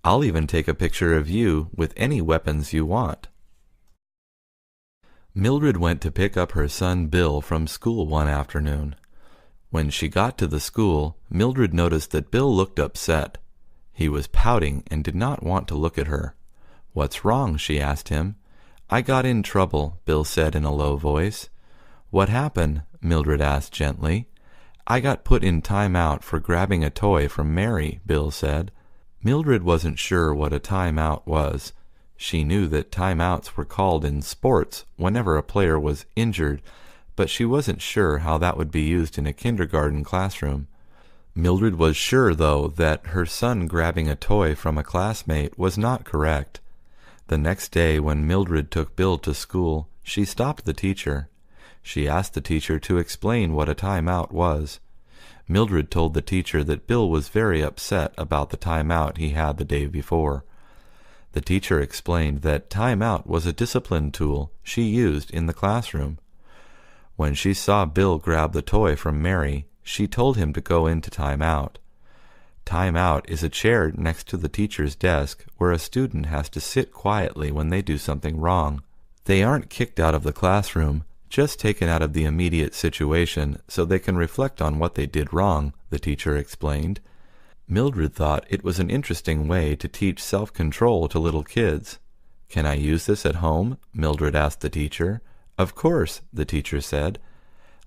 "I'll even take a picture of you with any weapons you want." Mildred went to pick up her son Bill from school one afternoon. When she got to the school, Mildred noticed that Bill looked upset. He was pouting and did not want to look at her. "What's wrong?" she asked him. "I got in trouble," Bill said in a low voice. "What happened?" Mildred asked gently. "I got put in time out for grabbing a toy from Mary," Bill said. Mildred wasn't sure what a time out was. She knew that timeouts were called in sports whenever a player was injured, but she wasn't sure how that would be used in a kindergarten classroom. Mildred was sure, though, that her son grabbing a toy from a classmate was not correct. The next day, when Mildred took Bill to school, she stopped the teacher. She asked the teacher to explain what a timeout was. Mildred told the teacher that Bill was very upset about the timeout he had the day before. The teacher explained that timeout was a discipline tool she used in the classroom. When she saw Bill grab the toy from Mary, she told him to go into timeout. Timeout is a chair next to the teacher's desk where a student has to sit quietly when they do something wrong. They aren't kicked out of the classroom, just taken out of the immediate situation so they can reflect on what they did wrong, the teacher explained. Mildred thought it was an interesting way to teach self-control to little kids. "Can I use this at home?" Mildred asked the teacher. "Of course," the teacher said.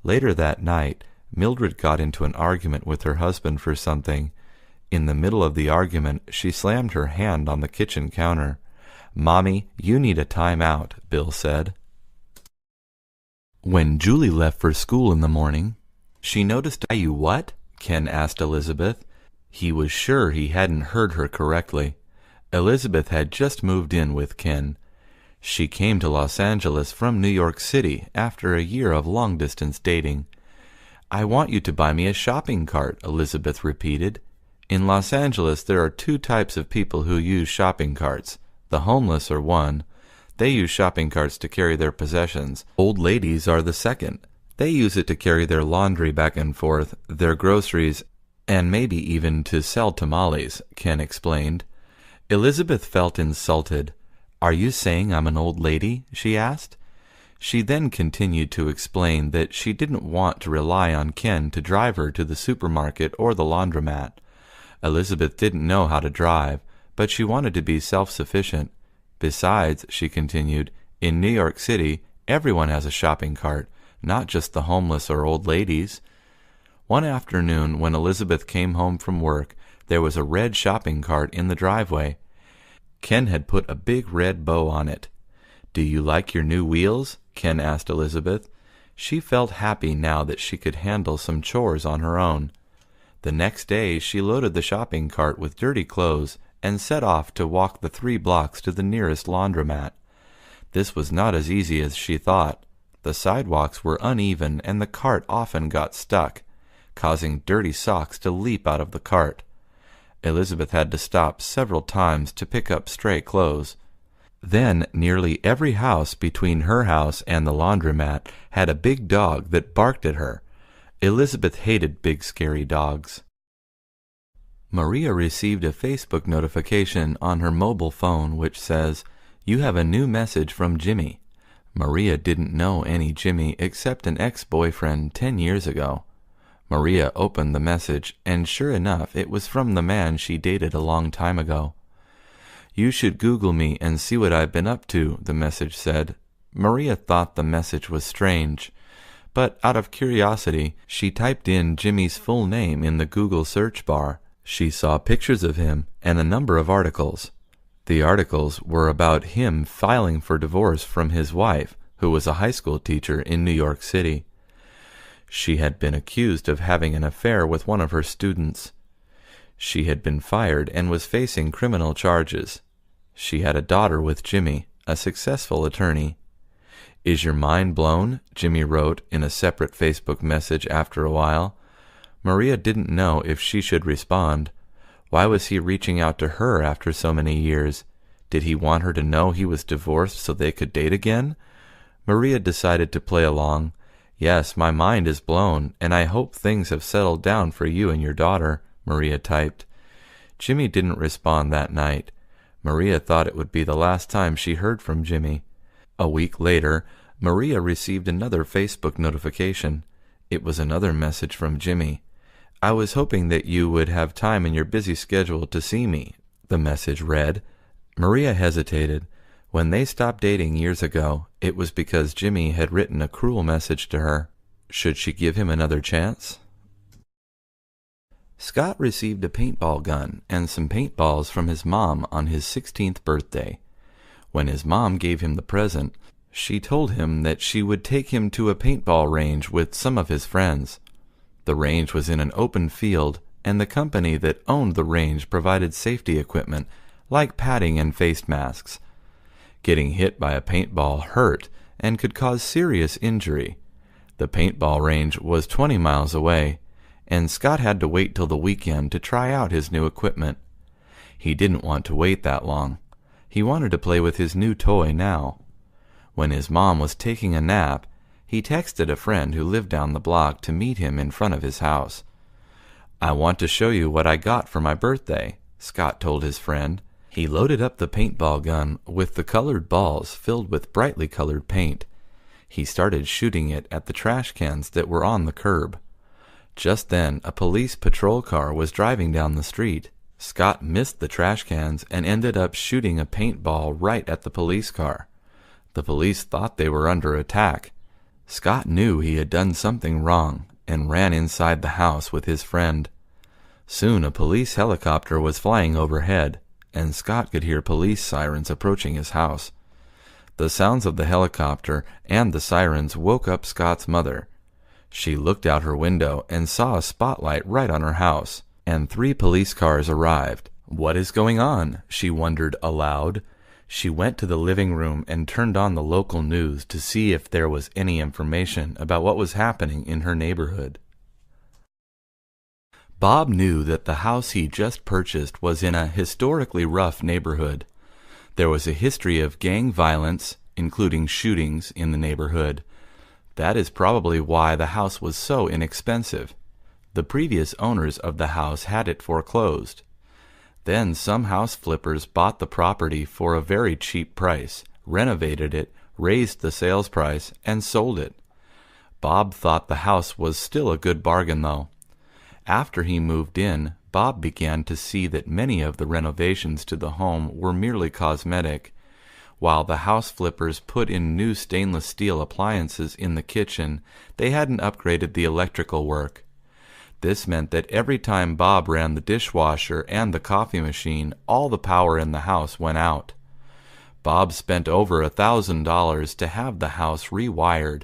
Later that night, Mildred got into an argument with her husband for something. In the middle of the argument, she slammed her hand on the kitchen counter. "Mommy, you need a time-out," Bill said. When Julie left for school in the morning, she noticed. "You what?" Ken asked Elizabeth. He was sure he hadn't heard her correctly. Elizabeth had just moved in with Ken. She came to Los Angeles from New York City after a year of long-distance dating. "I want you to buy me a shopping cart," Elizabeth repeated. "In Los Angeles there are two types of people who use shopping carts. The homeless are one. They use shopping carts to carry their possessions. Old ladies are the second. They use it to carry their laundry back and forth, their groceries, and maybe even to sell tamales," Ken explained. Elizabeth felt insulted. "Are you saying I'm an old lady?" she asked. She then continued to explain that she didn't want to rely on Ken to drive her to the supermarket or the laundromat. Elizabeth didn't know how to drive, but she wanted to be self-sufficient. Besides, she continued, in New York City, everyone has a shopping cart, not just the homeless or old ladies. One afternoon, when Elizabeth came home from work, there was a red shopping cart in the driveway. Ken had put a big red bow on it. "Do you like your new wheels?" Ken asked Elizabeth. She felt happy now that she could handle some chores on her own. The next day, she loaded the shopping cart with dirty clothes and set off to walk the 3 blocks to the nearest laundromat. This was not as easy as she thought. The sidewalks were uneven and the cart often got stuck, causing dirty socks to leap out of the cart. Elizabeth had to stop several times to pick up stray clothes. Then nearly every house between her house and the laundromat had a big dog that barked at her. Elizabeth hated big scary dogs. Maria received a Facebook notification on her mobile phone which says, "You have a new message from Jimmy. Maria didn't know any Jimmy except an ex-boyfriend 10 years ago. Maria opened the message, and sure enough, it was from the man she dated a long time ago. "You should Google me and see what I've been up to," the message said. Maria thought the message was strange, but out of curiosity, she typed in Jimmy's full name in the Google search bar. She saw pictures of him and a number of articles. The articles were about him filing for divorce from his wife, who was a high school teacher in New York City. She had been accused of having an affair with one of her students. She had been fired and was facing criminal charges. She had a daughter with Jimmy, a successful attorney. "Is your mind blown?" Jimmy wrote in a separate Facebook message after a while. Maria didn't know if she should respond. Why was he reaching out to her after so many years? Did he want her to know he was divorced so they could date again? Maria decided to play along. "Yes, my mind is blown, and I hope things have settled down for you and your daughter," Maria typed. Jimmy didn't respond that night. Maria thought it would be the last time she heard from Jimmy. A week later, Maria received another Facebook notification. It was another message from Jimmy. "I was hoping that you would have time in your busy schedule to see me," the message read. Maria hesitated. When they stopped dating years ago, it was because Jimmy had written a cruel message to her. Should she give him another chance? Scott received a paintball gun and some paintballs from his mom on his 16th birthday. When his mom gave him the present, she told him that she would take him to a paintball range with some of his friends. The range was in an open field, and the company that owned the range provided safety equipment, like padding and face masks. Getting hit by a paintball hurt and could cause serious injury. The paintball range was 20 miles away, and Scott had to wait till the weekend to try out his new equipment. He didn't want to wait that long. He wanted to play with his new toy now. When his mom was taking a nap, he texted a friend who lived down the block to meet him in front of his house. "I want to show you what I got for my birthday," Scott told his friend. He loaded up the paintball gun with the colored balls filled with brightly colored paint. He started shooting it at the trash cans that were on the curb. Just then, a police patrol car was driving down the street. Scott missed the trash cans and ended up shooting a paintball right at the police car. The police thought they were under attack. Scott knew he had done something wrong and ran inside the house with his friend. Soon a police helicopter was flying overhead, and Scott could hear police sirens approaching his house. The sounds of the helicopter and the sirens woke up Scott's mother. She looked out her window and saw a spotlight right on her house, and 3 police cars arrived. "What is going on?" she wondered aloud. She went to the living room and turned on the local news to see if there was any information about what was happening in her neighborhood. Bob knew that the house he just purchased was in a historically rough neighborhood. There was a history of gang violence, including shootings, in the neighborhood. That is probably why the house was so inexpensive. The previous owners of the house had it foreclosed. Then some house flippers bought the property for a very cheap price, renovated it, raised the sales price, and sold it. Bob thought the house was still a good bargain, though. After he moved in, Bob began to see that many of the renovations to the home were merely cosmetic. While the house flippers put in new stainless steel appliances in the kitchen, they hadn't upgraded the electrical work. This meant that every time Bob ran the dishwasher and the coffee machine, all the power in the house went out. Bob spent over $1,000 to have the house rewired.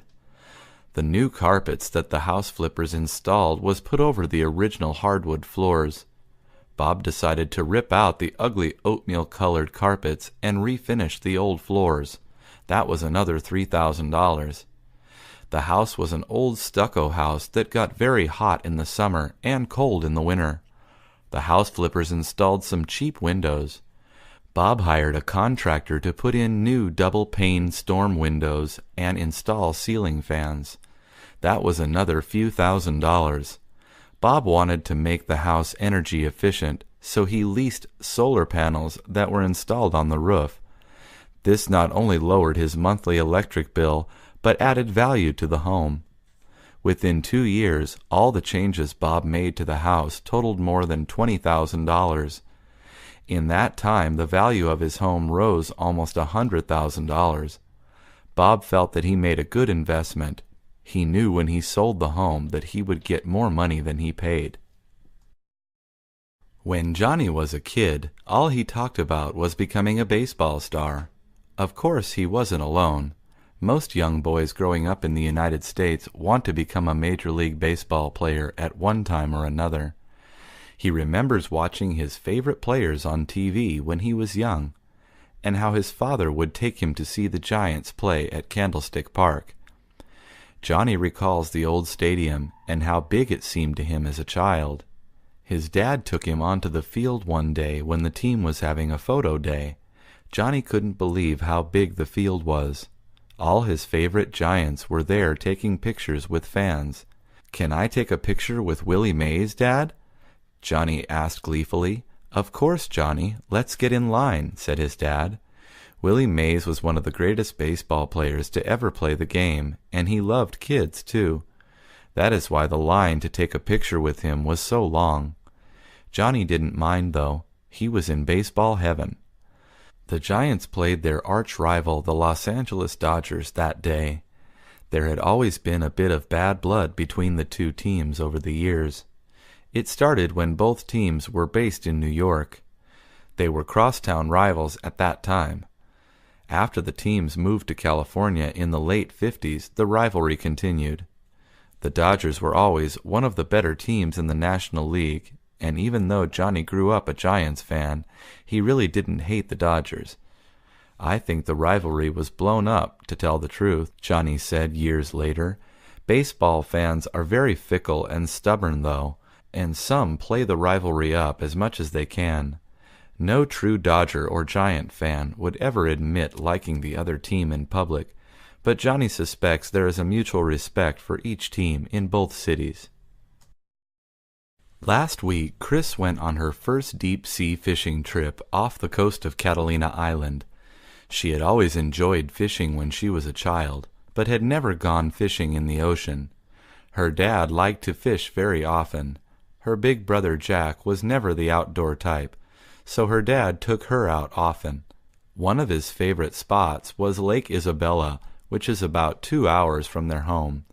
The new carpets that the house flippers installed was put over the original hardwood floors. Bob decided to rip out the ugly oatmeal-colored carpets and refinish the old floors. That was another $3,000. The house was an old stucco house that got very hot in the summer and cold in the winter. The house flippers installed some cheap windows. Bob hired a contractor to put in new double-pane storm windows and install ceiling fans. That was another few $1,000s. Bob wanted to make the house energy efficient, so he leased solar panels that were installed on the roof. This not only lowered his monthly electric bill, but added value to the home. Within 2 years, all the changes Bob made to the house totaled more than $20,000. In that time, the value of his home rose almost $100,000. Bob felt that he made a good investment. He knew when he sold the home that he would get more money than he paid. When Johnny was a kid, all he talked about was becoming a baseball star. Of course, he wasn't alone. Most young boys growing up in the United States want to become a Major League Baseball player at one time or another. He remembers watching his favorite players on TV when he was young, and how his father would take him to see the Giants play at Candlestick Park. Johnny recalls the old stadium and how big it seemed to him as a child. His dad took him onto the field one day when the team was having a photo day. Johnny couldn't believe how big the field was. All his favorite Giants were there taking pictures with fans. "Can I take a picture with Willie Mays, Dad?" Johnny asked gleefully. "Of course, Johnny. Let's get in line," said his dad. Willie Mays was one of the greatest baseball players to ever play the game, and he loved kids, too. That is why the line to take a picture with him was so long. Johnny didn't mind, though. He was in baseball heaven. The Giants played their arch-rival, the Los Angeles Dodgers, that day. There had always been a bit of bad blood between the two teams over the years. It started when both teams were based in New York. They were crosstown rivals at that time. After the teams moved to California in the late 50s, the rivalry continued. The Dodgers were always one of the better teams in the National League, and even though Johnny grew up a Giants fan, he really didn't hate the Dodgers. "I think the rivalry was blown up, to tell the truth," Johnny said years later. "Baseball fans are very fickle and stubborn, though, and some play the rivalry up as much as they can. No true Dodger or Giant fan would ever admit liking the other team in public, but Johnny suspects there is a mutual respect for each team in both cities." Last week, Chris went on her first deep-sea fishing trip off the coast of Catalina Island. She had always enjoyed fishing when she was a child, but had never gone fishing in the ocean. Her dad liked to fish very often. Her big brother Jack was never the outdoor type, so her dad took her out often. One of his favorite spots was Lake Isabella, which is about 2 hours from their home.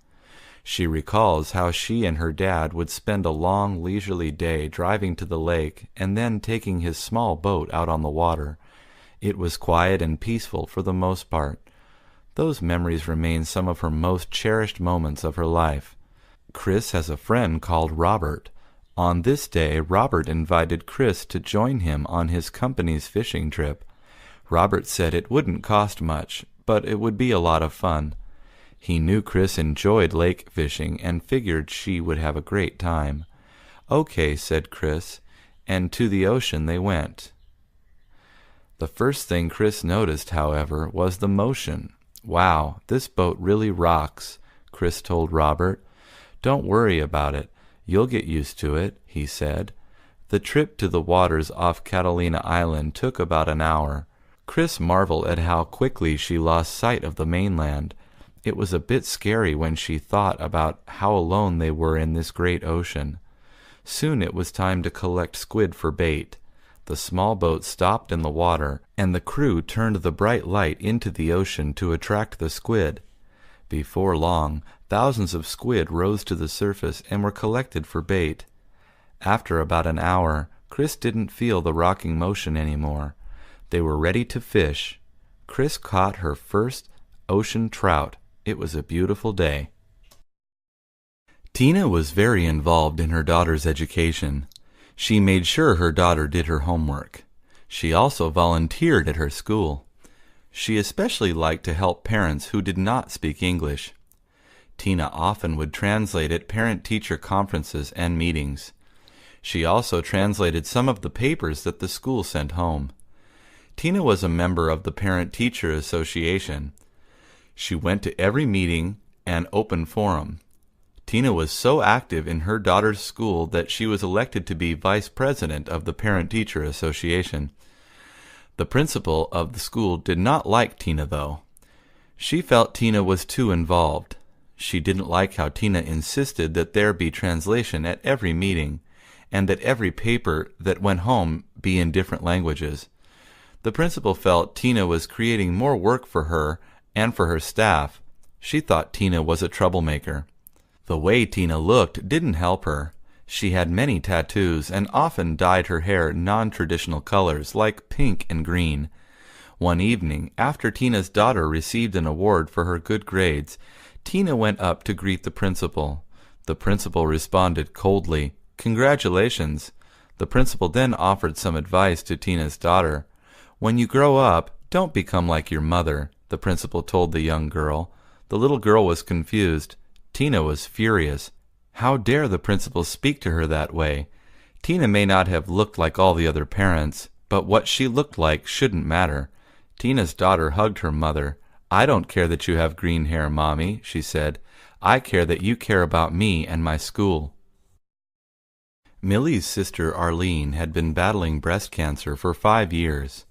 She recalls how she and her dad would spend a long, leisurely day driving to the lake and then taking his small boat out on the water. It was quiet and peaceful for the most part. Those memories remain some of her most cherished moments of her life. Chris has a friend called Robert. On this day, Robert invited Chris to join him on his company's fishing trip. Robert said it wouldn't cost much, but it would be a lot of fun. He knew Chris enjoyed lake fishing and figured she would have a great time. "Okay," said Chris, and to the ocean they went. The first thing Chris noticed, however, was the motion. "Wow, this boat really rocks," Chris told Robert. "Don't worry about it. You'll get used to it," he said. The trip to the waters off Catalina Island took about an hour. Chris marveled at how quickly she lost sight of the mainland. It was a bit scary when she thought about how alone they were in this great ocean. Soon it was time to collect squid for bait. The small boat stopped in the water, and the crew turned the bright light into the ocean to attract the squid. Before long, thousands of squid rose to the surface and were collected for bait. After about an hour, Chris didn't feel the rocking motion anymore. They were ready to fish. Chris caught her first ocean trout. It was a beautiful day. Tina was very involved in her daughter's education. She made sure her daughter did her homework. She also volunteered at her school. She especially liked to help parents who did not speak English. Tina often would translate at parent-teacher conferences and meetings. She also translated some of the papers that the school sent home. Tina was a member of the Parent-Teacher Association. She went to every meeting and open forum. Tina was so active in her daughter's school that she was elected to be vice president of the Parent-Teacher Association. The principal of the school did not like Tina, though. She felt Tina was too involved. She didn't like how Tina insisted that there be translation at every meeting, and that every paper that went home be in different languages. The principal felt Tina was creating more work for her and for her staff. She thought Tina was a troublemaker. The way Tina looked didn't help her. She had many tattoos and often dyed her hair non-traditional colors like pink and green. One evening, after Tina's daughter received an award for her good grades, Tina went up to greet the principal. The principal responded coldly, "Congratulations." The principal then offered some advice to Tina's daughter. "When you grow up, don't become like your mother," the principal told the young girl. The little girl was confused. Tina was furious. How dare the principal speak to her that way? Tina may not have looked like all the other parents, but what she looked like shouldn't matter. Tina's daughter hugged her mother. "I don't care that you have green hair, Mommy," she said. "I care that you care about me and my school." Millie's sister Arlene had been battling breast cancer for 5 years.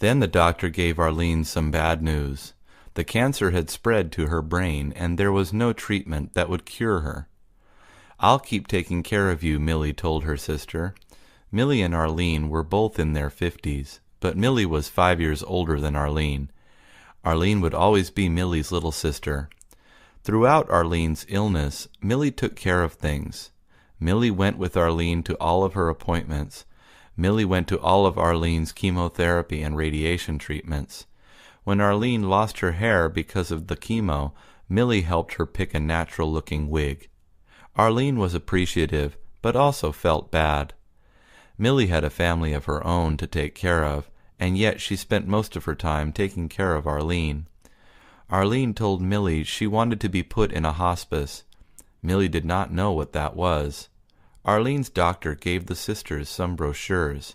Then the doctor gave Arlene some bad news. The cancer had spread to her brain, and there was no treatment that would cure her. "I'll keep taking care of you," Millie told her sister. Millie and Arlene were both in their 50s, but Millie was 5 years older than Arlene. Arlene would always be Millie's little sister. Throughout Arlene's illness, Millie took care of things. Millie went with Arlene to all of her appointments. Millie went to all of Arlene's chemotherapy and radiation treatments. When Arlene lost her hair because of the chemo, Millie helped her pick a natural-looking wig. Arlene was appreciative, but also felt bad. Millie had a family of her own to take care of, and yet she spent most of her time taking care of Arlene. Arlene told Millie she wanted to be put in a hospice. Millie did not know what that was. Arlene's doctor gave the sisters some brochures.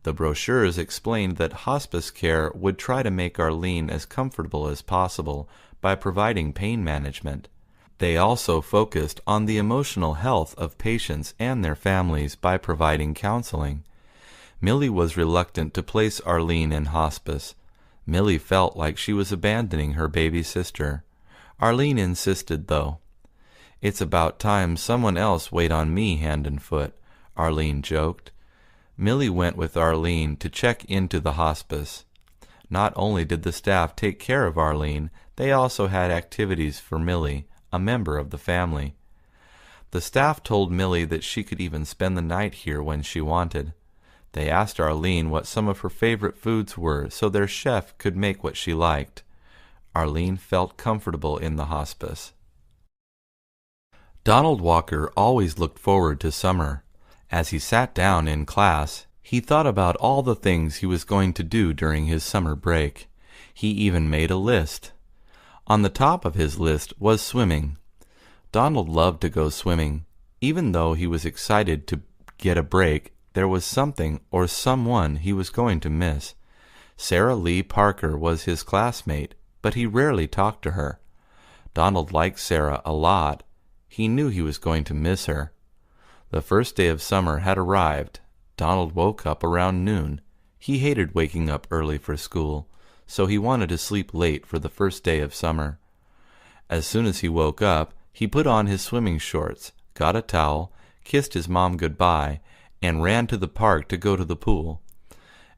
The brochures explained that hospice care would try to make Arlene as comfortable as possible by providing pain management. They also focused on the emotional health of patients and their families by providing counseling. Millie was reluctant to place Arlene in hospice. Millie felt like she was abandoning her baby sister. Arlene insisted, though. "It's about time someone else weighed on me hand and foot," Arlene joked. Millie went with Arlene to check into the hospice. Not only did the staff take care of Arlene, they also had activities for Millie, a member of the family. The staff told Millie that she could even spend the night here when she wanted. They asked Arlene what some of her favorite foods were so their chef could make what she liked. Arlene felt comfortable in the hospice. Donald Walker always looked forward to summer. As he sat down in class, he thought about all the things he was going to do during his summer break. He even made a list. On the top of his list was swimming. Donald loved to go swimming. Even though he was excited to get a break, there was something or someone he was going to miss. Sarah Lee Parker was his classmate, but he rarely talked to her. Donald liked Sarah a lot. He knew he was going to miss her. The first day of summer had arrived. Donald woke up around noon. He hated waking up early for school, so he wanted to sleep late for the first day of summer. As soon as he woke up, he put on his swimming shorts, got a towel, kissed his mom goodbye, and ran to the park to go to the pool.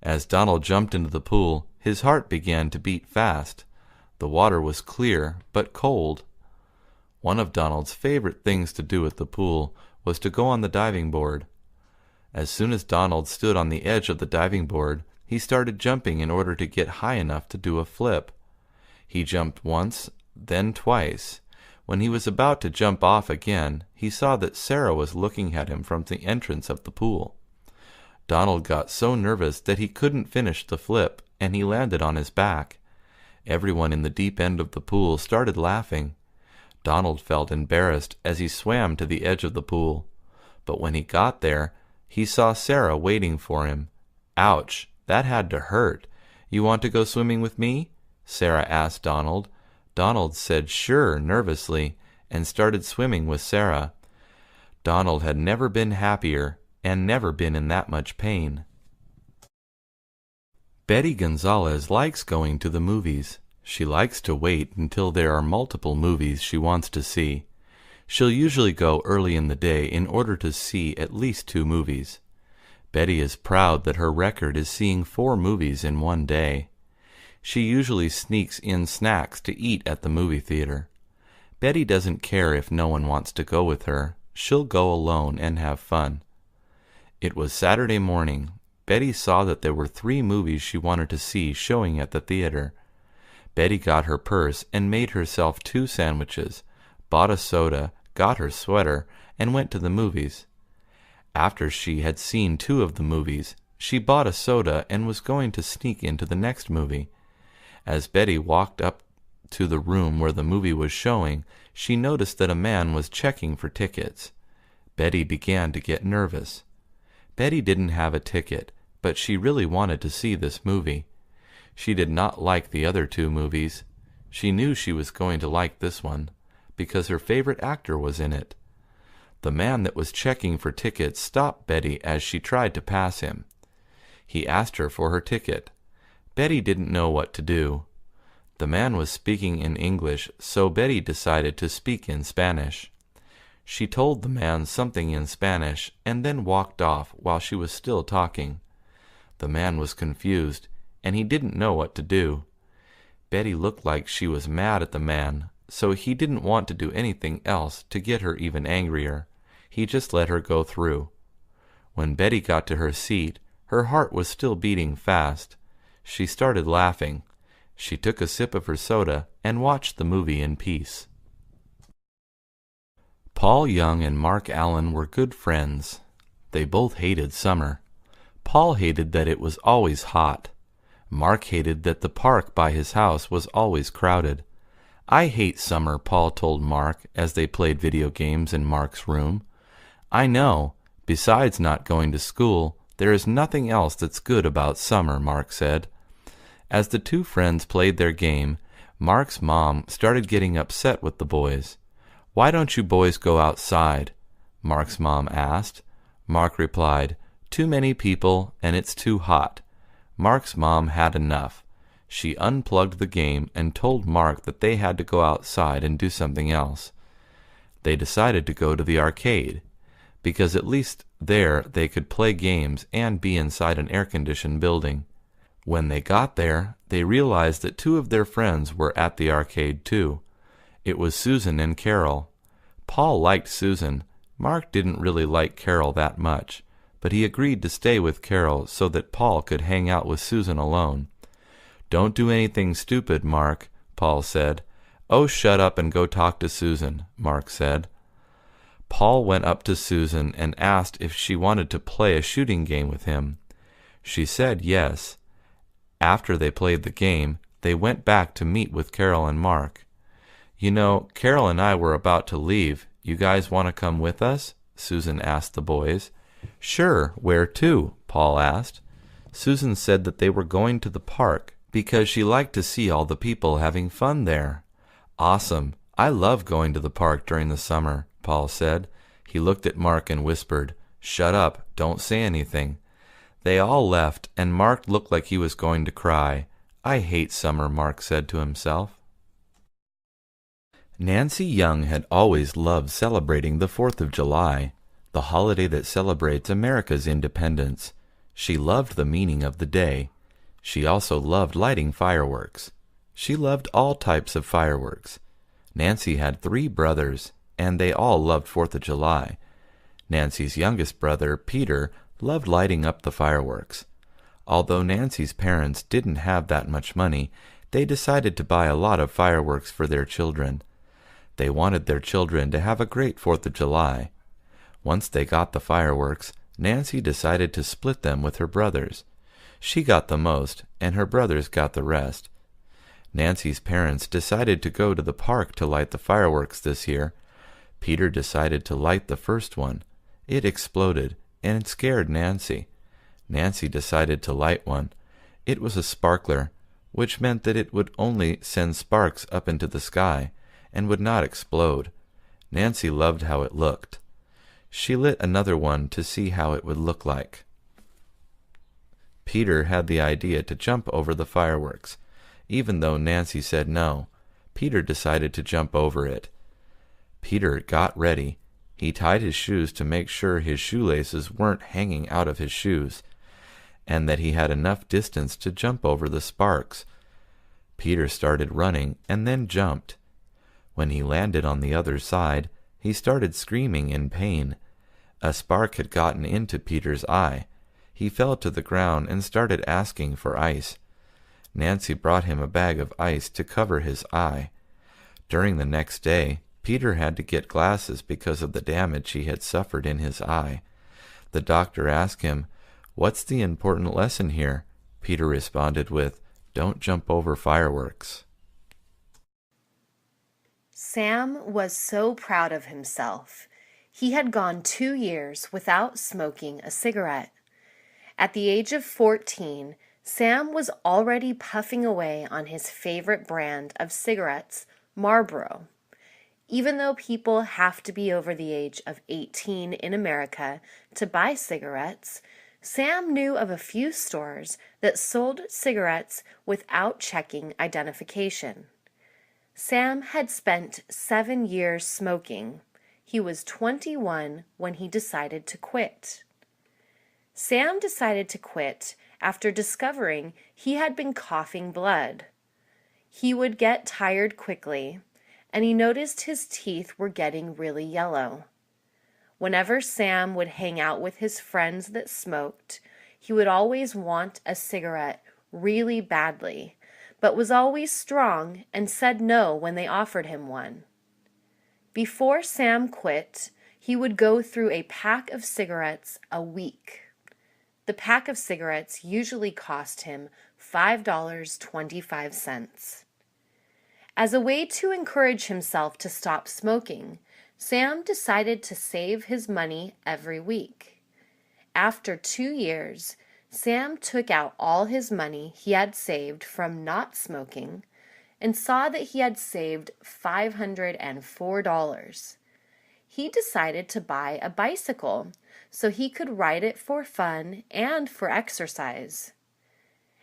As Donald jumped into the pool, his heart began to beat fast. The water was clear, but cold. One of Donald's favorite things to do at the pool was to go on the diving board. As soon as Donald stood on the edge of the diving board, he started jumping in order to get high enough to do a flip. He jumped once, then twice. When he was about to jump off again, he saw that Sarah was looking at him from the entrance of the pool. Donald got so nervous that he couldn't finish the flip, and he landed on his back. Everyone in the deep end of the pool started laughing. Donald felt embarrassed as he swam to the edge of the pool. But when he got there, he saw Sarah waiting for him. Ouch, that had to hurt. "You want to go swimming with me?" Sarah asked Donald. Donald said sure nervously and started swimming with Sarah. Donald had never been happier and never been in that much pain. Betty Gonzalez likes going to the movies. She likes to wait until there are multiple movies she wants to see. She'll usually go early in the day in order to see at least 2 movies. Betty is proud that her record is seeing 4 movies in one day. She usually sneaks in snacks to eat at the movie theater. Betty doesn't care if no one wants to go with her. She'll go alone and have fun. It was Saturday morning. Betty saw that there were 3 movies she wanted to see showing at the theater. Betty got her purse and made herself 2 sandwiches, bought a soda, got her sweater, and went to the movies. After she had seen 2 of the movies, she bought a soda and was going to sneak into the next movie. As Betty walked up to the room where the movie was showing, she noticed that a man was checking for tickets. Betty began to get nervous. Betty didn't have a ticket, but she really wanted to see this movie. She did not like the other 2 movies. She knew she was going to like this one, because her favorite actor was in it. The man that was checking for tickets stopped Betty as she tried to pass him. He asked her for her ticket. Betty didn't know what to do. The man was speaking in English, so Betty decided to speak in Spanish. She told the man something in Spanish and then walked off while she was still talking. The man was confused, and he didn't know what to do. Betty looked like she was mad at the man, so he didn't want to do anything else to get her even angrier. He just let her go through. When Betty got to her seat, her heart was still beating fast. She started laughing. She took a sip of her soda and watched the movie in peace. Paul Young and Mark Allen were good friends. They both hated summer. Paul hated that it was always hot. Mark hated that the park by his house was always crowded. "I hate summer," Paul told Mark as they played video games in Mark's room. "I know. Besides not going to school, there is nothing else that's good about summer," Mark said. As the 2 friends played their game, Mark's mom started getting upset with the boys. "Why don't you boys go outside?" Mark's mom asked. Mark replied, "Too many people, and it's too hot." Mark's mom had enough. She unplugged the game and told Mark that they had to go outside and do something else. They decided to go to the arcade, because at least there they could play games and be inside an air-conditioned building. When they got there, they realized that 2 of their friends were at the arcade too. It was Susan and Carol. Paul liked Susan. Mark didn't really like Carol that much, but he agreed to stay with Carol so that Paul could hang out with Susan alone. "Don't do anything stupid, Mark," Paul said. "Oh, shut up and go talk to Susan," Mark said. Paul went up to Susan and asked if she wanted to play a shooting game with him. She said yes. After they played the game, they went back to meet with Carol and Mark. "You know, Carol and I were about to leave. You guys want to come with us?" Susan asked the boys. "Sure, where to?" Paul asked. Susan said that they were going to the park because she liked to see all the people having fun there. "Awesome. I love going to the park during the summer," Paul said. He looked at Mark and whispered, "Shut up, don't say anything." They all left, and Mark looked like he was going to cry. "I hate summer," Mark said to himself. Nancy Young had always loved celebrating the 4th of July, the holiday that celebrates America's independence. She loved the meaning of the day. She also loved lighting fireworks. She loved all types of fireworks. Nancy had 3 brothers, and they all loved 4th of July. Nancy's youngest brother, Peter, loved lighting up the fireworks. Although Nancy's parents didn't have that much money, they decided to buy a lot of fireworks for their children. They wanted their children to have a great 4th of July. Once they got the fireworks, Nancy decided to split them with her brothers. She got the most, and her brothers got the rest. Nancy's parents decided to go to the park to light the fireworks this year. Peter decided to light the first one. It exploded, and it scared Nancy. Nancy decided to light one. It was a sparkler, which meant that it would only send sparks up into the sky, and would not explode. Nancy loved how it looked. She lit another one to see how it would look like. Peter had the idea to jump over the fireworks. Even though Nancy said no, Peter decided to jump over it. Peter got ready. He tied his shoes to make sure his shoelaces weren't hanging out of his shoes, and that he had enough distance to jump over the sparks. Peter started running and then jumped. When he landed on the other side, he started screaming in pain. A spark had gotten into Peter's eye. He fell to the ground and started asking for ice. Nancy brought him a bag of ice to cover his eye. During the next day, Peter had to get glasses because of the damage he had suffered in his eye. The doctor asked him, "What's the important lesson here?" Peter responded with, "Don't jump over fireworks."
Sam was so proud of himself. He had gone 2 years without smoking a cigarette. At the age of 14, Sam was already puffing away on his favorite brand of cigarettes, Marlboro. Even though people have to be over the age of 18 in America to buy cigarettes, Sam knew of a few stores that sold cigarettes without checking identification. Sam had spent 7 years smoking. He was 21 when he decided to quit. Sam decided to quit after discovering he had been coughing blood. He would get tired quickly, and he noticed his teeth were getting really yellow. Whenever Sam would hang out with his friends that smoked, he would always want a cigarette really badly, but was always strong and said no when they offered him one. Before Sam quit, he would go through a pack of cigarettes a week. The pack of cigarettes usually cost him $5.25. As a way to encourage himself to stop smoking, Sam decided to save his money every week. After 2 years, Sam took out all his money he had saved from not smoking and saw that he had saved $504. He decided to buy a bicycle so he could ride it for fun and for exercise.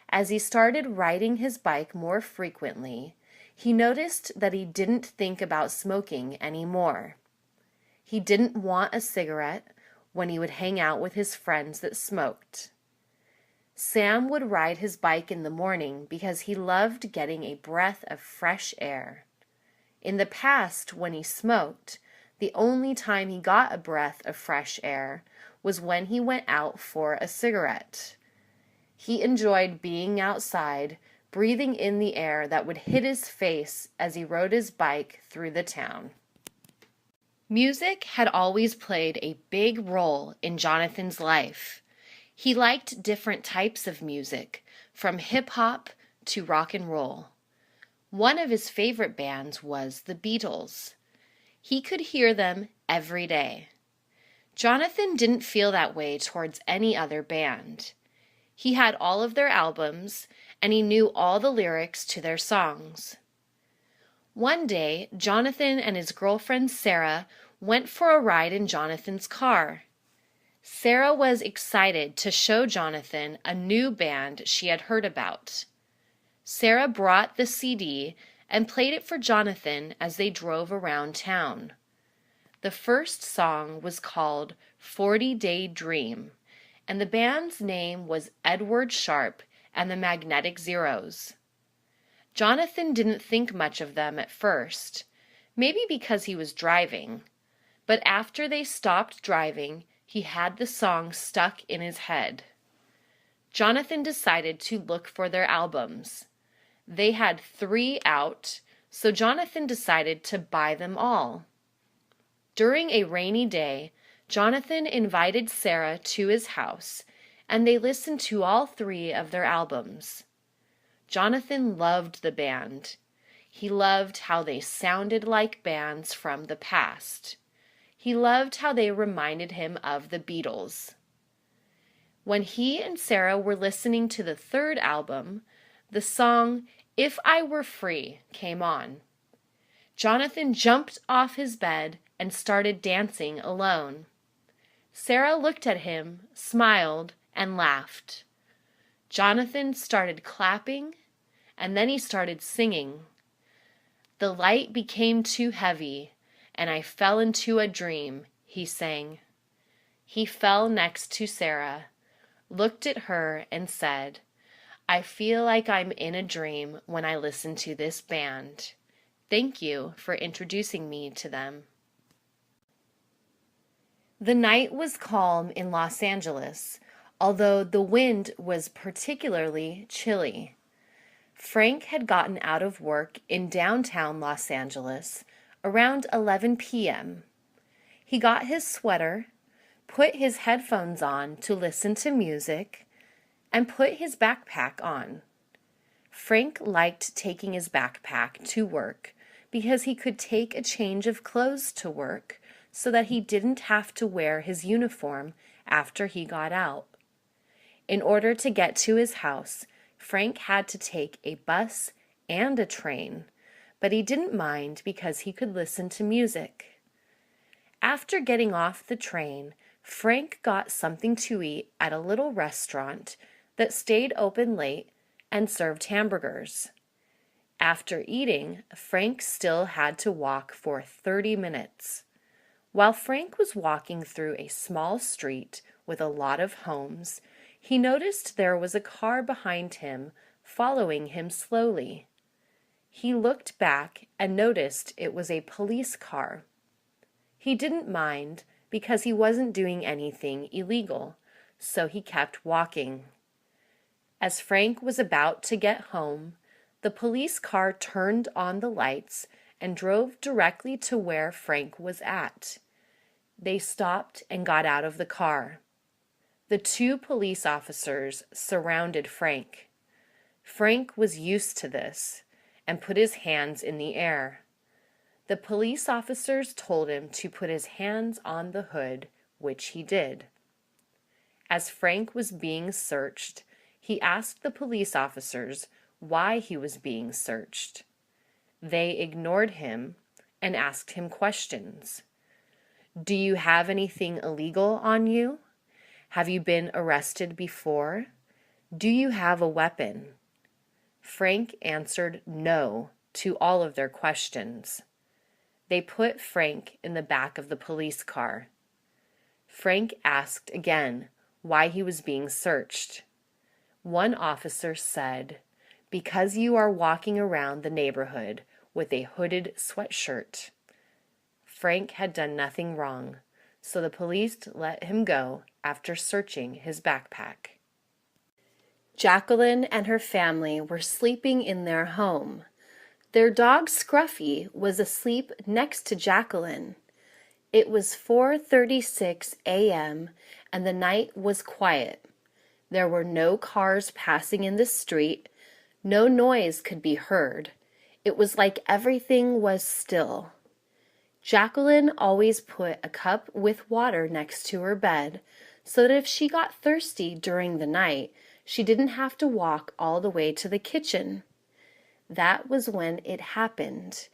As he started riding his bike more frequently, he noticed that he didn't think about smoking anymore. He didn't want a cigarette when he would hang out with his friends that smoked. Sam would ride his bike in the morning because he loved getting a breath of fresh air. In the past, when he smoked, the only time he got a breath of fresh air was when he went out for a cigarette. He enjoyed being outside, breathing in the air that would hit his face as he rode his bike through the town. Music had always played a big role in Jonathan's life. He liked different types of music, from hip-hop to rock and roll. One of his favorite bands was the Beatles. He could hear them every day. Jonathan didn't feel that way towards any other band. He had all of their albums, and he knew all the lyrics to their songs. One day, Jonathan and his girlfriend Sarah went for a ride in Jonathan's car. Sarah was excited to show Jonathan a new band she had heard about. Sarah brought the CD and played it for Jonathan as they drove around town. The first song was called 40-Day Dream, and the band's name was Edward Sharpe and the Magnetic Zeros. Jonathan didn't think much of them at first, maybe because he was driving, but after they stopped driving, he had the song stuck in his head. Jonathan decided to look for their albums. They had 3 out, so Jonathan decided to buy them all. During a rainy day, Jonathan invited Sarah to his house, and they listened to all 3 of their albums. Jonathan loved the band. He loved how they sounded like bands from the past. He loved how they reminded him of the Beatles. When he and Sarah were listening to the 3rd album, the song If I Were Free came on. Jonathan jumped off his bed and started dancing alone. Sarah looked at him, smiled, and laughed. Jonathan started clapping, and then he started singing. The light became too heavy, and I fell into a dream, he sang. He fell next to Sarah, looked at her, and said, I feel like I'm in a dream when I listen to this band. Thank you for introducing me to them. The night was calm in Los Angeles, although the wind was particularly chilly. Frank had gotten out of work in downtown Los Angeles around 11 p.m. He got his sweater, put his headphones on to listen to music, and put his backpack on. Frank liked taking his backpack to work because he could take a change of clothes to work so that he didn't have to wear his uniform after he got out. In order to get to his house, Frank had to take a bus and a train, but he didn't mind because he could listen to music. After getting off the train, Frank got something to eat at a little restaurant that stayed open late and served hamburgers. After eating, Frank still had to walk for 30 minutes. While Frank was walking through a small street with a lot of homes, he noticed there was a car behind him following him slowly. He looked back and noticed it was a police car. He didn't mind because he wasn't doing anything illegal, so he kept walking. As Frank was about to get home, the police car turned on the lights and drove directly to where Frank was at. They stopped and got out of the car. The two police officers surrounded Frank. Frank was used to this and put his hands in the air. The police officers told him to put his hands on the hood, which he did. As Frank was being searched, he asked the police officers why he was being searched. They ignored him and asked him questions. Do you have anything illegal on you? Have you been arrested before? Do you have a weapon? Frank answered no to all of their questions. They put Frank in the back of the police car. Frank asked again why he was being searched. One officer said, "Because you are walking around the neighborhood with a hooded sweatshirt." Frank had done nothing wrong, so the police let him go after searching his backpack. Jacqueline and her family were sleeping in their home. Their dog Scruffy was asleep next to Jacqueline. It was 4:36 a.m. and the night was quiet. There were no cars passing in the street. No noise could be heard. It was like everything was still. Jacqueline always put a cup with water next to her bed so that if she got thirsty during the night, she didn't have to walk all the way to the kitchen. That was when it happened.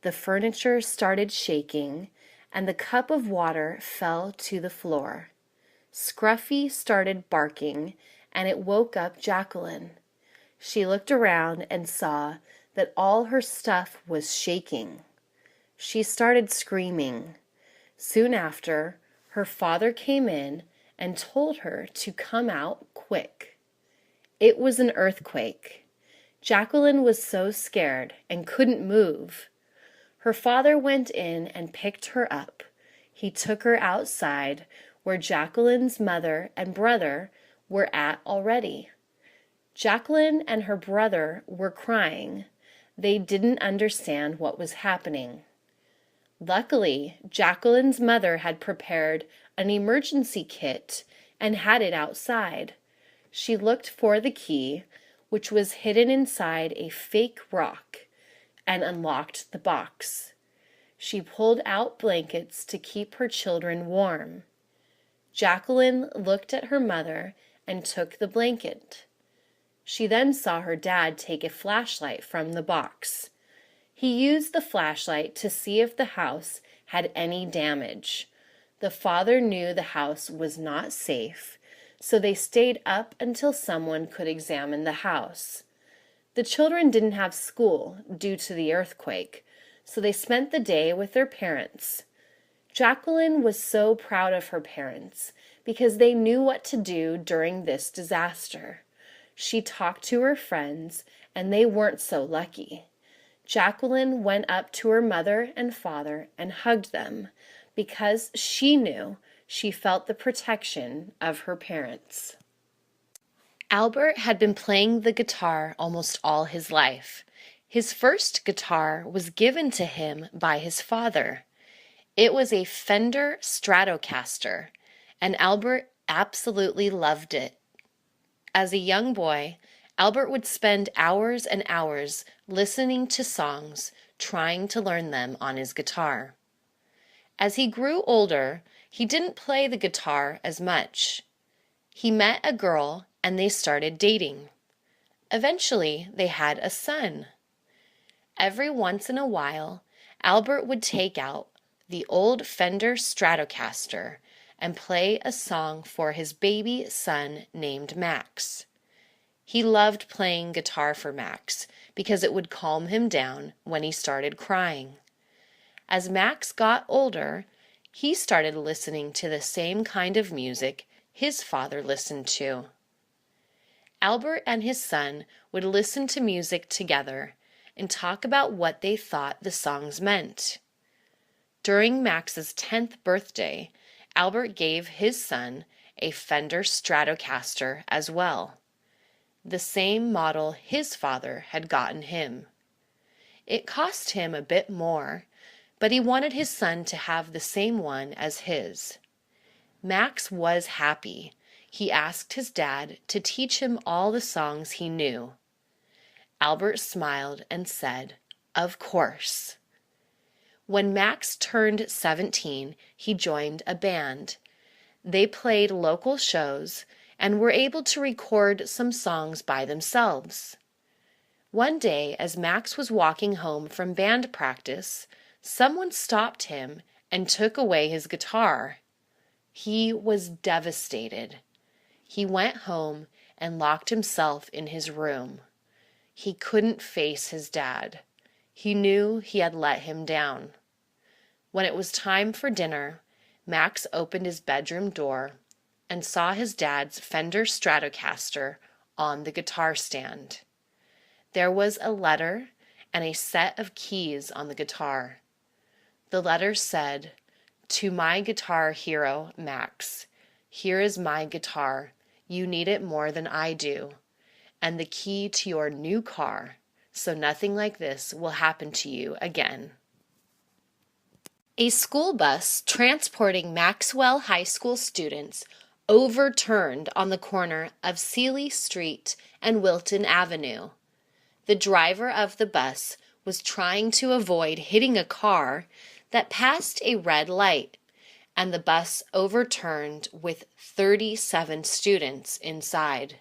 The furniture started shaking, and the cup of water fell to the floor. Scruffy started barking, and it woke up Jacqueline. She looked around and saw that all her stuff was shaking. She started screaming. Soon after, her father came in and told her to come out quick. It was an earthquake. Jacqueline was so scared and couldn't move. Her father went in and picked her up. He took her outside where Jacqueline's mother and brother were at already. Jacqueline and her brother were crying. They didn't understand what was happening. Luckily, Jacqueline's mother had prepared an emergency kit and had it outside. She looked for the key, which was hidden inside a fake rock, and unlocked the box. She pulled out blankets to keep her children warm. Jacqueline looked at her mother and took the blanket. She then saw her dad take a flashlight from the box. He used the flashlight to see if the house had any damage. The father knew the house was not safe, so they stayed up until someone could examine the house. The children didn't have school due to the earthquake, so they spent the day with their parents. Jacqueline was so proud of her parents because they knew what to do during this disaster. She talked to her friends, and they weren't so lucky. Jacqueline went up to her mother and father and hugged them because she knew she felt the protection of her parents. Albert had been playing the guitar almost all his life. His first guitar was given to him by his father. It was a Fender Stratocaster, and Albert absolutely loved it. As a young boy, Albert would spend hours and hours listening to songs, trying to learn them on his guitar. As he grew older, he didn't play the guitar as much. He met a girl and they started dating. Eventually, they had a son. Every once in a while, Albert would take out the old Fender Stratocaster and play a song for his baby son named Max. He loved playing guitar for Max because it would calm him down when he started crying. As Max got older, he started listening to the same kind of music his father listened to. Albert and his son would listen to music together and talk about what they thought the songs meant. During Max's 10th birthday, Albert gave his son a Fender Stratocaster as well, the same model his father had gotten him. It cost him a bit more, but he wanted his son to have the same one as his. Max was happy. He asked his dad to teach him all the songs he knew. Albert smiled and said, "Of course." When Max turned 17, he joined a band. They played local shows and were able to record some songs by themselves. One day, as Max was walking home from band practice, someone stopped him and took away his guitar. He was devastated. He went home and locked himself in his room. He couldn't face his dad. He knew he had let him down. When it was time for dinner, Max opened his bedroom door and saw his dad's Fender Stratocaster on the guitar stand. There was a letter and a set of keys on the guitar. The letter said, "To my guitar hero, Max, here is my guitar. You need it more than I do. And the key to your new car, so nothing like this will happen to you again." A school bus transporting Maxwell High School students overturned on the corner of Seeley Street and Wilton Avenue. The driver of the bus was trying to avoid hitting a car that passed a red light, and the bus overturned with 37 students inside.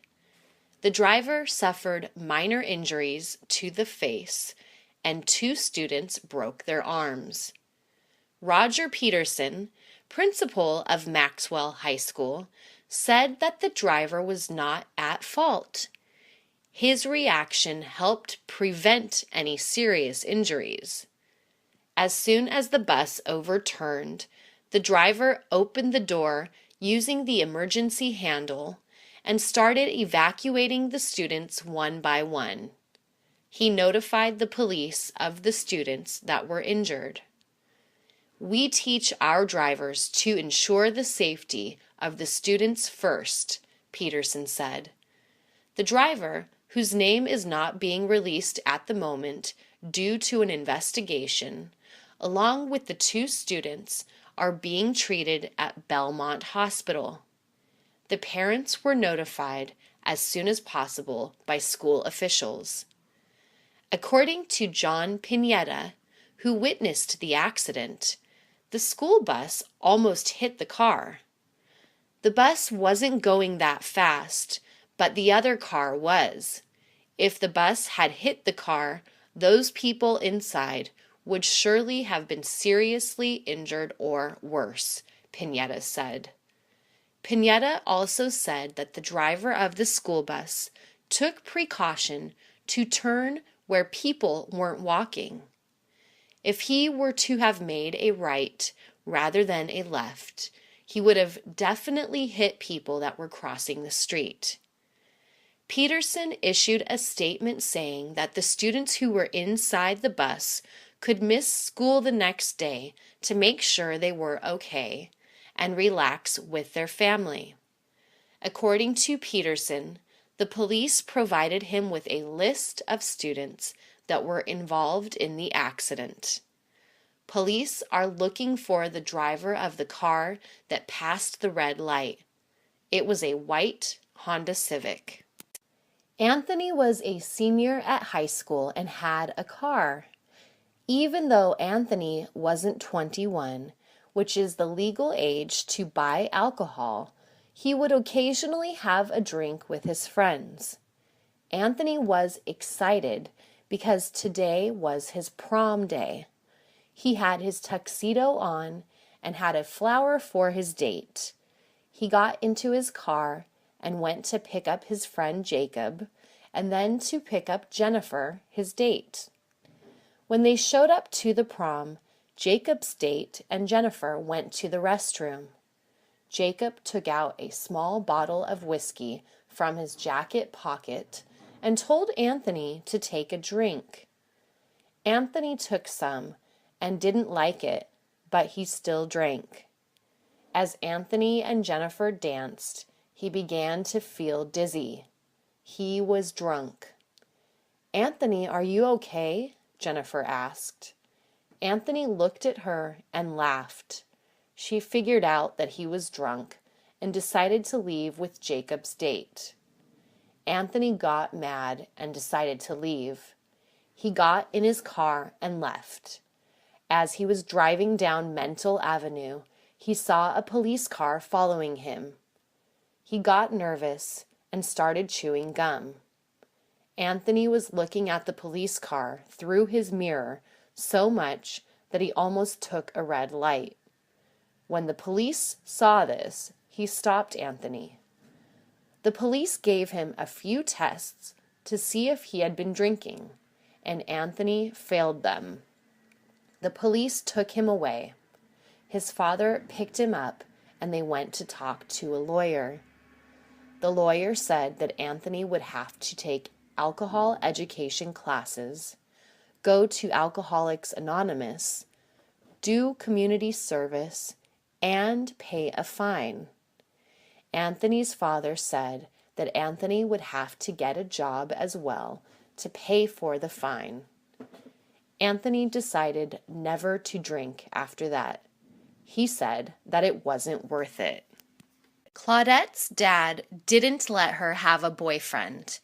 The driver suffered minor injuries to the face, and 2 students broke their arms. Roger Peterson, principal of Maxwell High School, said that the driver was not at fault. His reaction helped prevent any serious injuries. As soon as the bus overturned, the driver opened the door using the emergency handle and started evacuating the students one by one. He notified the police of the students that were injured. "We teach our drivers to ensure the safety of the students first," Peterson said. The driver, whose name is not being released at the moment due to an investigation, along with the 2 students, are being treated at Belmont Hospital. The parents were notified as soon as possible by school officials. According to John Pineda, who witnessed the accident, the school bus almost hit the car. The bus wasn't going that fast, but the other car was. If the bus had hit the car, those people inside would surely have been seriously injured or worse, Pineda said. Pineda also said that the driver of the school bus took precaution to turn where people weren't walking. If he were to have made a right rather than a left, he would have definitely hit people that were crossing the street. Peterson issued a statement saying that the students who were inside the bus could miss school the next day to make sure they were okay and relax with their family. According to Peterson, the police provided him with a list of students that were involved in the accident. Police are looking for the driver of the car that passed the red light. It was a white Honda Civic. Anthony was a senior at high school and had a car. Even though Anthony wasn't 21, which is the legal age to buy alcohol, he would occasionally have a drink with his friends. Anthony was excited because today was his prom day. He had his tuxedo on and had a flower for his date. He got into his car and went to pick up his friend Jacob and then to pick up Jennifer, his date. When they showed up to the prom, Jacob's date and Jennifer went to the restroom. Jacob took out a small bottle of whiskey from his jacket pocket and told Anthony to take a drink. Anthony took some and didn't like it, but he still drank. As Anthony and Jennifer danced, he began to feel dizzy. He was drunk. "Anthony, are you okay?" Jennifer asked. Anthony looked at her and laughed. She figured out that he was drunk and decided to leave with Jacob's date. Anthony got mad and decided to leave. He got in his car and left. As he was driving down Mental Avenue, he saw a police car following him. He got nervous and started chewing gum. Anthony was looking at the police car through his mirror so much that he almost took a red light. When the police saw this, he stopped Anthony. The police gave him a few tests to see if he had been drinking, and Anthony failed them. The police took him away. His father picked him up, and they went to talk to a lawyer. The lawyer said that Anthony would have to take alcohol education classes, go to Alcoholics Anonymous, do community service, and pay a fine. Anthony's father said that Anthony would have to get a job as well to pay for the fine. Anthony decided never to drink after that. He said that it wasn't worth it. Claudette's dad didn't let her have a boyfriend.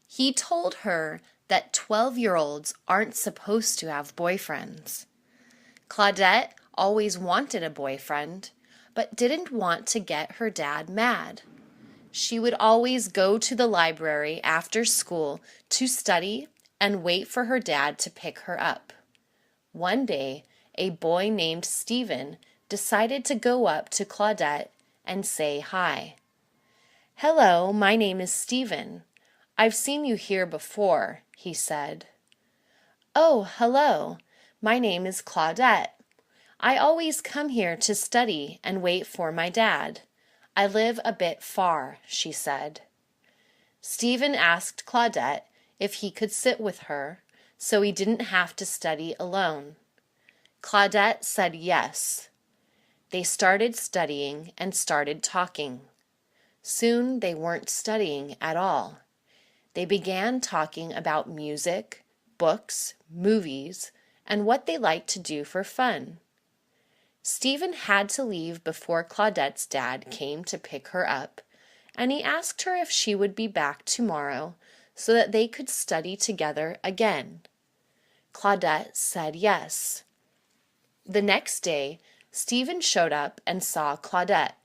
He told her that 12-year-olds aren't supposed to have boyfriends. Claudette always wanted a boyfriend, but didn't want to get her dad mad. She would always go to the library after school to study and wait for her dad to pick her up. One day, a boy named Stephen decided to go up to Claudette and say hi. "Hello, my name is Stephen. I've seen you here before," he said. "Oh, hello. My name is Claudette. I always come here to study and wait for my dad. I live a bit far," she said. Stephen asked Claudette if he could sit with her so he didn't have to study alone. Claudette said yes. They started studying and started talking. Soon they weren't studying at all. They began talking about music, books, movies, and what they liked to do for fun. Stephen had to leave before Claudette's dad came to pick her up, and he asked her if she would be back tomorrow so that they could study together again. Claudette said yes. The next day, Stephen showed up and saw Claudette.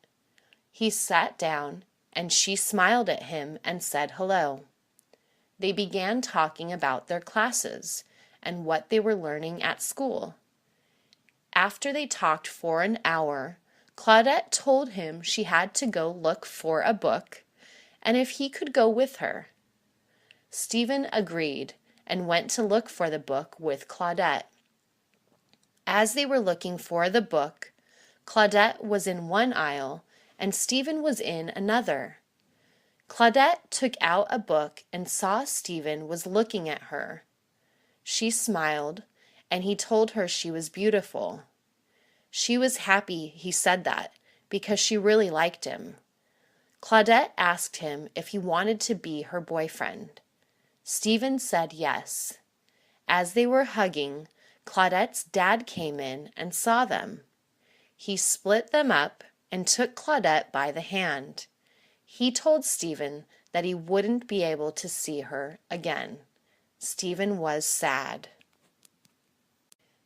He sat down, and she smiled at him and said hello. They began talking about their classes and what they were learning at school. After they talked for an hour, Claudette told him she had to go look for a book, and if he could go with her. Stephen agreed and went to look for the book with Claudette. As they were looking for the book, Claudette was in one aisle and Stephen was in another. Claudette took out a book and saw Stephen was looking at her. She smiled, and he told her she was beautiful. She was happy he said that because she really liked him. Claudette asked him if he wanted to be her boyfriend. Stephen said yes. As they were hugging, Claudette's dad came in and saw them. He split them up and took Claudette by the hand. He told Stephen that he wouldn't be able to see her again. Stephen was sad.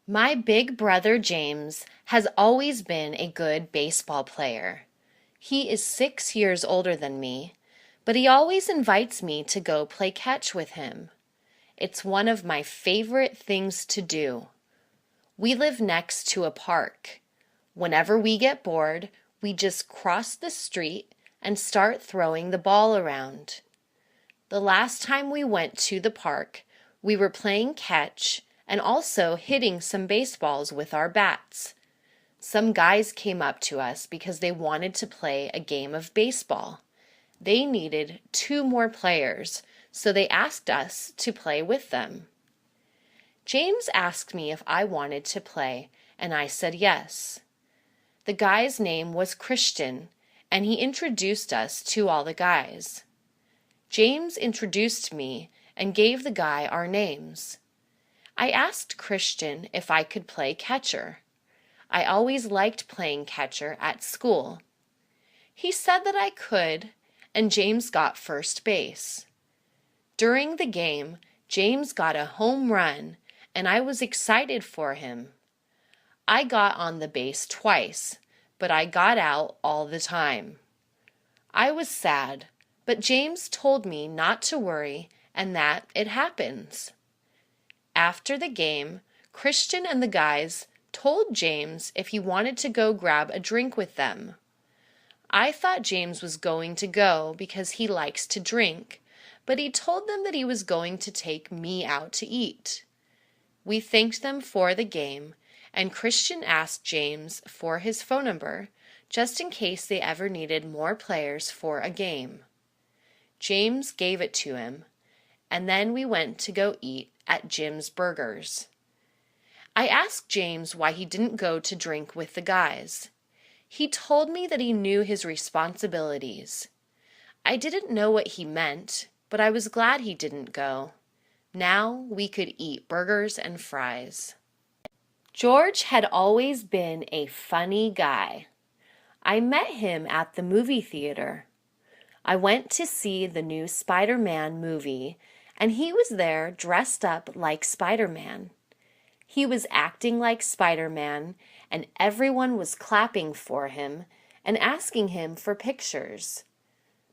My big brother James has always been a good baseball player. He is 6 years older than me, but he always invites me to go play catch with him. It's one of my favorite things to do. We live next to a park. Whenever we get bored, we just cross the street and start throwing the ball around. The last time we went to the park, we were playing catch and also hitting some baseballs with our bats. Some guys came up to us because they wanted to play a game of baseball. They needed 2 more players, so they asked us to play with them. James asked me if I wanted to play, and I said yes. The guy's name was Christian, and he introduced us to all the guys. James introduced me and gave the guy our names. I asked Christian if I could play catcher. I always liked playing catcher at school. He said that I could, and James got first base. During the game, James got a home run, and I was excited for him. I got on the base twice, but I got out all the time. I was sad, but James told me not to worry and that it happens. After the game, Christian and the guys told James if he wanted to go grab a drink with them. I thought James was going to go because he likes to drink, but he told them that he was going to take me out to eat. We thanked them for the game, and Christian asked James for his phone number, just in case they ever needed more players for a game. James gave it to him, and then we went to go eat at Jim's Burgers. I asked James why he didn't go to drink with the guys. He told me that he knew his responsibilities. I didn't know what he meant, but I was glad he didn't go. Now we could eat burgers and fries. George had always been a funny guy. I met him at the movie theater. I went to see the new Spider-Man movie, and he was there dressed up like Spider-Man. He was acting like Spider-Man, and everyone was clapping for him and asking him for pictures.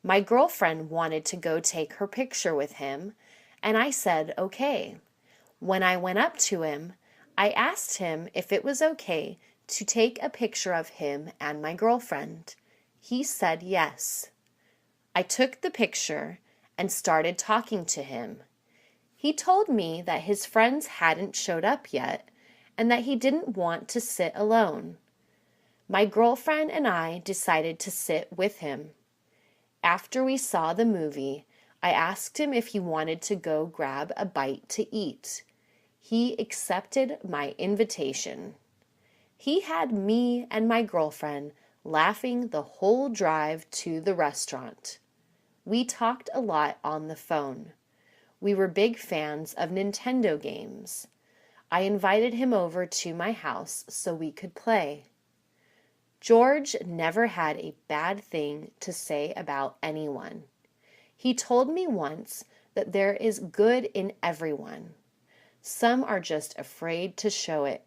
My girlfriend wanted to go take her picture with him, and I said okay. When I went up to him, I asked him if it was okay to take a picture of him and my girlfriend. He said yes. I took the picture and started talking to him. He told me that his friends hadn't showed up yet and that he didn't want to sit alone. My girlfriend and I decided to sit with him. After we saw the movie, I asked him if he wanted to go grab a bite to eat. He accepted my invitation. He had me and my girlfriend laughing the whole drive to the restaurant. We talked a lot on the phone. We were big fans of Nintendo games. I invited him over to my house so we could play. George never had a bad thing to say about anyone. He told me once that there is good in everyone. Some are just afraid to show it.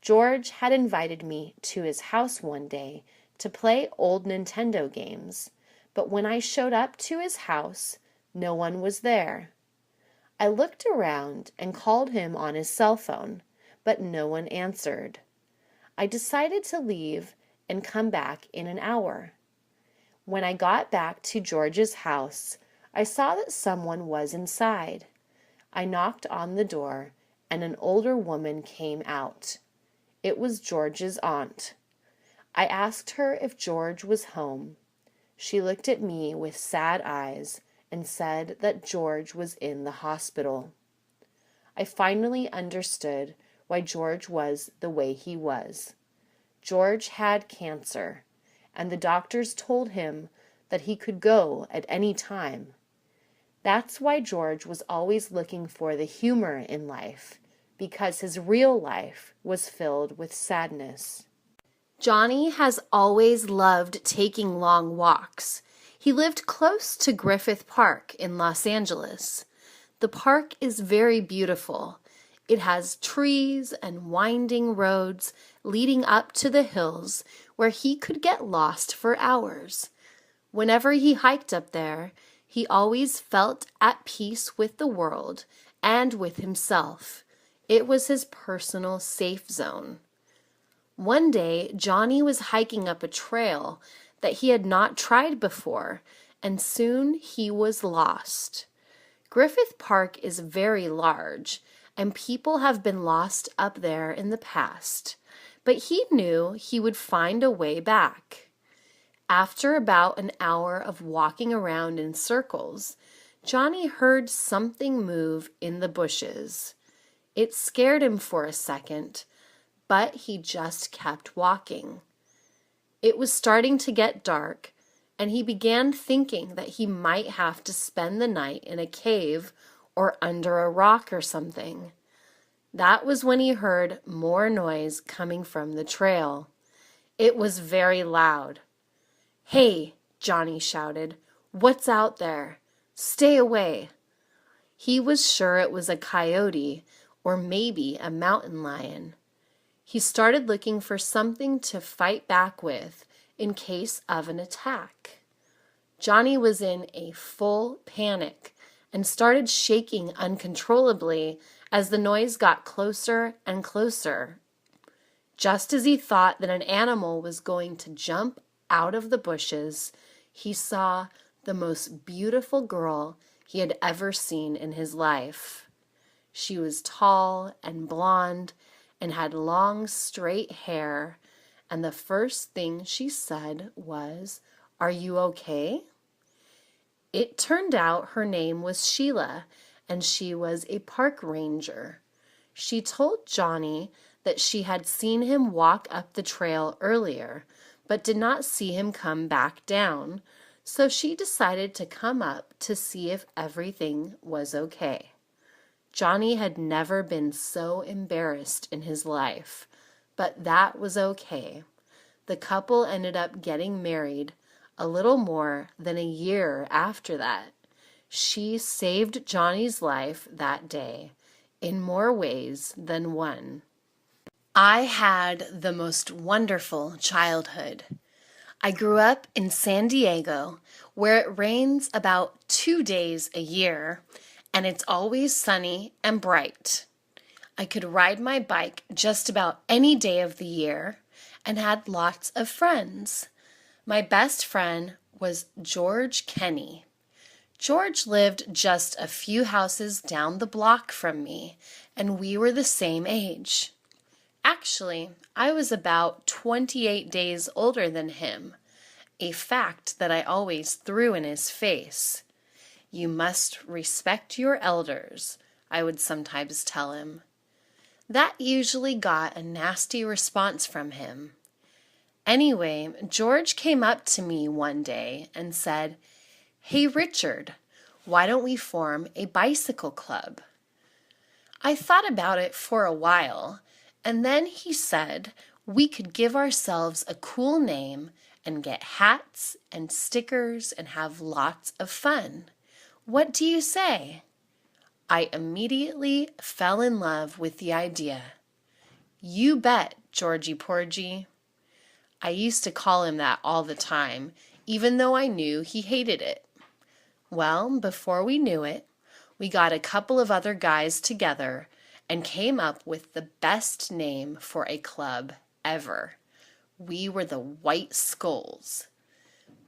George had invited me to his house one day to play old Nintendo games, but when I showed up to his house, no one was there. I looked around and called him on his cell phone, but no one answered. I decided to leave and come back in an hour. When I got back to George's house, I saw that someone was inside. I knocked on the door, and an older woman came out. It was George's aunt. I asked her if George was home. She looked at me with sad eyes and said that George was in the hospital. I finally understood why George was the way he was. George had cancer, and the doctors told him that he could go at any time. That's why George was always looking for the humor in life, because his real life was filled with sadness. Johnny has always loved taking long walks. He lived close to Griffith Park in Los Angeles. The park is very beautiful. It has trees and winding roads leading up to the hills where he could get lost for hours. Whenever he hiked up there, he always felt at peace with the world and with himself. It was his personal safe zone. One day, Johnny was hiking up a trail that he had not tried before, and soon he was lost. Griffith Park is very large, and people have been lost up there in the past, but he knew he would find a way back. After about an hour of walking around in circles, Johnny heard something move in the bushes. It scared him for a second, but he just kept walking. It was starting to get dark, and he began thinking that he might have to spend the night in a cave or under a rock or something. That was when he heard more noise coming from the trail. It was very loud. "Hey," Johnny shouted, "what's out there? Stay away." He was sure it was a coyote or maybe a mountain lion. He started looking for something to fight back with in case of an attack. Johnny was in a full panic and started shaking uncontrollably as the noise got closer and closer. Just as he thought that an animal was going to jump out of the bushes, he saw the most beautiful girl he had ever seen in his life. She was tall and blonde and had long, straight hair, and the first thing she said was, "Are you okay?" It turned out her name was Sheila, and she was a park ranger. She told Johnny that she had seen him walk up the trail earlier, but did not see him come back down, so she decided to come up to see if everything was okay. Johnny had never been so embarrassed in his life, but that was okay. The couple ended up getting married a little more than a year after that. She saved Johnny's life that day in more ways than one. I had the most wonderful childhood. I grew up in San Diego, where it rains about 2 days a year, and it's always sunny and bright. I could ride my bike just about any day of the year and had lots of friends. My best friend was George Kenny. George lived just a few houses down the block from me, and we were the same age. Actually, I was about 28 days older than him, a fact that I always threw in his face. "You must respect your elders," I would sometimes tell him. That usually got a nasty response from him. Anyway, George came up to me one day and said, "Hey, Richard, why don't we form a bicycle club?" I thought about it for a while, and then he said we could give ourselves a cool name and get hats and stickers and have lots of fun. What do you say? I immediately fell in love with the idea. "You bet, Georgie Porgy." I used to call him that all the time, even though I knew he hated it. Well, before we knew it, we got a couple of other guys together and came up with the best name for a club ever. We were the White Skulls.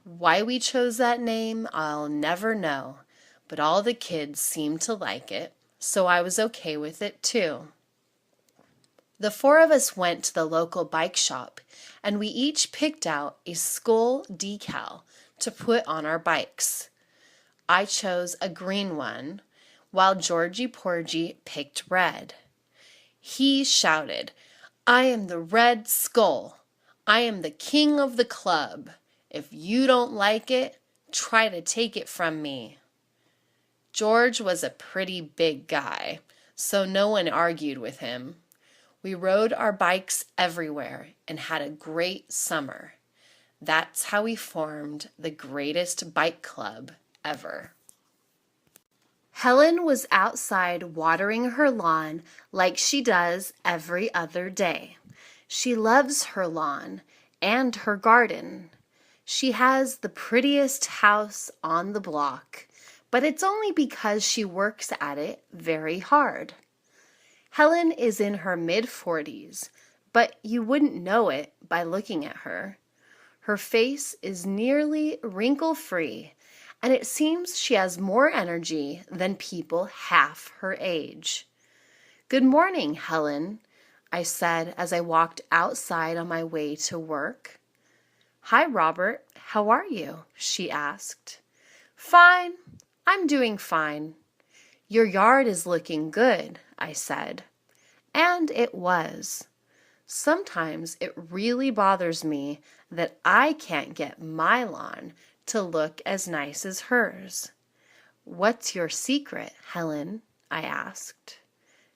Why we chose that name, I'll never know, but all the kids seemed to like it, so I was okay with it too. The four of us went to the local bike shop, and we each picked out a skull decal to put on our bikes. I chose a green one, while Georgie Porgy picked red. He shouted, "I am the Red Skull. I am the king of the club. If you don't like it, try to take it from me." George was a pretty big guy, so no one argued with him. We rode our bikes everywhere and had a great summer. That's how we formed the greatest bike club ever. Helen was outside watering her lawn like she does every other day. She loves her lawn and her garden. She has the prettiest house on the block, but it's only because she works at it very hard. Helen is in her mid-40s, but you wouldn't know it by looking at her. Her face is nearly wrinkle-free, and it seems she has more energy than people half her age. "Good morning, Helen," I said as I walked outside on my way to work. "Hi, Robert. How are you?" she asked. "Fine. I'm doing fine." "Your yard is looking good," I said. And it was. Sometimes it really bothers me that I can't get my lawn to look as nice as hers. "What's your secret, Helen?" I asked.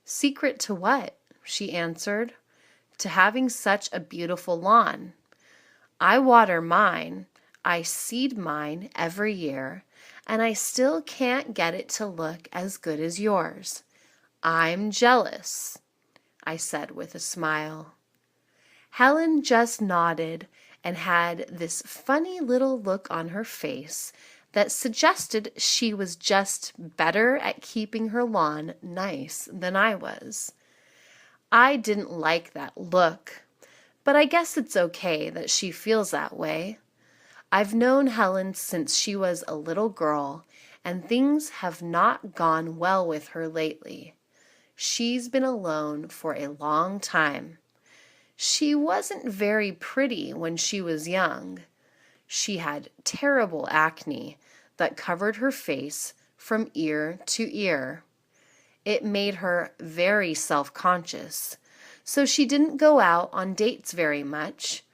"Secret to what?" she answered. "To having such a beautiful lawn. I water mine, I seed mine every year, and I still can't get it to look as good as yours. I'm jealous," I said with a smile. Helen just nodded and had this funny little look on her face that suggested she was just better at keeping her lawn nice than I was. I didn't like that look, but I guess it's okay that she feels that way. I've known Helen since she was a little girl, and things have not gone well with her lately. She's been alone for a long time. She wasn't very pretty when she was young. She had terrible acne that covered her face from ear to ear. It made her very self-conscious, so she didn't go out on dates very much,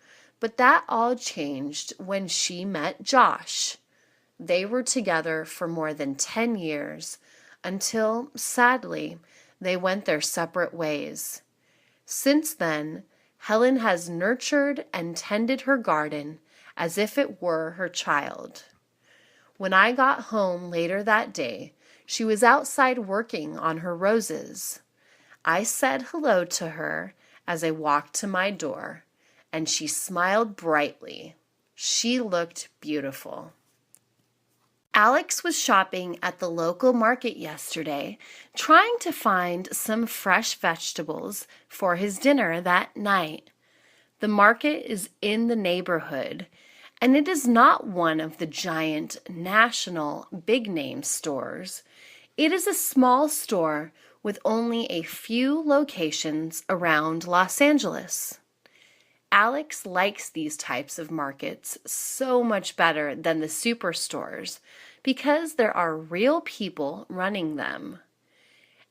but that all changed when she met Josh. They were together for more than 10 years until, sadly, they went their separate ways. Since then, Helen has nurtured and tended her garden as if it were her child. When I got home later that day, she was outside working on her roses. I said hello to her as I walked to my door, and she smiled brightly. She looked beautiful. Alex was shopping at the local market yesterday, trying to find some fresh vegetables for his dinner that night. The market is in the neighborhood, and it is not one of the giant national big-name stores. It is a small store with only a few locations around Los Angeles. Alex likes these types of markets so much better than the superstores because there are real people running them.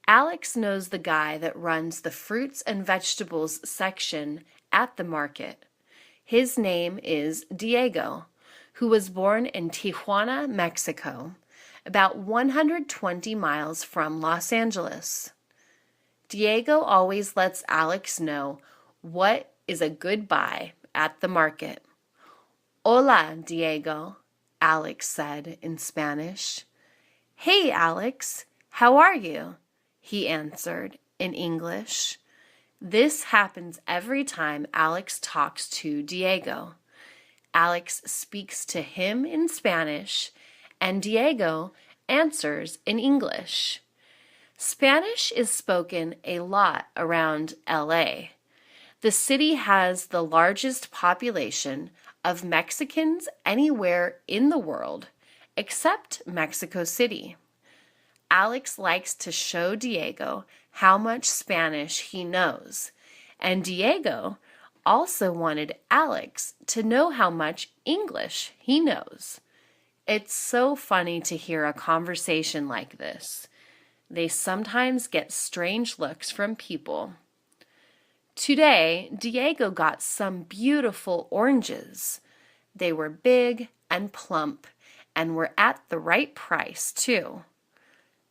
Alex knows the guy that runs the fruits and vegetables section at the market. His name is Diego, who was born in Tijuana, Mexico, about 120 miles from Los Angeles. Diego always lets Alex know what is a good buy at the market. "Hola, Diego," Alex said in Spanish. "Hey, Alex, how are you?" he answered in English. This happens every time Alex talks to Diego. Alex speaks to him in Spanish, and Diego answers in English. Spanish is spoken a lot around LA. The city has the largest population of Mexicans anywhere in the world, except Mexico City. Alex likes to show Diego how much Spanish he knows, and Diego also wanted Alex to know how much English he knows. It's so funny to hear a conversation like this. They sometimes get strange looks from people. Today, Diego got some beautiful oranges. They were big and plump and were at the right price, too.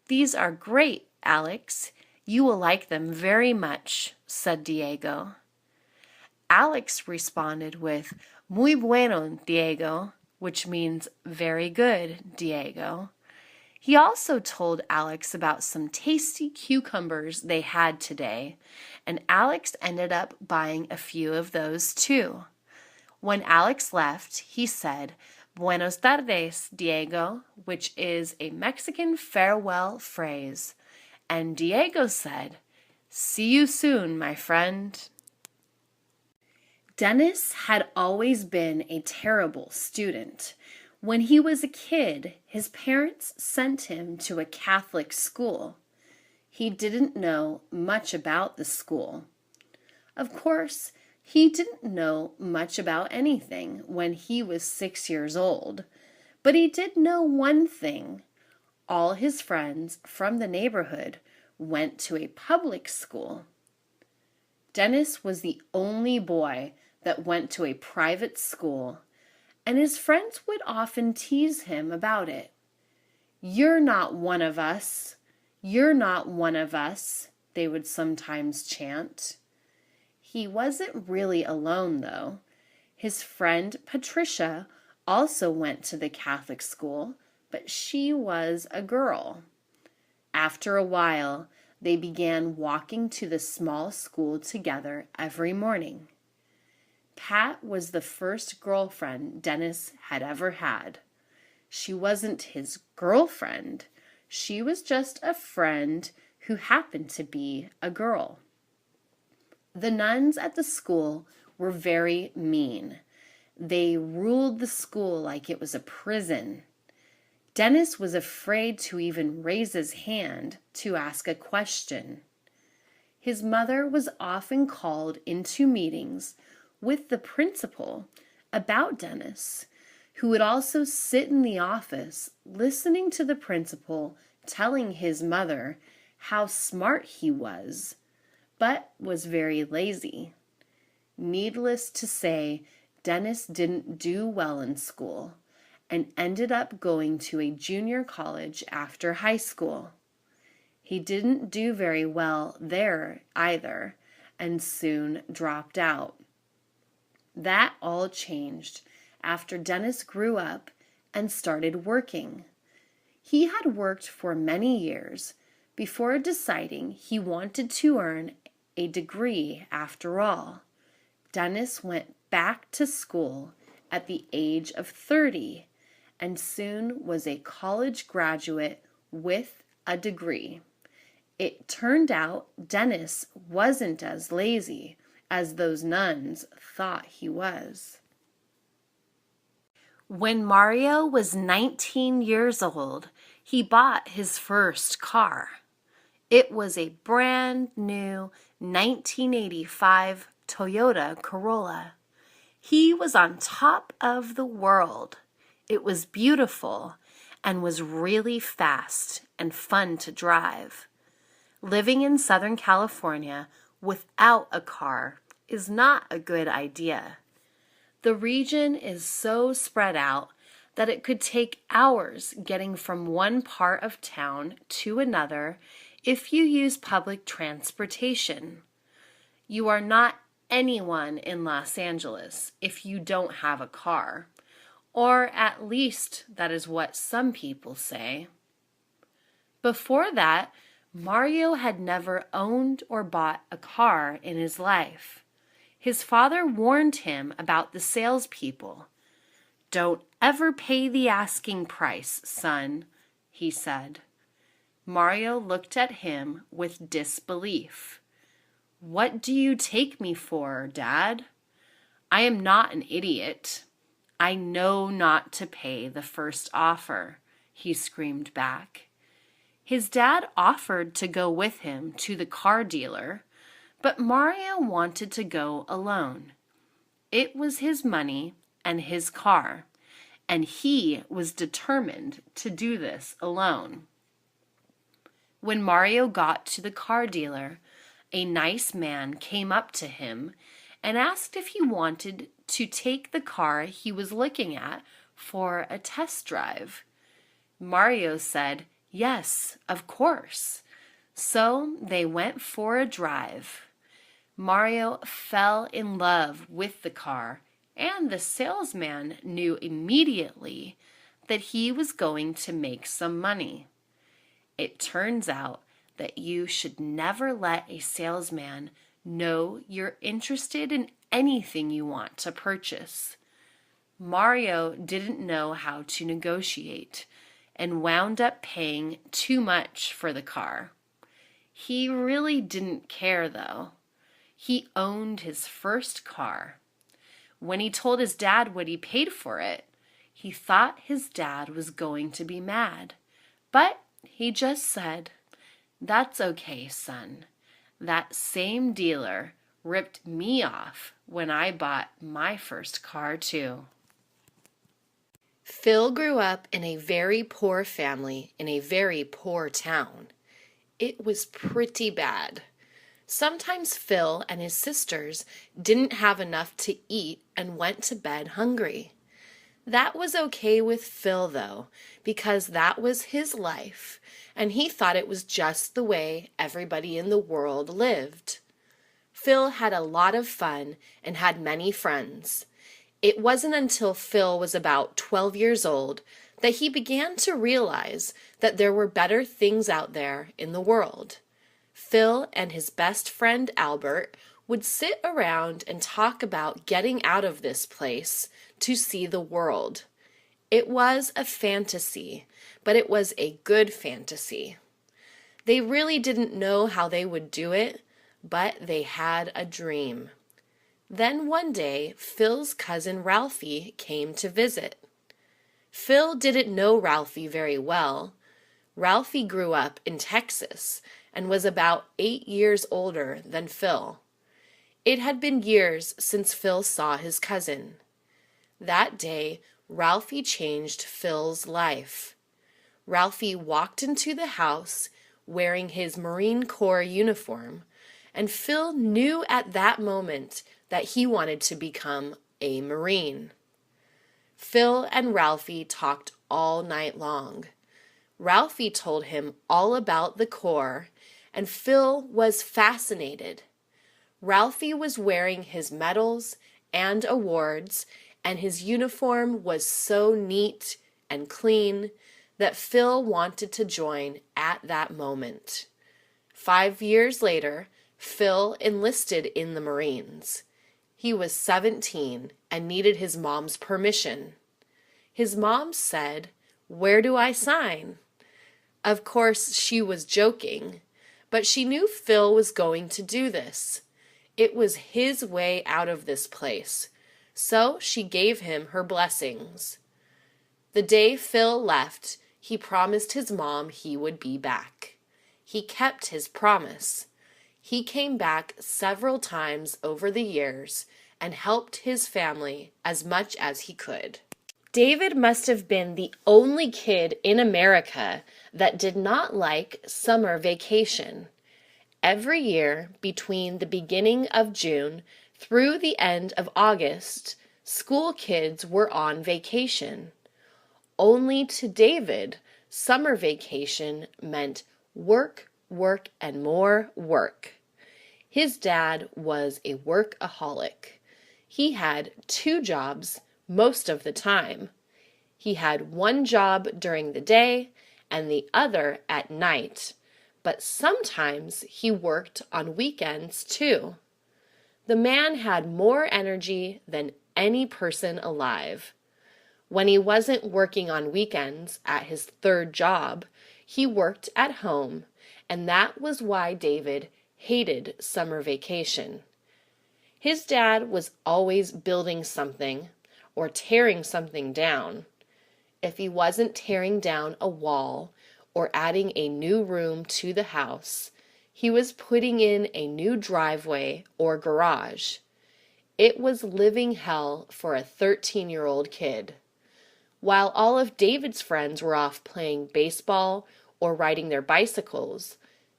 "These are great, Alex. You will like them very much," said Diego. Alex responded with, "Muy bueno, Diego," which means very good, Diego. He also told Alex about some tasty cucumbers they had today, and Alex ended up buying a few of those too. When Alex left, he said, "Buenos tardes, Diego," which is a Mexican farewell phrase. And Diego said, "See you soon, my friend." Dennis had always been a terrible student. When he was a kid, his parents sent him to a Catholic school. He didn't know much about the school. Of course, he didn't know much about anything when he was 6 years old, but he did know one thing. All his friends from the neighborhood went to a public school. Dennis was the only boy that went to a private school, and his friends would often tease him about it. "You're not one of us. You're not one of us," they would sometimes chant. He wasn't really alone, though. His friend Patricia also went to the Catholic school, but she was a girl. After a while, they began walking to the small school together every morning. Pat was the first girlfriend Dennis had ever had. She wasn't his girlfriend. She was just a friend who happened to be a girl. The nuns at the school were very mean. They ruled the school like it was a prison. Dennis was afraid to even raise his hand to ask a question. His mother was often called into meetings with the principal about Dennis, who would also sit in the office listening to the principal telling his mother how smart he was, but was very lazy. Needless to say, Dennis didn't do well in school and ended up going to a junior college after high school. He didn't do very well there either and soon dropped out. That all changed after Dennis grew up and started working. He had worked for many years before deciding he wanted to earn a degree after all. Dennis went back to school at the age of 30 and soon was a college graduate with a degree. It turned out Dennis wasn't as lazy as those nuns thought he was. When Mario was 19 years old, he bought his first car. It was a brand new 1985 Toyota Corolla. He was on top of the world. It was beautiful and was really fast and fun to drive. Living in Southern California without a car is not a good idea. The region is so spread out that it could take hours getting from one part of town to another if you use public transportation. You are not anyone in Los Angeles if you don't have a car, or at least that is what some people say. Before that, Mario had never owned or bought a car in his life. His father warned him about the salespeople. "Don't ever pay the asking price, son," he said. Mario looked at him with disbelief.
"What do you take me for, Dad? I am not an idiot. I know not to pay the first offer," he screamed back. His dad offered to go with him to the car dealer, but Mario wanted to go alone. It was his money and his car, and he was determined to do this alone. When Mario got to the car dealer, a nice man came up to him and asked if he wanted to take the car he was looking at for a test drive. Mario said, "Yes, of course." So they went for a drive. Mario fell in love with the car, and the salesman knew immediately that he was going to make some money. It turns out that you should never let a salesman know you're interested in anything you want to purchase. Mario didn't know how to negotiate and wound up paying too much for the car. He really didn't care, though. He owned his first car. When he told his dad what he paid for it, he thought his dad was going to be mad. But he just said, "That's okay, son. That same dealer ripped me off when I bought my first car, too."
Phil grew up in a very poor family in a very poor town. It was pretty bad. Sometimes Phil and his sisters didn't have enough to eat and went to bed hungry. That was okay with Phil, though, because that was his life, and he thought it was just the way everybody in the world lived. Phil had a lot of fun and had many friends. It wasn't until Phil was about 12 years old that he began to realize that there were better things out there in the world. Phil and his best friend Albert would sit around and talk about getting out of this place to see the world. It was a fantasy, but it was a good fantasy. They really didn't know how they would do it, but they had a dream. Then one day, Phil's cousin Ralphie came to visit. Phil didn't know Ralphie very well. Ralphie grew up in Texas and was about 8 years older than Phil. It had been years since Phil saw his cousin. That day, Ralphie changed Phil's life. Ralphie walked into the house wearing his Marine Corps uniform, and Phil knew at that moment that he wanted to become a Marine. Phil and Ralphie talked all night long. Ralphie told him all about the Corps, and Phil was fascinated. Ralphie was wearing his medals and awards, and his uniform was so neat and clean that Phil wanted to join at that moment. 5 years later, Phil enlisted in the Marines. He was 17 and needed his mom's permission. His mom said, "Where do I sign?" Of course, she was joking, but she knew Phil was going to do this. It was his way out of this place, so she gave him her blessings. The day Phil left, he promised his mom he would be back. He kept his promise. He came back several times over the years and helped his family as much as he could. David must have been the only kid in America that did not like summer vacation. Every year, between the beginning of June through the end of August, school kids were on vacation. Only to David, summer vacation meant work, work, and more work. His dad was a workaholic. He had 2 jobs most of the time. He had one job during the day and the other at night, but sometimes he worked on weekends too. The man had more energy than any person alive. When he wasn't working on weekends at his 3rd job, he worked at home, and that was why David hated summer vacation. His dad was always building something or tearing something down. If he wasn't tearing down a wall or adding a new room to the house, he was putting in a new driveway or garage. It was living hell for a 13-year-old kid. While all of David's friends were off playing baseball or riding their bicycles,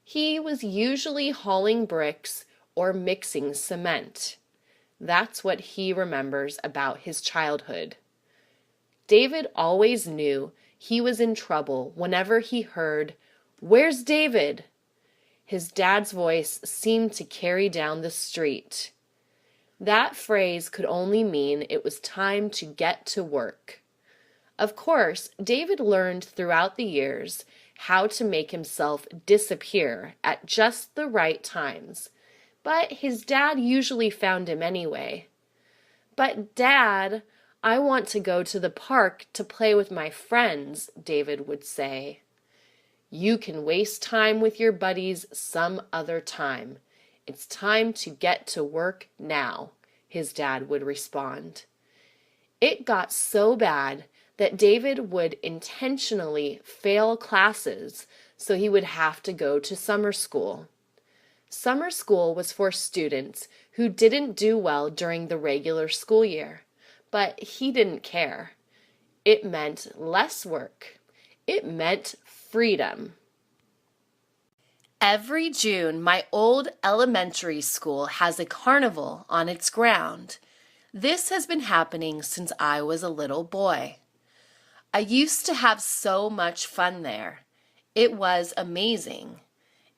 he was usually hauling bricks or mixing cement. That's what he remembers about his childhood. David always knew he was in trouble whenever he heard, "Where's David?" His dad's voice seemed to carry down the street. That phrase could only mean it was time to get to work. Of course, David learned throughout the years how to make himself disappear at just the right times, but his dad usually found him anyway. "But Dad, I want to go to the park to play with my friends," David would say. "You can waste time with your buddies some other time. It's time to get to work now," his dad would respond. It got so bad that David would intentionally fail classes so he would have to go to summer school. Summer school was for students who didn't do well during the regular school year, but he didn't care. It meant less work. It meant freedom. Every June, my old elementary school has a carnival on its ground. This has been happening since I was a little boy. I used to have so much fun there. It was amazing.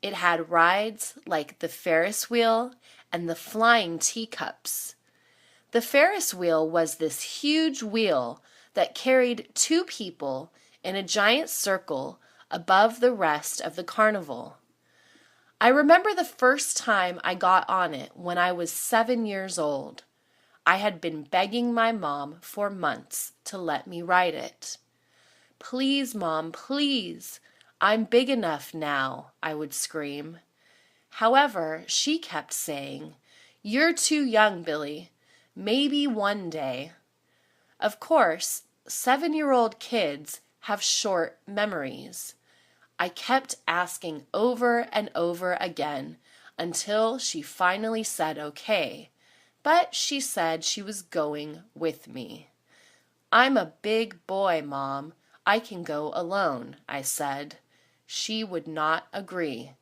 It had rides like the Ferris wheel and the flying teacups. The Ferris wheel was this huge wheel that carried two people in a giant circle above the rest of the carnival. I remember the first time I got on it when I was 7 years old. I had been begging my mom for months to let me ride it. "Please, Mom, please. I'm big enough now," I would scream. However, she kept saying, "You're too young, Billy. Maybe one day." Of course, 7-year-old kids have short memories. I kept asking over and over again until she finally said okay, but she said she was going with me. "I'm a big boy, Mom. I can go alone," I said. She would not agree.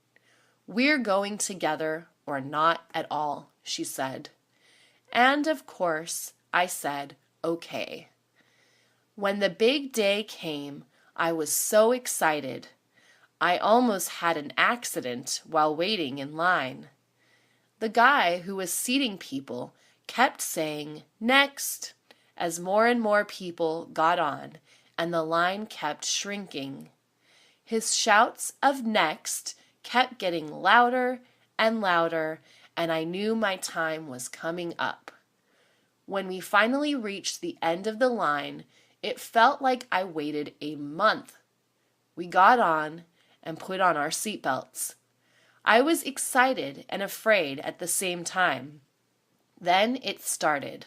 "We're going together or not at all," she said. And of course, I said, okay. When the big day came, I was so excited. I almost had an accident while waiting in line. The guy who was seating people kept saying, "Next," as more and more people got on, and the line kept shrinking. His shouts of "next" kept getting louder and louder, and I knew my time was coming up. When we finally reached the end of the line, it felt like I waited a month. We got on and put on our seatbelts. I was excited and afraid at the same time. Then it started.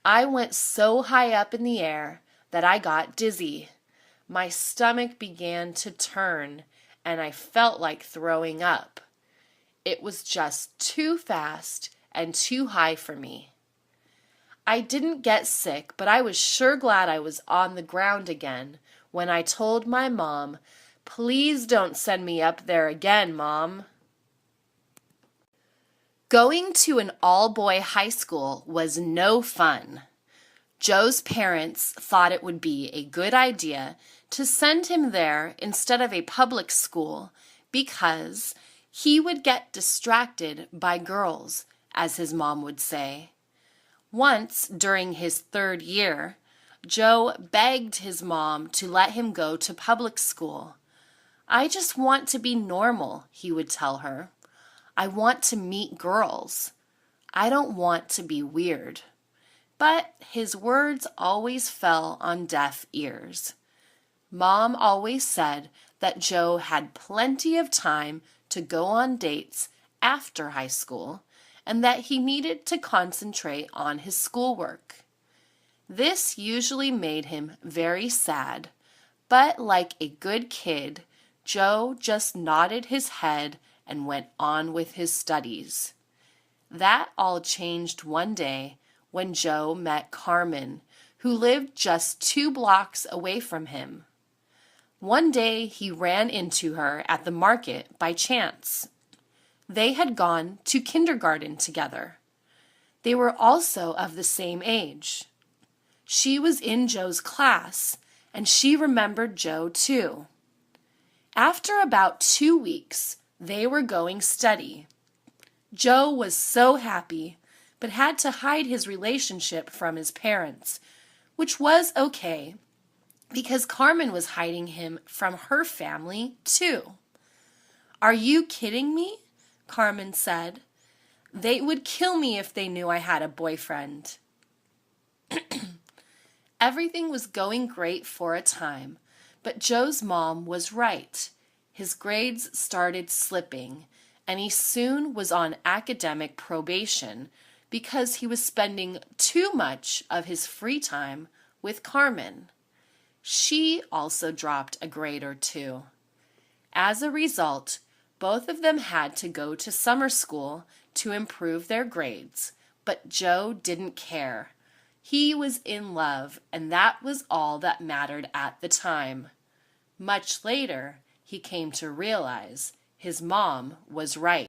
I went so high up in the air that I got dizzy. My stomach began to turn, and I felt like throwing up. It was just too fast and too high for me. I didn't get sick, but I was sure glad I was on the ground again when I told my mom, "Please don't send me up there again, Mom." Going to an all-boy high school was no fun. Joe's parents thought it would be a good idea to send him there instead of a public school because he would get distracted by girls, as his mom would say. Once, during his 3rd year, Joe begged his mom to let him go to public school. "I just want to be normal," he would tell her. "I want to meet girls. I don't want to be weird." But his words always fell on deaf ears. Mom always said that Joe had plenty of time to go on dates
after high school and that he needed to concentrate on his schoolwork. This usually made him very sad, but like a good kid, Joe just nodded his head and went on with his studies. That all changed one day when Joe met Carmen, who lived just 2 blocks away from him. One day he ran into her at the market by chance. They had gone to kindergarten together. They were also of the same age. She was in Joe's class, and she remembered Joe too. After about 2 weeks, they were going steady. Joe was so happy, but had to hide his relationship from his parents, which was okay, because Carmen was hiding him from her family too. "Are you kidding me?" Carmen said. "They would kill me if they knew I had a boyfriend." Everything was going great for a time, but Joe's mom was right. His grades started slipping, and he soon was on academic probation because he was spending too much of his free time with Carmen. She also dropped a grade or two. As a result, both of them had to go to summer school to improve their grades, but Joe didn't care. He was in love, and that was all that mattered at the time. Much later, he came to realize his mom was right.